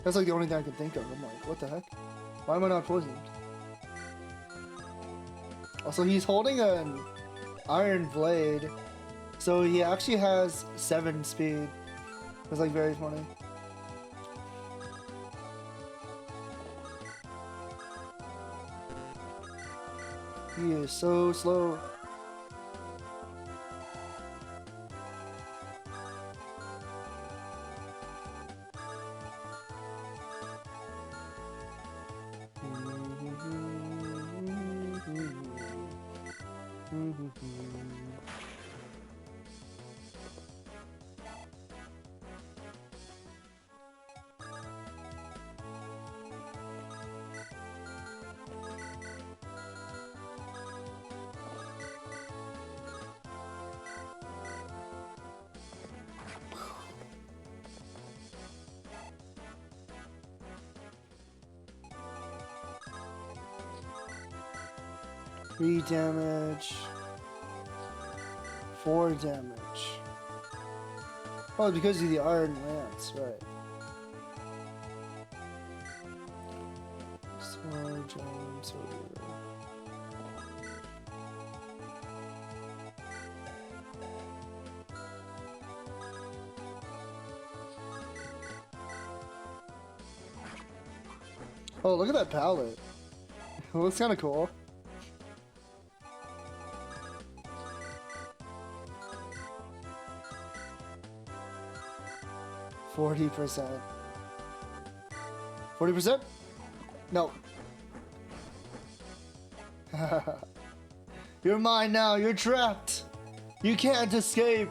That's like the only thing I can think of. I'm like, what the heck? Why am I not poisoned? Also, he's holding an iron blade. So he actually has 7 speed. It's like very funny. He is so slow. Three damage, 4 damage. Oh, because of the iron lance, right? Sword, Jones, oh, look at that palette. It looks kind of cool. %. 40%? No. You're mine now. You're trapped. You can't escape.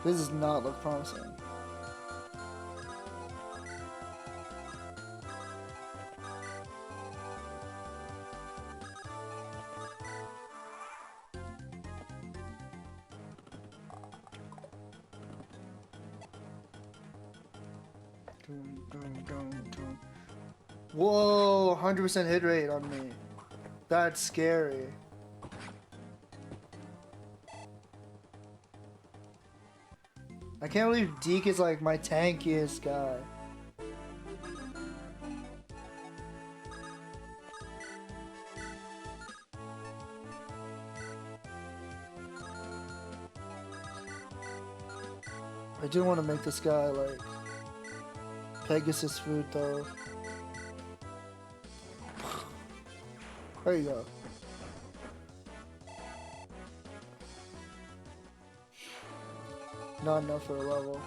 This does not look promising. Whoa, 100% hit rate on me. That's scary. I can't believe Deke is like my tankiest guy. I do want to make this guy like Pegasus food though. There you go. Not enough for a level.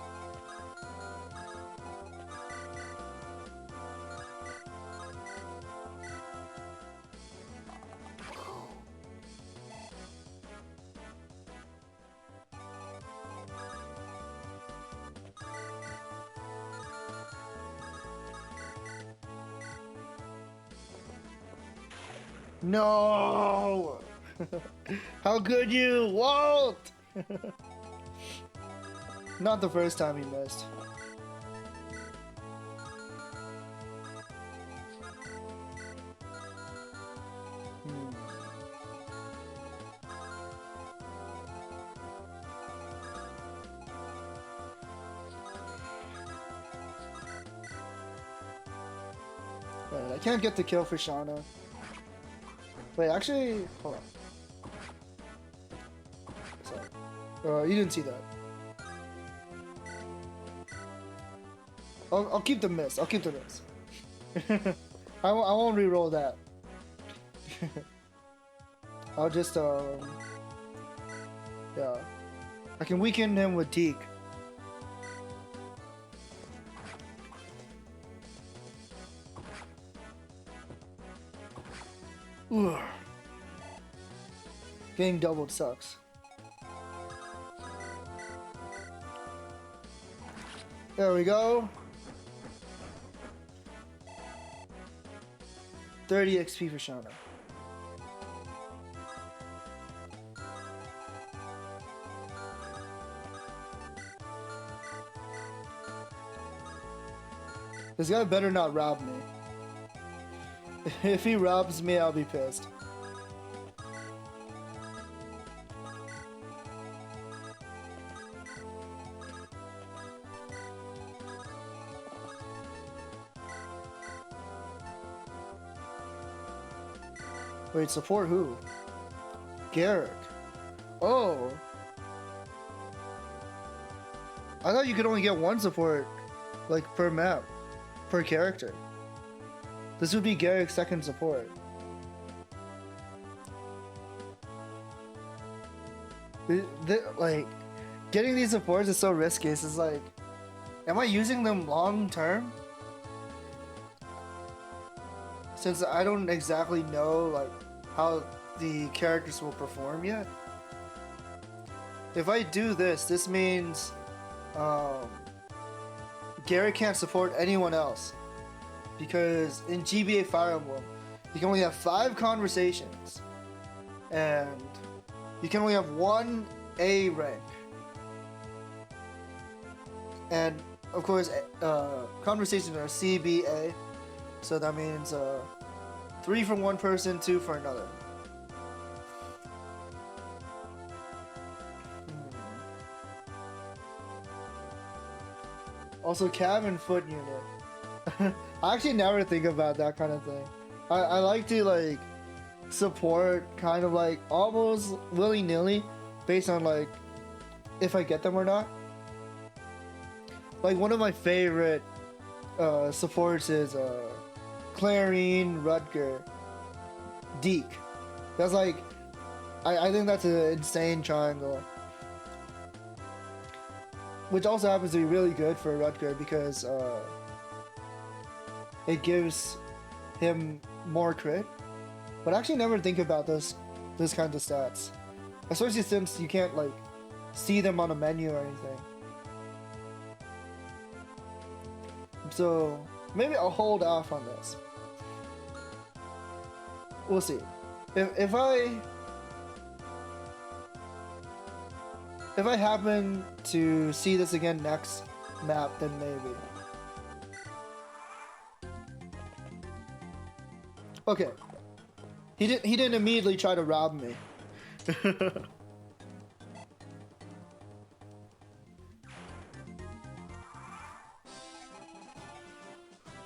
No! How could you, Walt? Not the first time he missed. Right, I can't get the kill for Shauna. Wait, actually, hold on. Sorry. You didn't see that. I'll keep the miss. I'll keep the miss. I won't re-roll that. I'll just yeah. I can weaken him with Deke. Ugh. Getting doubled sucks. There we go. 30 XP for Shauna. This guy better not rob me. If he robs me, I'll be pissed. Wait, support who? Garrick. Oh. I thought you could only get one support, like, per map, per character. This would be Garrick's second support. Like, getting these supports is so risky. It's just like, am I using them long term? Since I don't exactly know like how the characters will perform yet. If I do this, this means Gary can't support anyone else. Because in GBA Fire Emblem, you can only have 5 conversations. And you can only have 1 A rank. And of course, conversations are CBA. So that means 3 from one person, 2 for another. Also, cab and foot unit. I actually never think about that kind of thing. I like to like support kind of like almost willy-nilly based on like if I get them or not. Like one of my favorite supports is Clarine, Rutger, Deke. That's like I think that's an insane triangle. Which also happens to be really good for Rutger because it gives him more crit. But I actually never think about those kinds of stats. Especially since you can't like see them on a menu or anything. So maybe I'll hold off on this. We'll see. If I happen to see this again next map, then maybe. Okay. He didn't immediately try to rob me.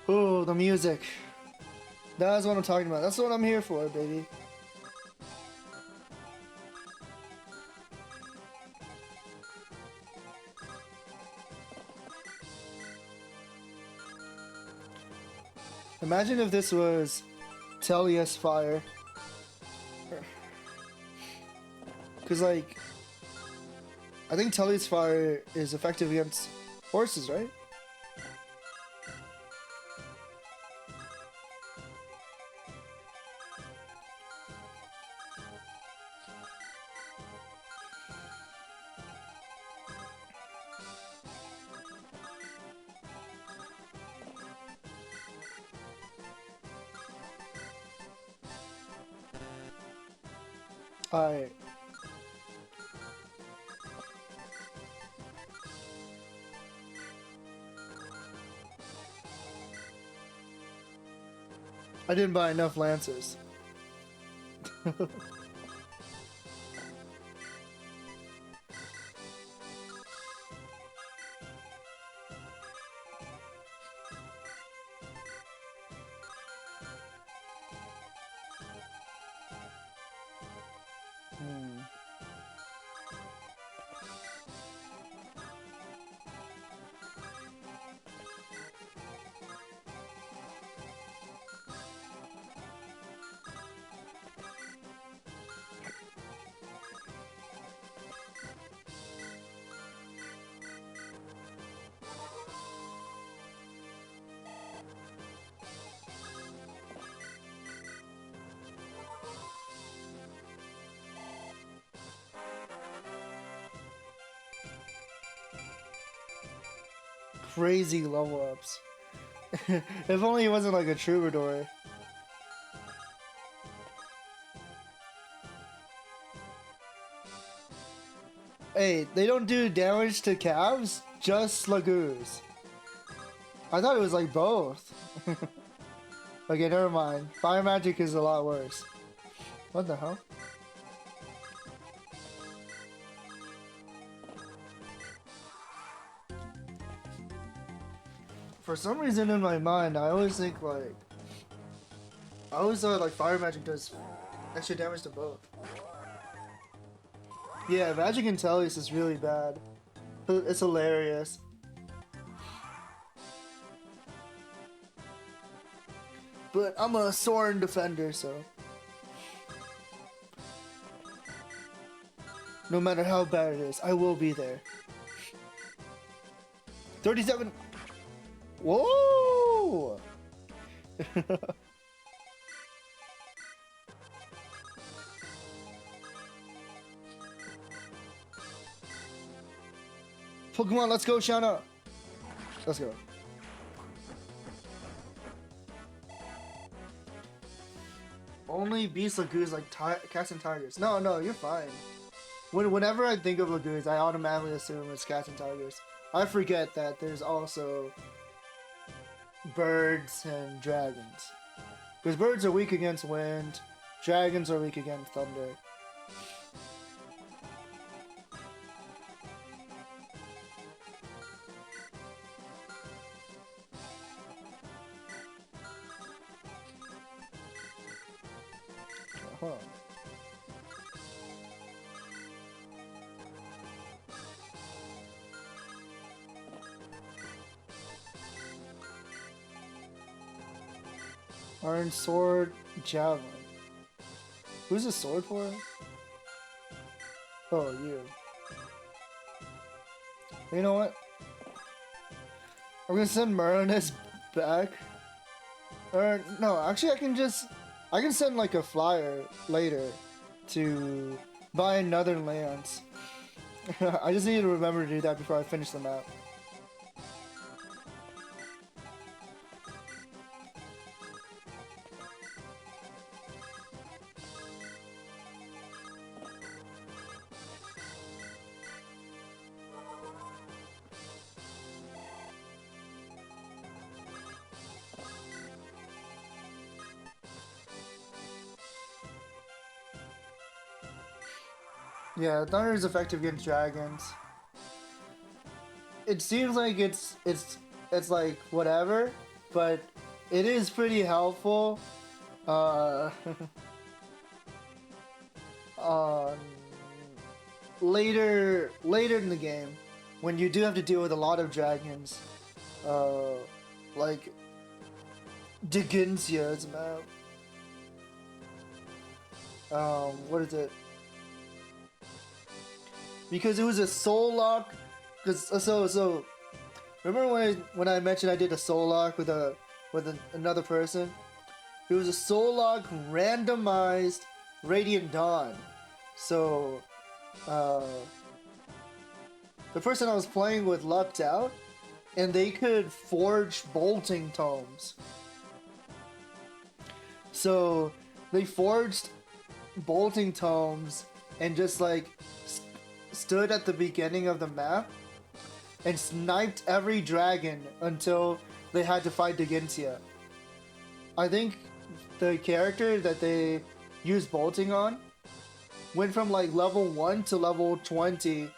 Oh, the music. That's what I'm talking about. That's what I'm here for, baby. Imagine if this was Tellius Fire. Because, like, I think Tellius Fire is effective against horses, right? Alright. I didn't buy enough lances. Crazy level ups. If only he wasn't like a troubadour. Hey, they don't do damage to calves, just lagoos. I thought it was like both. Okay, never mind. Fire magic is a lot worse. What the hell? For some reason in my mind, I always think like... I always thought like fire magic does extra damage to both. Yeah, Magic Intellius is really bad. It's hilarious. But I'm a Soren defender, so... No matter how bad it is, I will be there. 37... Whoa! Pokemon, let's go, Shauna! Let's go. Only beast lagoons like cats and tigers. No, no, you're fine. Whenever I think of lagoons, I automatically assume it's cats and tigers. I forget that there's also birds and dragons. Because birds are weak against wind, dragons are weak against thunder. Huh. Iron Sword, Javelin. Who's this sword for? Oh, you. You know what? I'm gonna send Marinus back. Or, no, actually I can send like a flyer later to buy another lance. I just need to remember to do that before I finish the map. Yeah, thunder is effective against dragons. It seems like it's like whatever, but it is pretty helpful. Uh, um, later in the game, when you do have to deal with a lot of dragons, like Digensia's map. What is it? Because it was a soul lock. Cause so remember when I mentioned I did a soul lock with another person? It was a soul lock randomized Radiant Dawn. So the person I was playing with lucked out, and they could forge bolting tomes. So they forged bolting tomes and just like stood at the beginning of the map and sniped every dragon until they had to fight Digensia. I think the character that they used bolting on went from like level 1 to level 20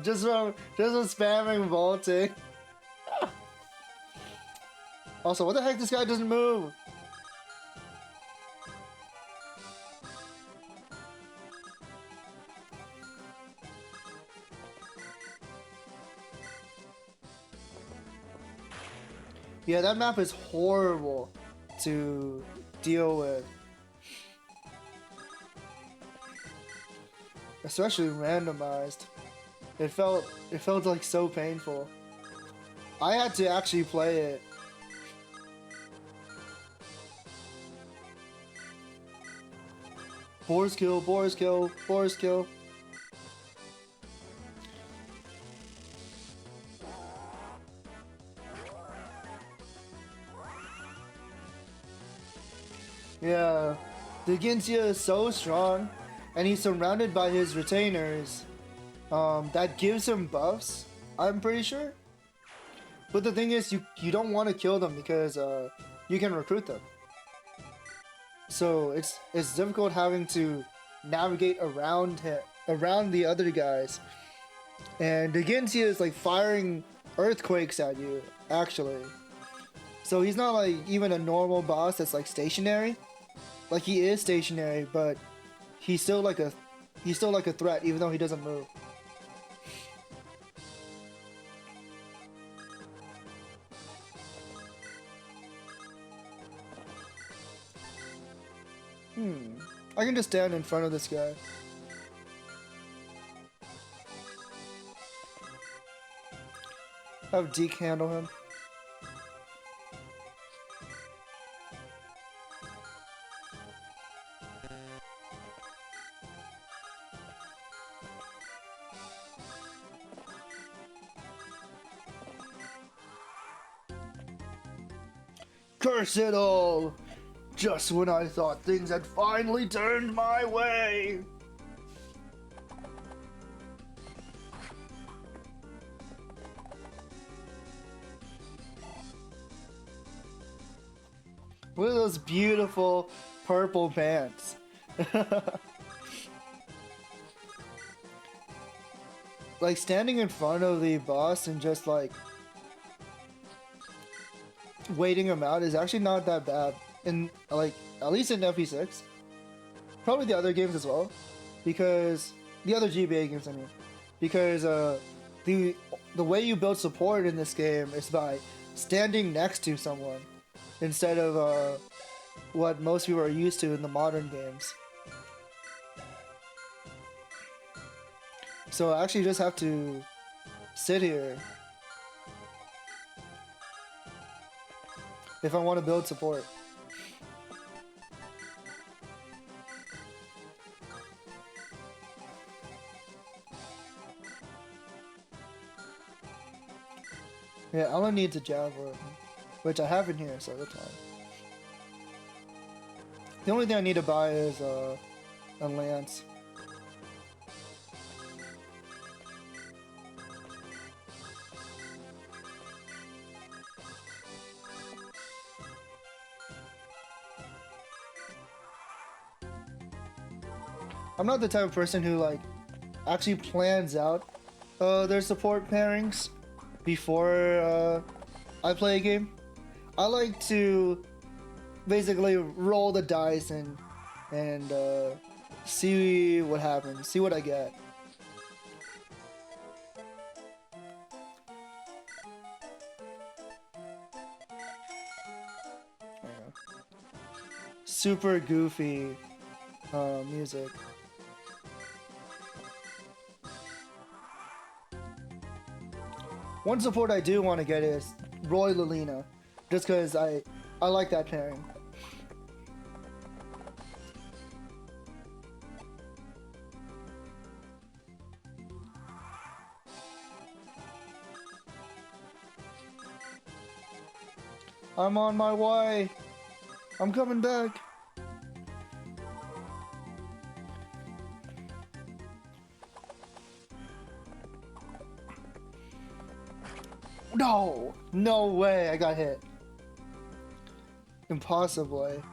just from spamming bolting. Also, what the heck, this guy doesn't move? Yeah, that map is horrible to deal with. Especially randomized. It felt like so painful. I had to actually play it. Boris kill, Boris kill, Boris kill. Yeah, the Ginsia is so strong, and he's surrounded by his retainers. That gives him buffs, I'm pretty sure. But the thing is, you don't want to kill them because you can recruit them. So it's difficult having to navigate around the other guys. And the Ginsia is like firing earthquakes at you, actually. So he's not like even a normal boss that's like stationary. Like he is stationary, but he's still like a threat even though he doesn't move. I can just stand in front of this guy. Have Deke handle him. Curse it all! Just when I thought things had finally turned my way! Look at those beautiful purple pants. Like standing in front of the boss and just like waiting him out is actually not that bad. In like at least in FP6, probably the other games as well, because the other GBA games, I mean, because the way you build support in this game is by standing next to someone instead of what most people are used to in the modern games. So I actually just have to sit here if I want to build support. Yeah, Alan needs a javelin, which I have in here, so that's fine. The only thing I need to buy is a lance. I'm not the type of person who like actually plans out their support pairings before I play a game. I like to basically roll the dice and see what happens, see what I get. Super goofy music. One support I do want to get is Roy Lilina, just because I like that pairing. I'm on my way. I'm coming back. No! No way I got hit. Impossibly.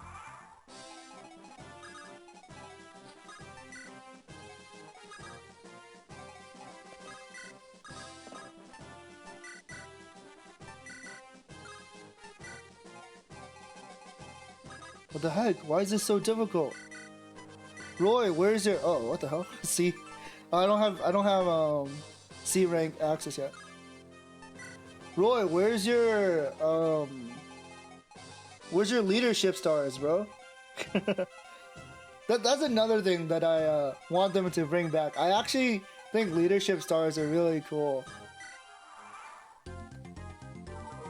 What the heck? Why is this so difficult? Roy, where's your... Oh, what the hell? See? I don't have C rank access yet. Roy, where's your leadership stars, bro? That's another thing that I want them to bring back. I actually think leadership stars are really cool.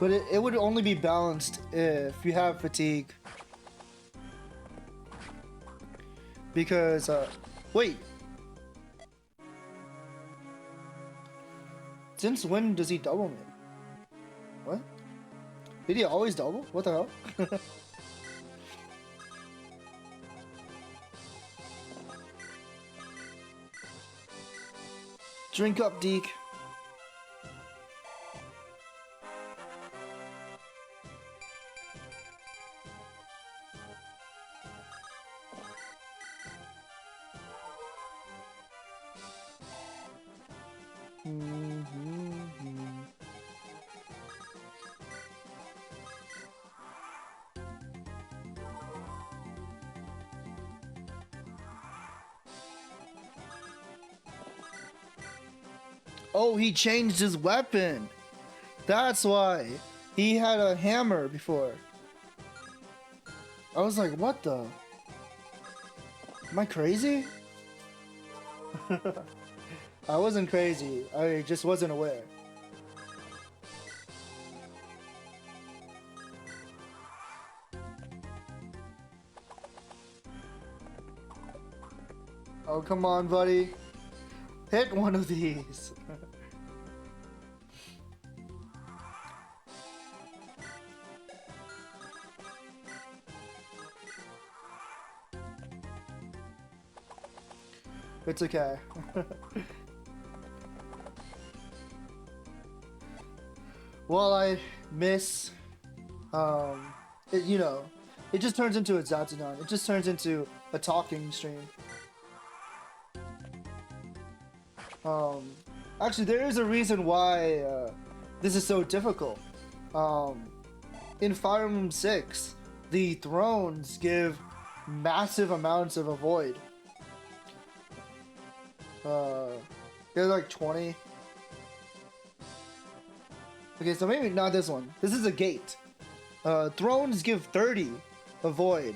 But it would only be balanced if you have fatigue. Because, wait. Since when does he double me? What? Did he always double? What the hell? Drink up, Deke. Oh, he changed his weapon. That's why. He had a hammer before. I was like, what the? Am I crazy? I wasn't crazy. I just wasn't aware. Oh, come on, buddy. Hit one of these. It's okay. Well, I miss, you know, it just turns into a Zatsudan. It just turns into a talking stream. Actually, there is a reason why this is so difficult. In Fire Emblem 6, the thrones give massive amounts of avoid. They're like 20. Okay, so maybe not this one. This is a gate. Thrones give 30 avoid.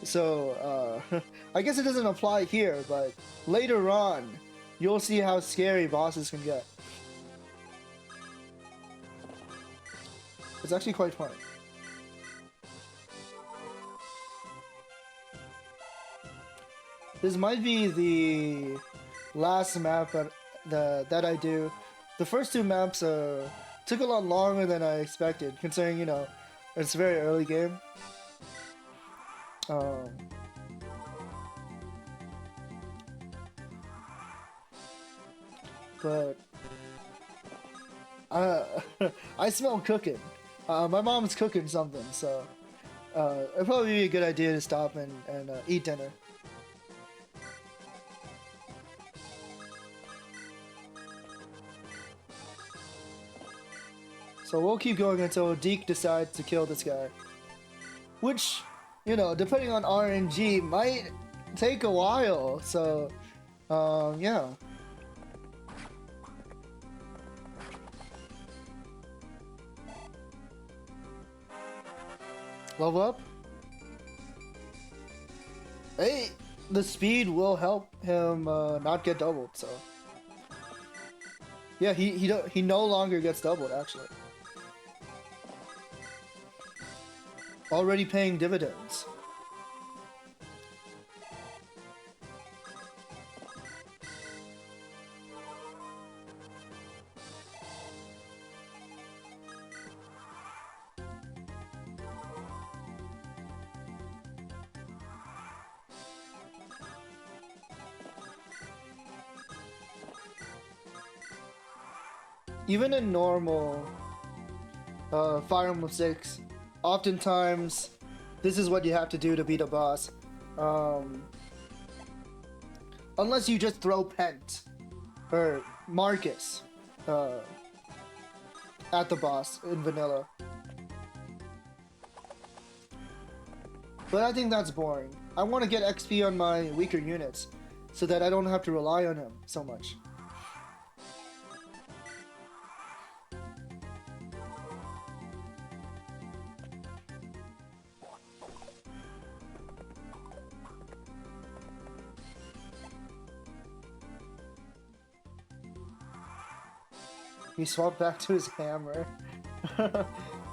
So, I guess it doesn't apply here, but later on, you'll see how scary bosses can get. It's actually quite fun. This might be the last map that I do. The first two maps took a lot longer than I expected, considering, you know, it's a very early game. But I smell cooking. My mom's cooking something, so it'd probably be a good idea to stop and eat dinner. So we'll keep going until Deke decides to kill this guy. Which, you know, depending on RNG, might take a while. So, yeah. Level up. Hey, the speed will help him not get doubled. So, yeah, he no longer gets doubled actually. Already paying dividends. Even in normal Fire Emblem 6, oftentimes this is what you have to do to beat a boss. Unless you just throw Pent or Marcus at the boss in vanilla. But I think that's boring. I want to get XP on my weaker units so that I don't have to rely on him so much. He swapped back to his hammer.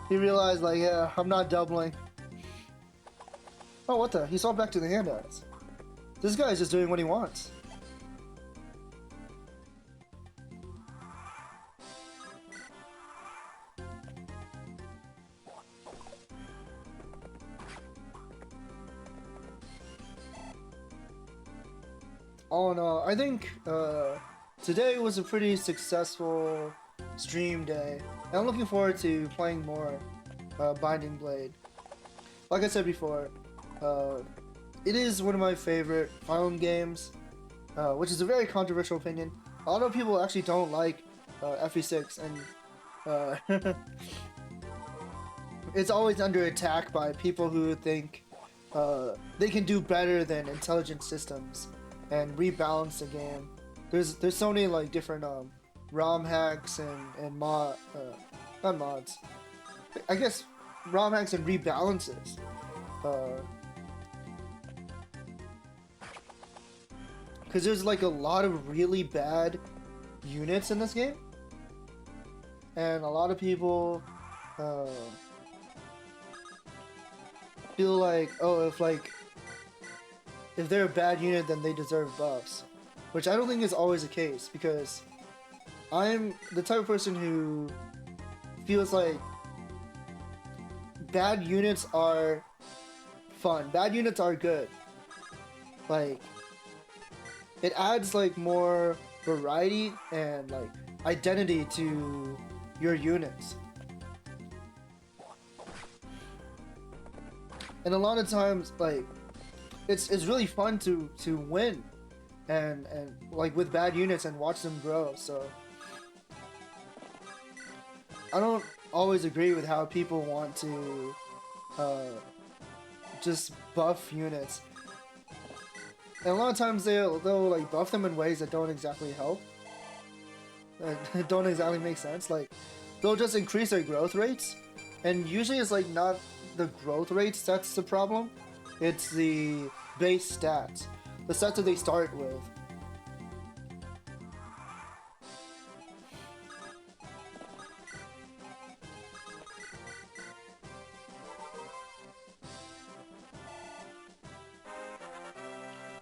He realized, like, yeah, I'm not doubling. Oh, what the? He swapped back to the hand axe. This guy is just doing what he wants. Oh no, I think today was a pretty successful stream day. And I'm looking forward to playing more Binding Blade. Like I said before, it is one of my favorite Fire Emblem games, which is a very controversial opinion. A lot of people actually don't like FE6, and it's always under attack by people who think they can do better than intelligent systems and rebalance the game. There's so many like different ROM hacks and not mods. I guess ROM hacks and rebalances. Because there's like a lot of really bad units in this game, and a lot of people feel like, oh, if they're a bad unit, then they deserve buffs, which I don't think is always the case, because I'm the type of person who feels like bad units are fun. Bad units are good. Like, it adds like more variety and like identity to your units. And a lot of times, like, it's really fun to win and like with bad units and watch them grow. So I don't always agree with how people want to just buff units. And a lot of times they'll like buff them in ways that don't exactly help. That don't exactly make sense. Like, they'll just increase their growth rates, and usually it's like not the growth rates that's the problem. It's the base stats, the stats that they start with.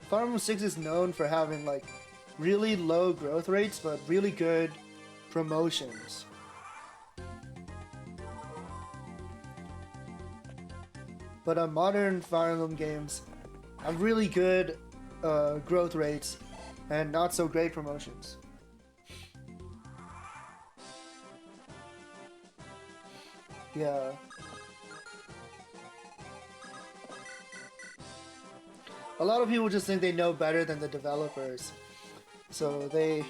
Fire Emblem 6 is known for having like really low growth rates, but really good promotions. But modern Fire Emblem games have really good growth rates and not so great promotions. Yeah. A lot of people just think they know better than the developers, so they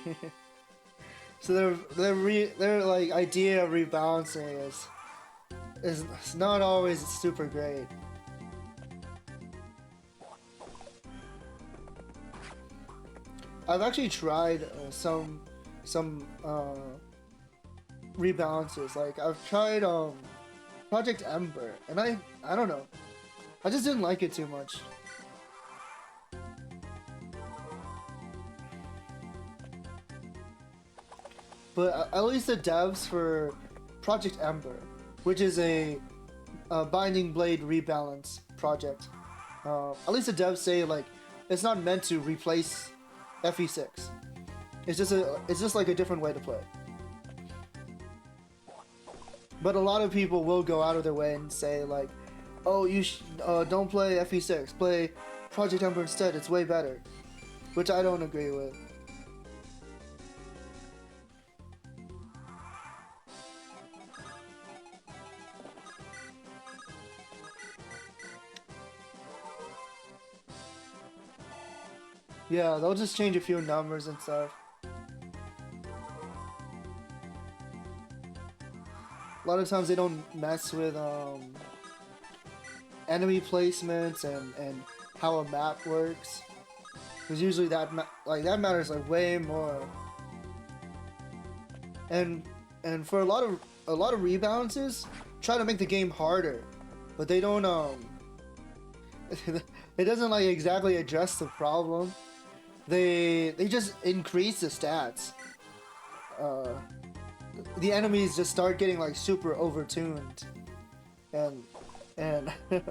So their like idea of rebalancing is not always super great. I've actually tried some rebalances. Like I've tried Project Ember, and I don't know, I just didn't like it too much. But at least the devs for Project Ember, which is a Binding Blade rebalance project, at least the devs say like it's not meant to replace FE6. It's just like a different way to play. But a lot of people will go out of their way and say like, oh, you don't play FE6, play Project Ember instead. It's way better, which I don't agree with. Yeah, they'll just change a few numbers and stuff. A lot of times they don't mess with enemy placements and how a map works, because usually that matters like way more. And for a lot of rebalances, try to make the game harder, but they don't it doesn't like exactly address the problem. They just increase the stats. The enemies just start getting like super overtuned, and if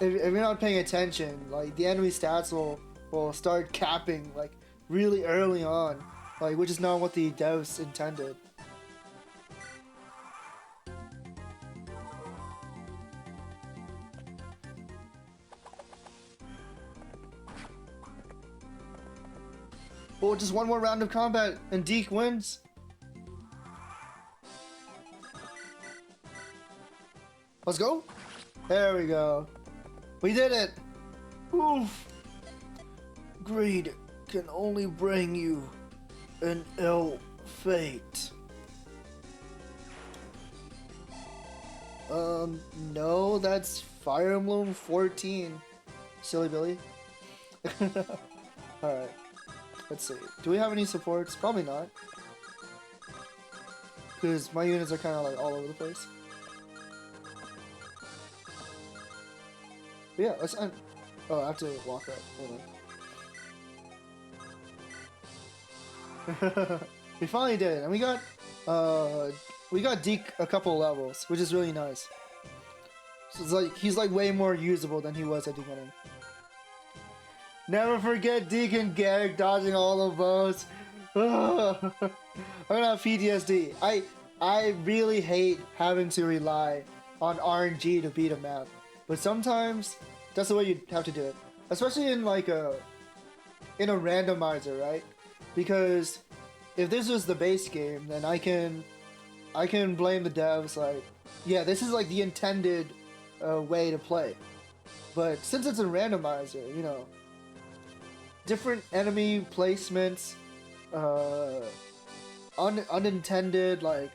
you're not paying attention, like the enemy stats will start capping like really early on, like which is not what the devs intended. Oh, just one more round of combat and Deke wins. Let's go. There we go. We did it. Oof. Greed can only bring you an ill fate. No, that's Fire Emblem 14. Silly Billy. Alright. Let's see. Do we have any supports? Probably not. Because my units are kind of like all over the place. But yeah, let's end. Oh, I have to walk up. Hold on. We finally did it, and we got Deke a couple levels, which is really nice. So it's like he's like way more usable than he was at the beginning. Never forget Deacon Garrick dodging all the bows. I'm gonna have PTSD. I really hate having to rely on RNG to beat a map, but sometimes that's the way you have to do it. Especially in like in a randomizer, right? Because if this was the base game, then I can blame the devs like, yeah, this is like the intended way to play. But since it's a randomizer, you know, different enemy placements, unintended like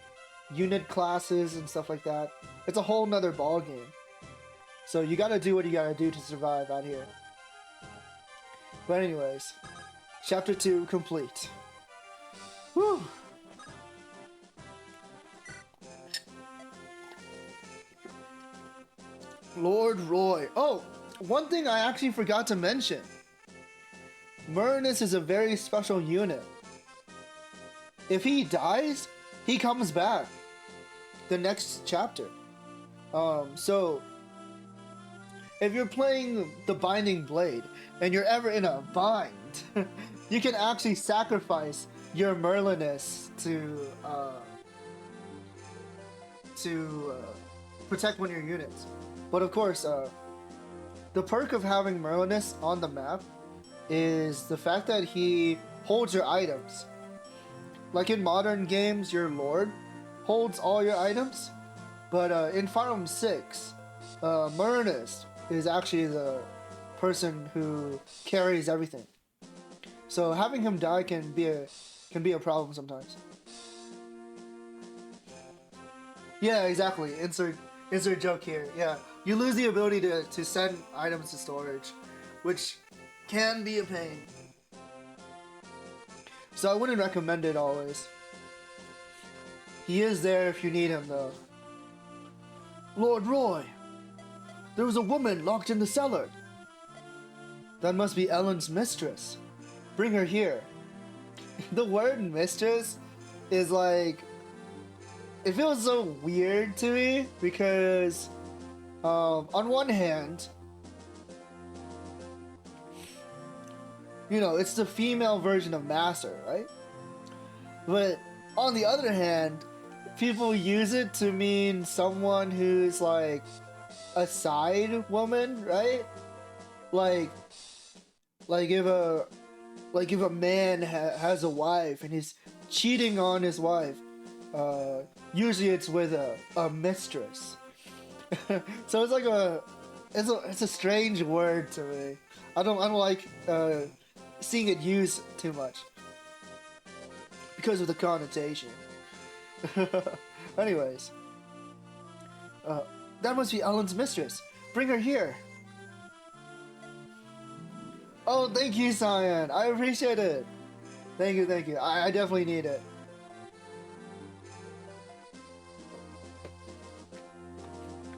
unit classes and stuff like that. It's a whole nother ball game. So you gotta do what you gotta do to survive out here. But anyways, chapter 2 complete. Whew. Lord Roy. Oh, one thing I actually forgot to mention. Murnus is a very special unit. If he dies, he comes back the next chapter. So if you're playing the Binding Blade and you're ever in a bind, you can actually sacrifice your Merlinus to protect one of your units. But of course, the perk of having Merlinus on the map is the fact that he holds your items. Like in modern games, your Lord holds all your items, but in Fire Emblem 6, Merlinus is actually the person who carries everything. So having him die can be a problem sometimes. Yeah, exactly. Insert joke here. Yeah, you lose the ability to send items to storage, which can be a pain. So I wouldn't recommend it always. He is there if you need him, though. Lord Roy, there was a woman locked in the cellar. That must be Ellen's mistress. Bring her here. The word mistress is like, it feels so weird to me because on one hand, you know, it's the female version of master, right? But on the other hand, people use it to mean someone who's like a side woman, right? Like if a man has a wife and he's cheating on his wife, usually it's with a mistress. So it's like it's a strange word to me. I don't like seeing it used too much because of the connotation. Anyways, that must be Ellen's mistress. Bring her here. Oh, thank you, Cyan. I appreciate it. Thank you. I definitely need it.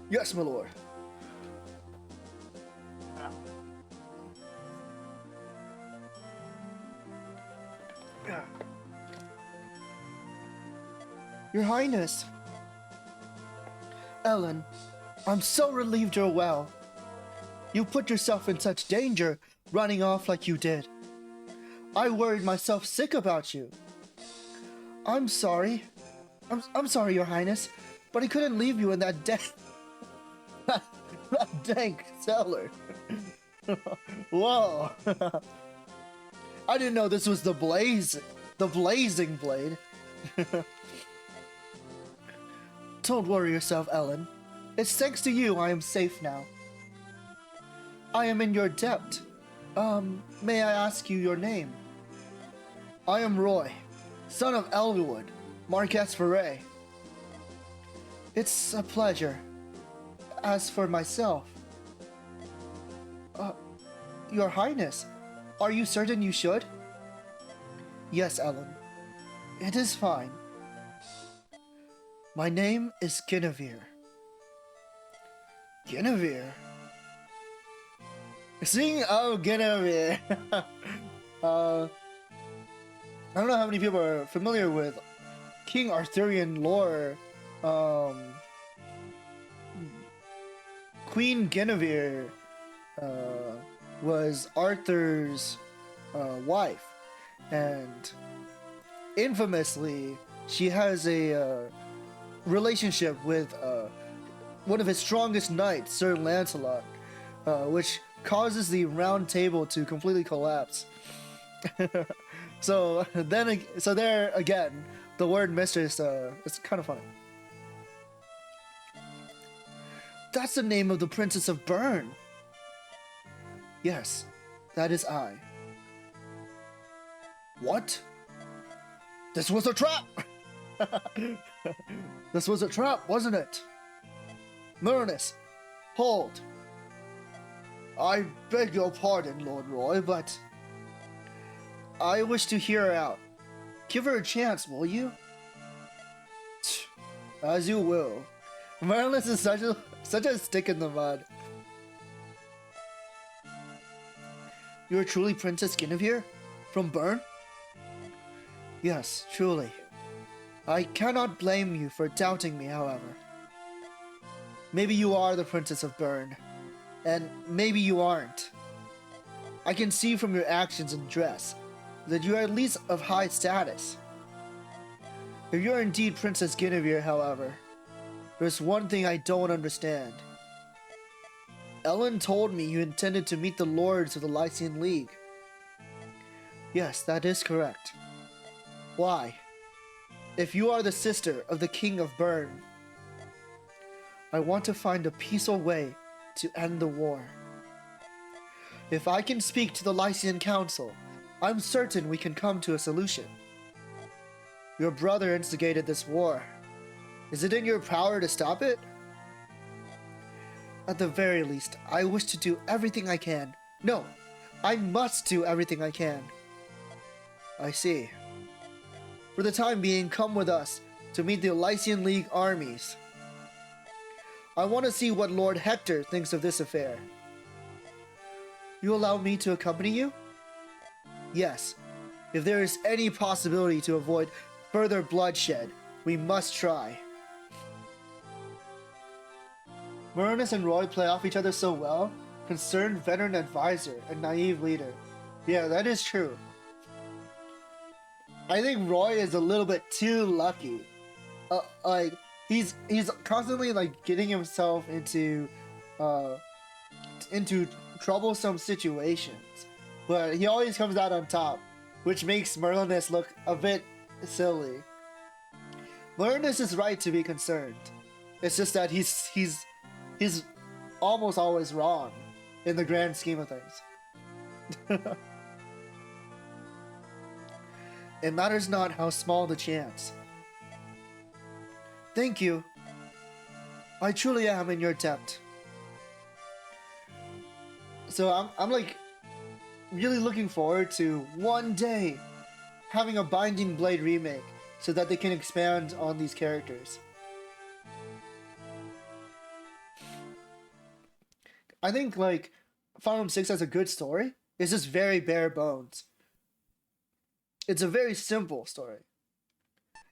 Yes, my lord. Your Highness. Ellen, I'm so relieved you're well. You put yourself in such danger running off like you did. I worried myself sick about you. I'm sorry. I'm sorry, Your Highness, but I couldn't leave you in that that dank cellar. Whoa. I didn't know this was the blazing blade. Don't worry yourself, Ellen. It's thanks to you I am safe now. I am in your debt. May I ask you your name? I am Roy, son of Elwood, Marquess Foray. It's a pleasure. As for myself... Your Highness, are you certain you should? Yes, Ellen. It is fine. My name is Guinevere. Guinevere? Guinevere. I don't know how many people are familiar with King Arthurian lore. Queen Guinevere was Arthur's wife, and infamously, she has a relationship with one of his strongest knights, Sir Lancelot, which causes the round table to completely collapse. So there again, the word mistress, it's kind of funny. That's the name of the Princess of Bern. Yes, that is I. What? This was a trap! This was a trap, wasn't it? Myrnus, hold. I beg your pardon, Lord Roy, but I wish to hear her out. Give her a chance, will you? As you will. Myrnus is such a stick in the mud. You are truly Princess Guinevere? From Bern? Yes, truly. I cannot blame you for doubting me, however. Maybe you are the Princess of Bern, and maybe you aren't. I can see from your actions and dress that you are at least of high status. If you are indeed Princess Guinevere, however, there's one thing I don't understand. Ellen told me you intended to meet the lords of the Lycian League. Yes, that is correct. Why? If you are the sister of the King of Bern, I want to find a peaceful way to end the war. If I can speak to the Lycian Council, I'm certain we can come to a solution. Your brother instigated this war. Is it in your power to stop it? At the very least, I wish to do everything I can. No, I must do everything I can. I see. For the time being, come with us to meet the Lycian League armies. I want to see what Lord Hector thinks of this affair. You allow me to accompany you? Yes. If there is any possibility to avoid further bloodshed, we must try. Marinus and Roy play off each other so well. Concerned veteran advisor and naive leader. Yeah, that is true. I think Roy is a little bit too lucky. Like he's constantly like getting himself into troublesome situations, but he always comes out on top, which makes Merlinus look a bit silly. Merlinus is right to be concerned. It's just that he's almost always wrong in the grand scheme of things. It matters not how small the chance. Thank you. I truly am in your debt. So I'm like really looking forward to one day having a Binding Blade remake so that they can expand on these characters. I think like Fire Emblem 6 has a good story. It's just very bare bones. It's a very simple story.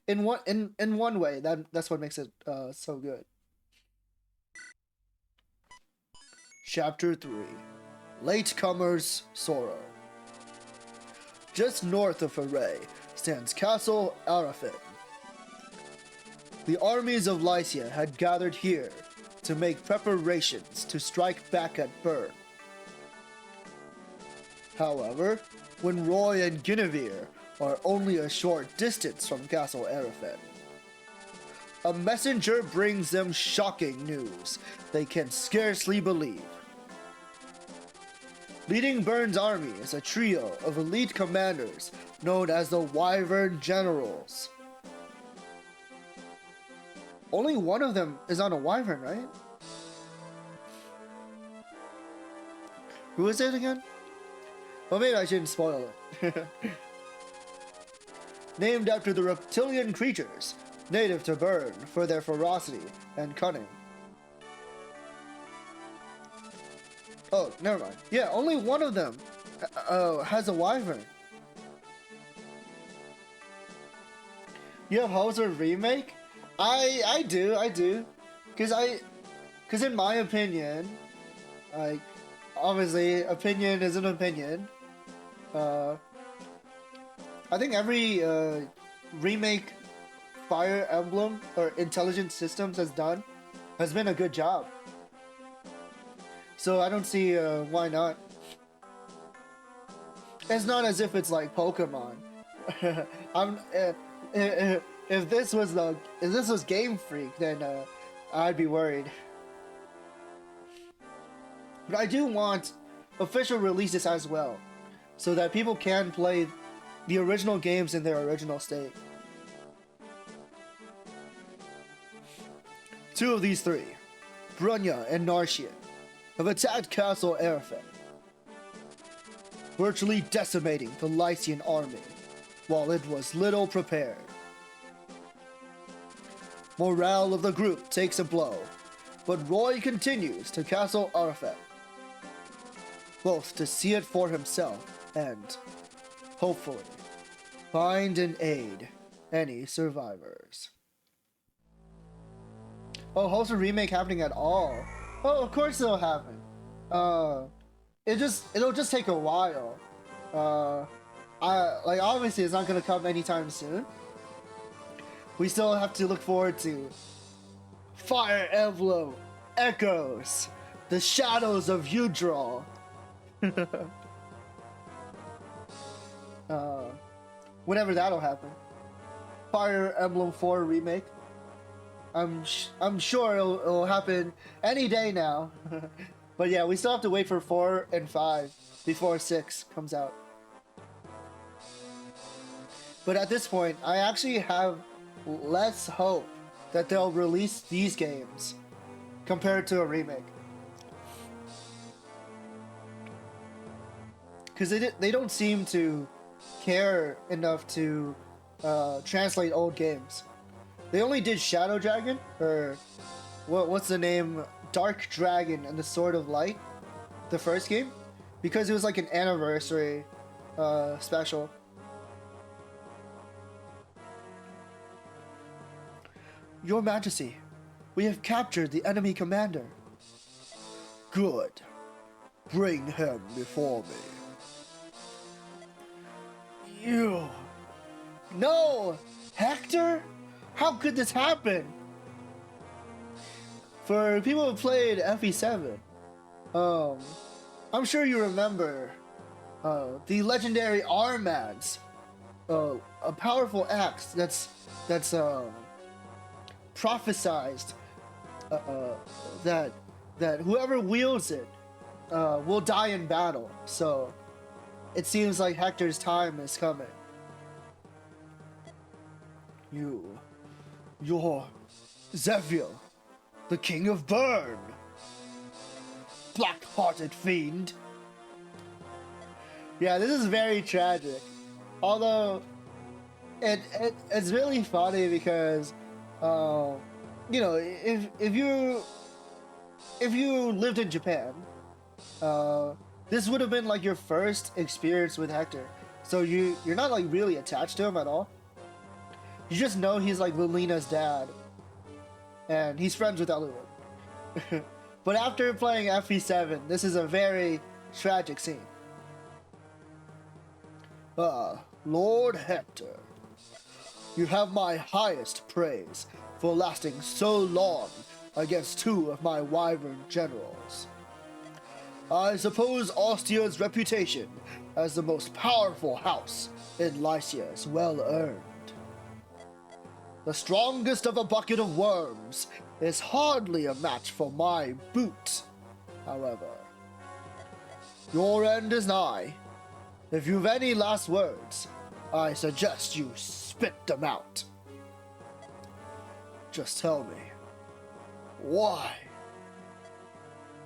In one way, that's what makes it so good. Chapter 3. Latecomer's Sorrow. Just north of Array stands Castle Arafin. The armies of Lycia had gathered here to make preparations to strike back at Bern. However, when Roy and Guinevere are only a short distance from Castle Arafin, a messenger brings them shocking news they can scarcely believe. Leading Bern's army is a trio of elite commanders known as the Wyvern Generals. Only one of them is on a Wyvern, right? Who is it again? Well, maybe I shouldn't spoil it. Named after the reptilian creatures native to Bern for their ferocity and cunning. Oh, never mind. Yeah, only one of them has a Wyvern. You have Hoser remake? I do. Cause in my opinion, like, obviously, opinion is an opinion. I think every remake Fire Emblem or Intelligent Systems has been a good job. So I don't see why not. It's not as if it's like Pokemon. If this was Game Freak, then I'd be worried. But I do want official releases as well, so that people can play the original games in their original state. Two of these three, Brunya and Narcia, have attacked Castle Arafin, virtually decimating the Lycian army, while it was little prepared. Morale of the group takes a blow, but Roy continues to Castle Arafin, both to see it for himself and, hopefully, find and aid any survivors. Oh, Hoser remake happening at all? Oh, of course it'll happen. It'll just take a while. Obviously it's not gonna come anytime soon. We still have to look forward to Fire Emblem Echoes, the Shadows of Udral. Whenever that'll happen. Fire Emblem 4 remake. I'm sure it'll happen any day now. But yeah, we still have to wait for 4 and 5 before 6 comes out. But at this point, I actually have less hope that they'll release these games compared to a remake. Because they don't seem to care enough to translate old games. They only did Shadow Dragon, or what's the name? Dark Dragon and the Sword of Light, the first game, because it was like an anniversary special. Your Majesty, we have captured the enemy commander. Good. Bring him before me. You... No! Hector? How could this happen? For people who played FE7, I'm sure you remember the legendary Armads, a powerful axe that's prophesized that whoever wields it will die in battle. So it seems like Hector's time is coming. You're Zephyr, the King of Burn. Black-hearted fiend. Yeah, this is very tragic. Although, it's really funny because, you know, if you lived in Japan, this would have been like your first experience with Hector. So you're not like really attached to him at all. You just know he's like Lilina's dad, and he's friends with everyone. But after playing FE7, this is a very tragic scene. Lord Hector, you have my highest praise for lasting so long against two of my wyvern generals. I suppose Ostia's reputation as the most powerful house in Lycia is well earned. The strongest of a bucket of worms is hardly a match for my boot, however. Your end is nigh. If you've any last words, I suggest you spit them out. Just tell me, why?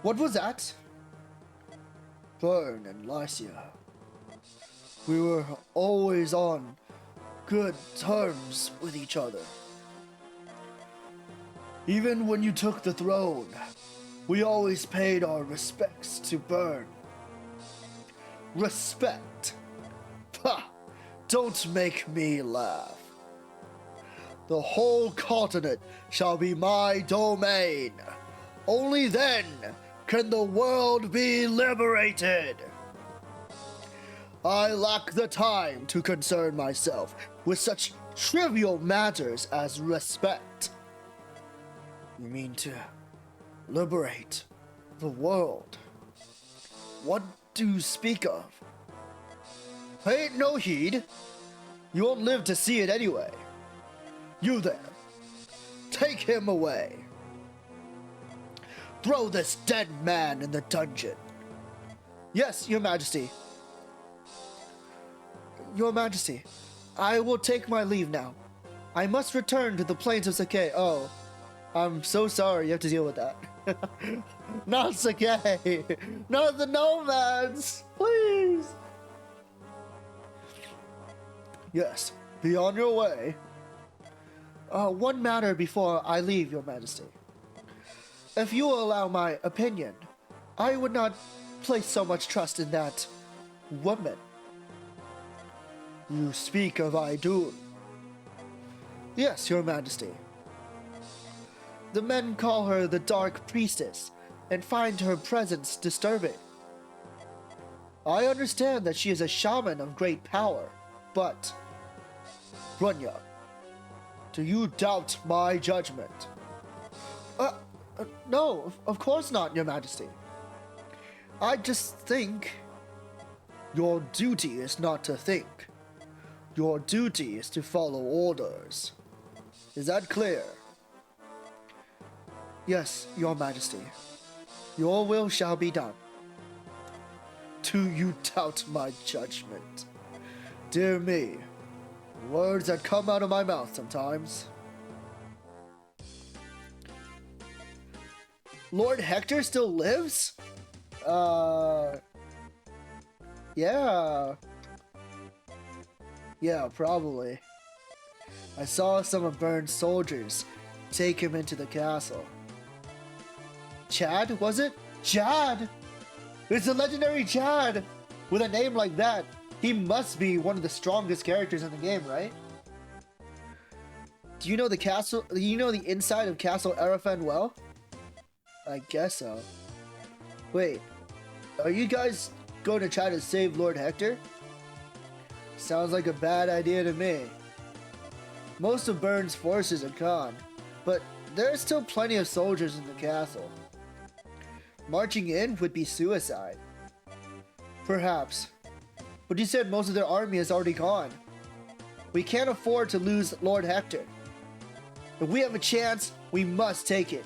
What was that? Burn and Lycia. We were always on good terms with each other. Even when you took the throne, we always paid our respects to Burn. Respect? Ha! Don't make me laugh. The whole continent shall be my domain. Only then can the world be liberated. I lack the time to concern myself with such trivial matters as respect. You mean to liberate the world? What do you speak of? Pay it no heed. You won't live to see it anyway. You there, take him away. Throw this dead man in the dungeon. Yes, Your Majesty. Your Majesty, I will take my leave now. I must return to the plains of Sake. Oh, I'm so sorry you have to deal with that. Not Sake. Not the nomads. Please. Yes, be on your way. One matter before I leave, Your Majesty. If you will allow my opinion, I would not place so much trust in that woman. You speak of Idun. Yes, Your Majesty. The men call her the Dark Priestess and find her presence disturbing. I understand that she is a shaman of great power, but... Brunya, do you doubt my judgment? No, of course not, Your Majesty. I just think... Your duty is not to think. Your duty is to follow orders. Is that clear? Yes, Your Majesty. Your will shall be done. Do you doubt my judgment? Dear me, words that come out of my mouth sometimes. Lord Hector still lives? Yeah. Yeah, probably. I saw some of Byrne's soldiers take him into the castle. Chad, was it? Chad! It's a legendary Chad! With a name like that, he must be one of the strongest characters in the game, right? Do you know the castle? Do you know the inside of Castle Arafan well? I guess so. Wait, are you guys going to try to save Lord Hector? Sounds like a bad idea to me. Most of Byrne's forces are gone, but there are still plenty of soldiers in the castle. Marching in would be suicide. Perhaps. But you said most of their army is already gone. We can't afford to lose Lord Hector. If we have a chance, we must take it.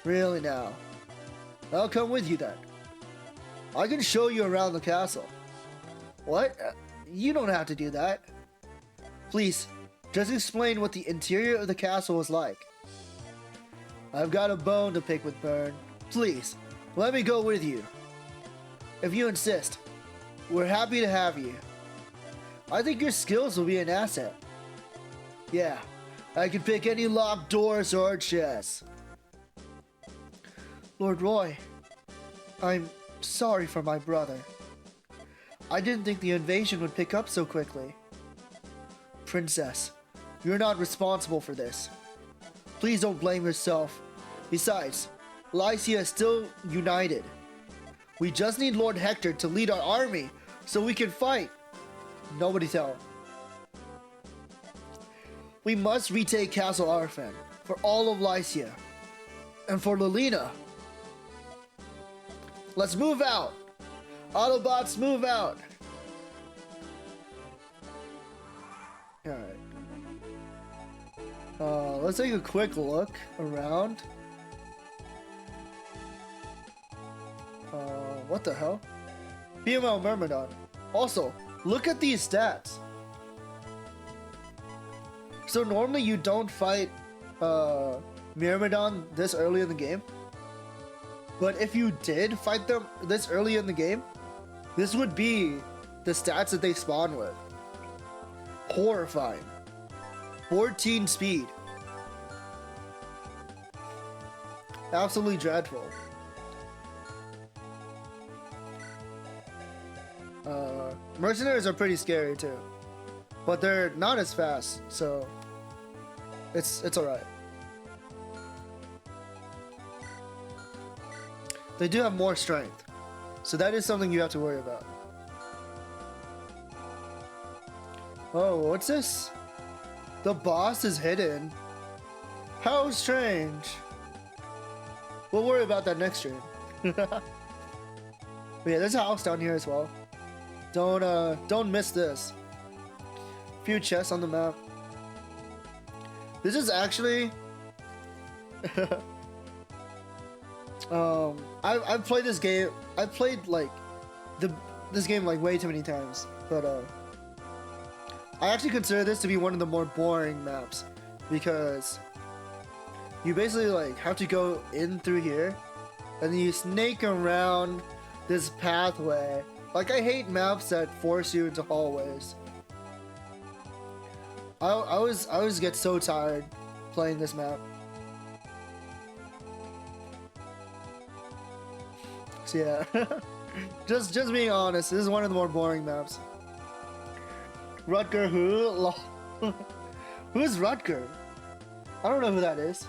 Really now? I'll come with you then. I can show you around the castle. What? You don't have to do that. Please, just explain what the interior of the castle was like. I've got a bone to pick with Byrne. Please, let me go with you. If you insist, we're happy to have you. I think your skills will be an asset. Yeah, I can pick any locked doors or chests. Lord Roy, I'm sorry for my brother. I didn't think the invasion would pick up so quickly. Princess, you're not responsible for this. Please don't blame yourself. Besides, Lycia is still united. We just need Lord Hector to lead our army so we can fight. Nobody tell him. We must retake Castle Arfan for all of Lycia. And for Lilina. Let's move out. Autobots, move out. Alright. Let's take a quick look around. What the hell? PML Myrmidon. Also, look at these stats. So normally you don't fight Myrmidon this early in the game. But if you did fight them this early in the game, this would be the stats that they spawn with. Horrifying. 14 speed. Absolutely dreadful. Mercenaries are pretty scary too, but they're not as fast, so it's alright. They do have more strength, so that is something you have to worry about. Oh, what's this? The boss is hidden. How strange. We'll worry about that next stream. But yeah, there's a house down here as well. Don't miss this. Few chests on the map. This is actually I've played this game. I've played like this game like way too many times, but I actually consider this to be one of the more boring maps because you basically like have to go in through here and then you snake around this pathway. Like, I hate maps that force you into hallways. I always get so tired playing this map. So yeah, just being honest, this is one of the more boring maps. Rutger who? Who's Rutger? I don't know who that is.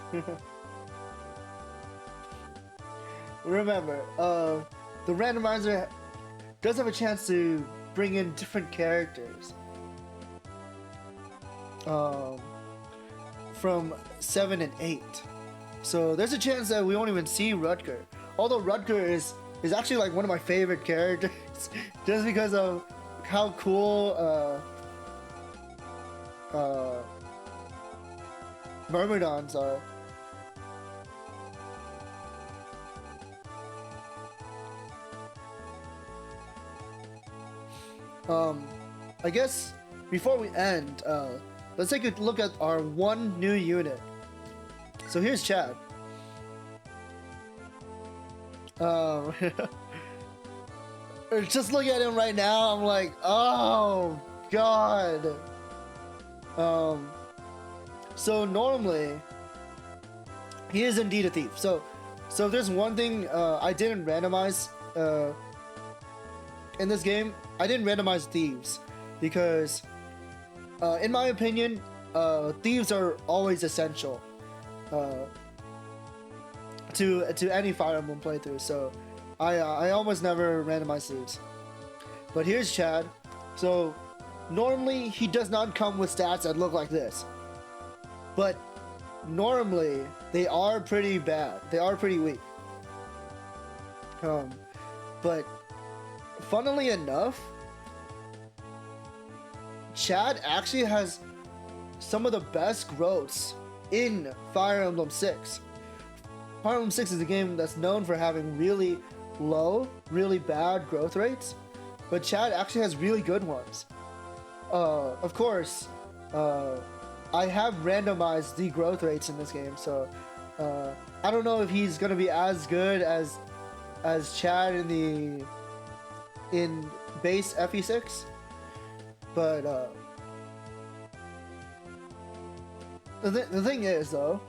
Remember, the randomizer does have a chance to bring in different characters from 7 and 8. So there's a chance that we won't even see Rutger. Although Rutger is actually like one of my favorite characters just because of how cool Myrmidons are. I guess before we end, let's take a look at our one new unit. So here's Chad. Um, just look at him right now. I'm like, oh god. So normally he is indeed a thief. So there's one thing I didn't randomize in this game. I didn't randomize thieves because, in my opinion, thieves are always essential to any Fire Emblem playthrough. So I almost never randomize thieves. But here's Chad. So normally he does not come with stats that look like this, but normally they are pretty bad. They are pretty weak. But funnily enough, Chad actually has some of the best growths in Fire Emblem 6. Fire Emblem 6 is a game that's known for having really low, really bad growth rates, but Chad actually has really good ones. Of course, I have randomized the growth rates in this game, so I don't know if he's gonna be as good as Chad in base FE6, but the thing is though,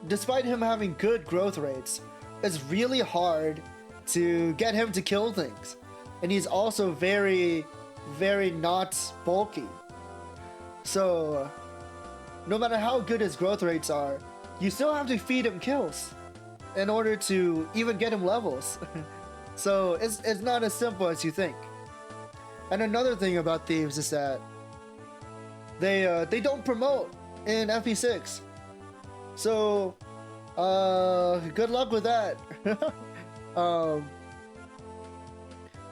despite him having good growth rates, it's really hard to get him to kill things, and he's also very, very not bulky. So no matter how good his growth rates are, you still have to feed him kills in order to even get him levels. So it's not as simple as you think. And another thing about thieves is that they don't promote in FE6. So good luck with that.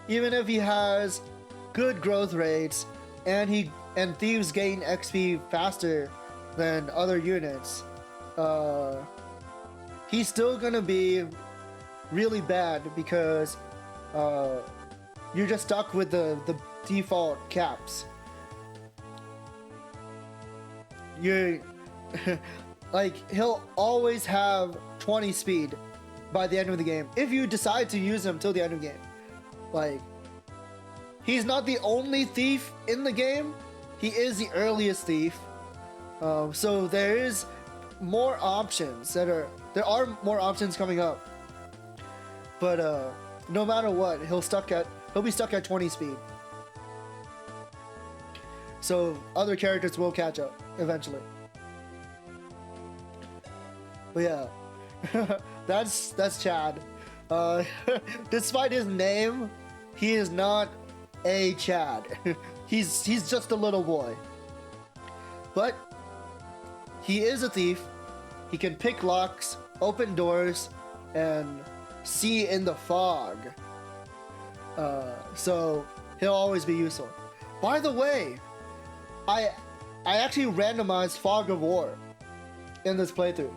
Even if he has good growth rates and thieves gain XP faster than other units, he's still gonna be really bad because you're just stuck with the default caps. You're like, he'll always have 20 speed by the end of the game if you decide to use him till the end of the game. Like, he's not the only thief in the game, he is the earliest thief. So there is more options there are more options coming up, but no matter what, he'll be stuck at 20 speed, so other characters will catch up eventually. But yeah, that's Chad. Despite his name, he is not a Chad. he's just a little boy, but he is a thief. He can pick locks, open doors, and see in the fog. So he'll always be useful. By the way, I actually randomized Fog of War in this playthrough.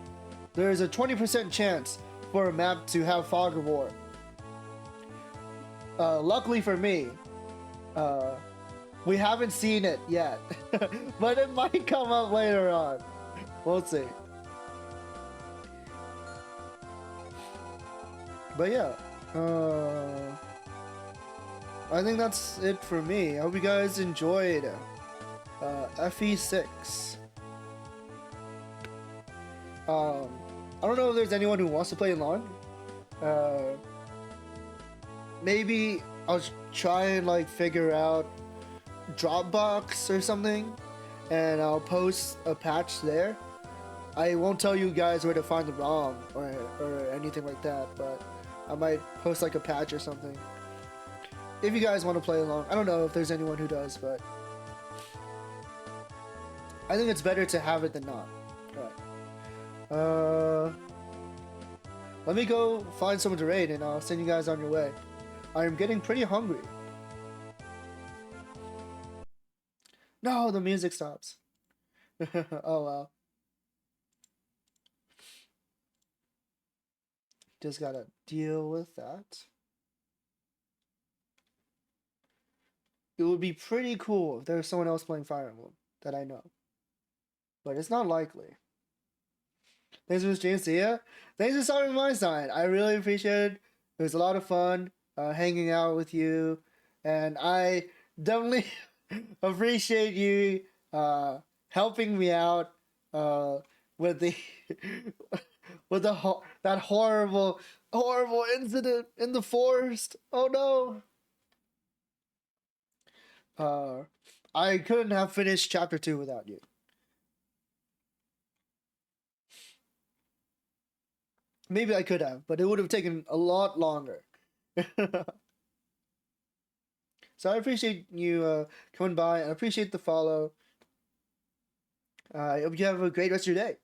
There is a 20% chance for a map to have Fog of War. Luckily for me, we haven't seen it yet, but it might come up later on. We'll see. But yeah, I think that's it for me. I hope you guys enjoyed FE6. I don't know if there's anyone who wants to play along. Maybe I'll try and like figure out Dropbox or something, and I'll post a patch there. I won't tell you guys where to find the ROM or anything like that, but I might post like a patch or something. If you guys want to play along. I don't know if there's anyone who does, but I think it's better to have it than not. Alright. Let me go find someone to raid and I'll send you guys on your way. I'm getting pretty hungry. No, the music stops. Oh well. Just gotta deal with that. It would be pretty cool if there was someone else playing Fire Emblem that I know, but it's not likely. Thanks for the stream. See ya. Thanks for stopping my side. I really appreciate it. It was a lot of fun hanging out with you, and I definitely appreciate you helping me out with the with that horrible incident in the forest. Oh no. I couldn't have finished chapter 2 without you. Maybe I could have, but it would have taken a lot longer. So I appreciate you coming by, and I appreciate the follow. I hope you have a great rest of your day.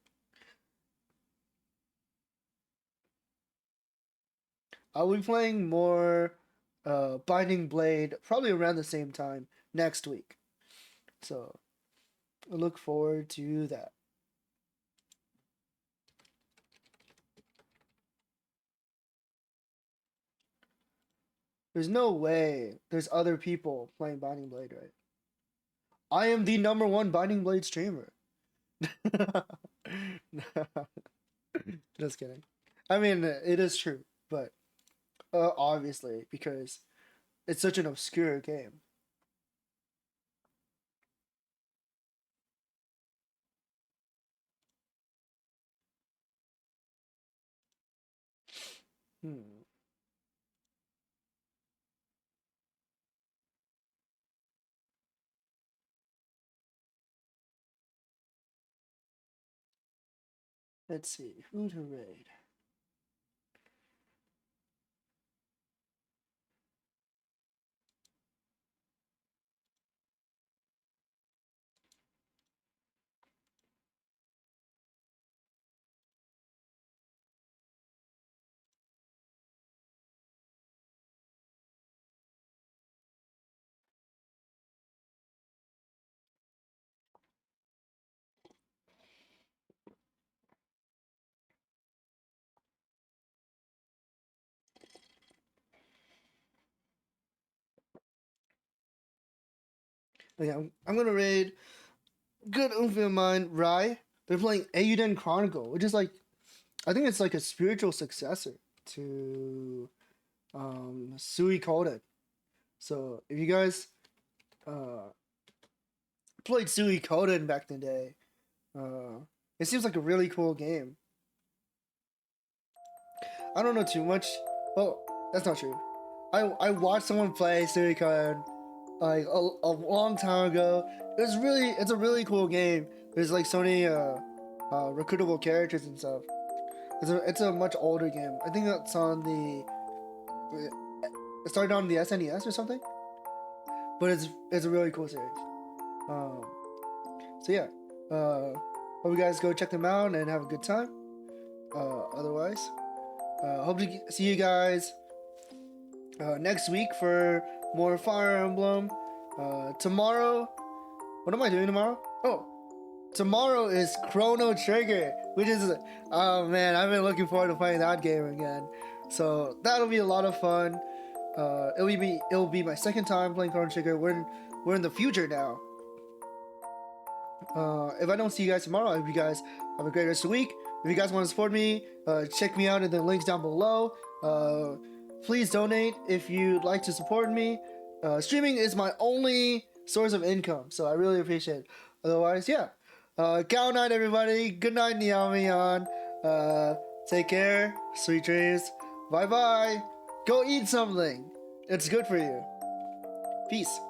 I'll be playing more Binding Blade probably around the same time next week. So I look forward to that. There's no way there's other people playing Binding Blade, right? I am the #1 Binding Blade streamer. Just kidding. I mean, it is true, but obviously, because it's such an obscure game. Let's see, who to raid. Yeah, I'm gonna raid good oomph of mine, Rai. They're playing Eiyuden Chronicle, which is like, I think it's like a spiritual successor to Suikoden. So if you guys played Suikoden back in the day, it seems like a really cool game. I don't know too much. Well, that's not true. I watched someone play Suikoden like a long time ago. It's a really cool game. There's like so many recruitable characters and stuff. It's a much older game. I think it's on the it started on the SNES or something. But it's a really cool series. So yeah, hope you guys go check them out and have a good time. Otherwise, hope to see you guys next week for more Fire Emblem. Tomorrow, what am I doing tomorrow? Oh, tomorrow is Chrono Trigger, which is, oh man, I've been looking forward to playing that game again. So that'll be a lot of fun. It'll be my second time playing Chrono Trigger. We're in the future now. If I don't see you guys tomorrow, I hope you guys have a great rest of the week. If you guys want to support me, check me out in the links down below. Please donate if you'd like to support me. Streaming is my only source of income, so I really appreciate it. Otherwise, yeah. Cow night, everybody. Good night, Niamiyan. Take care. Sweet dreams. Bye-bye. Go eat something. It's good for you. Peace.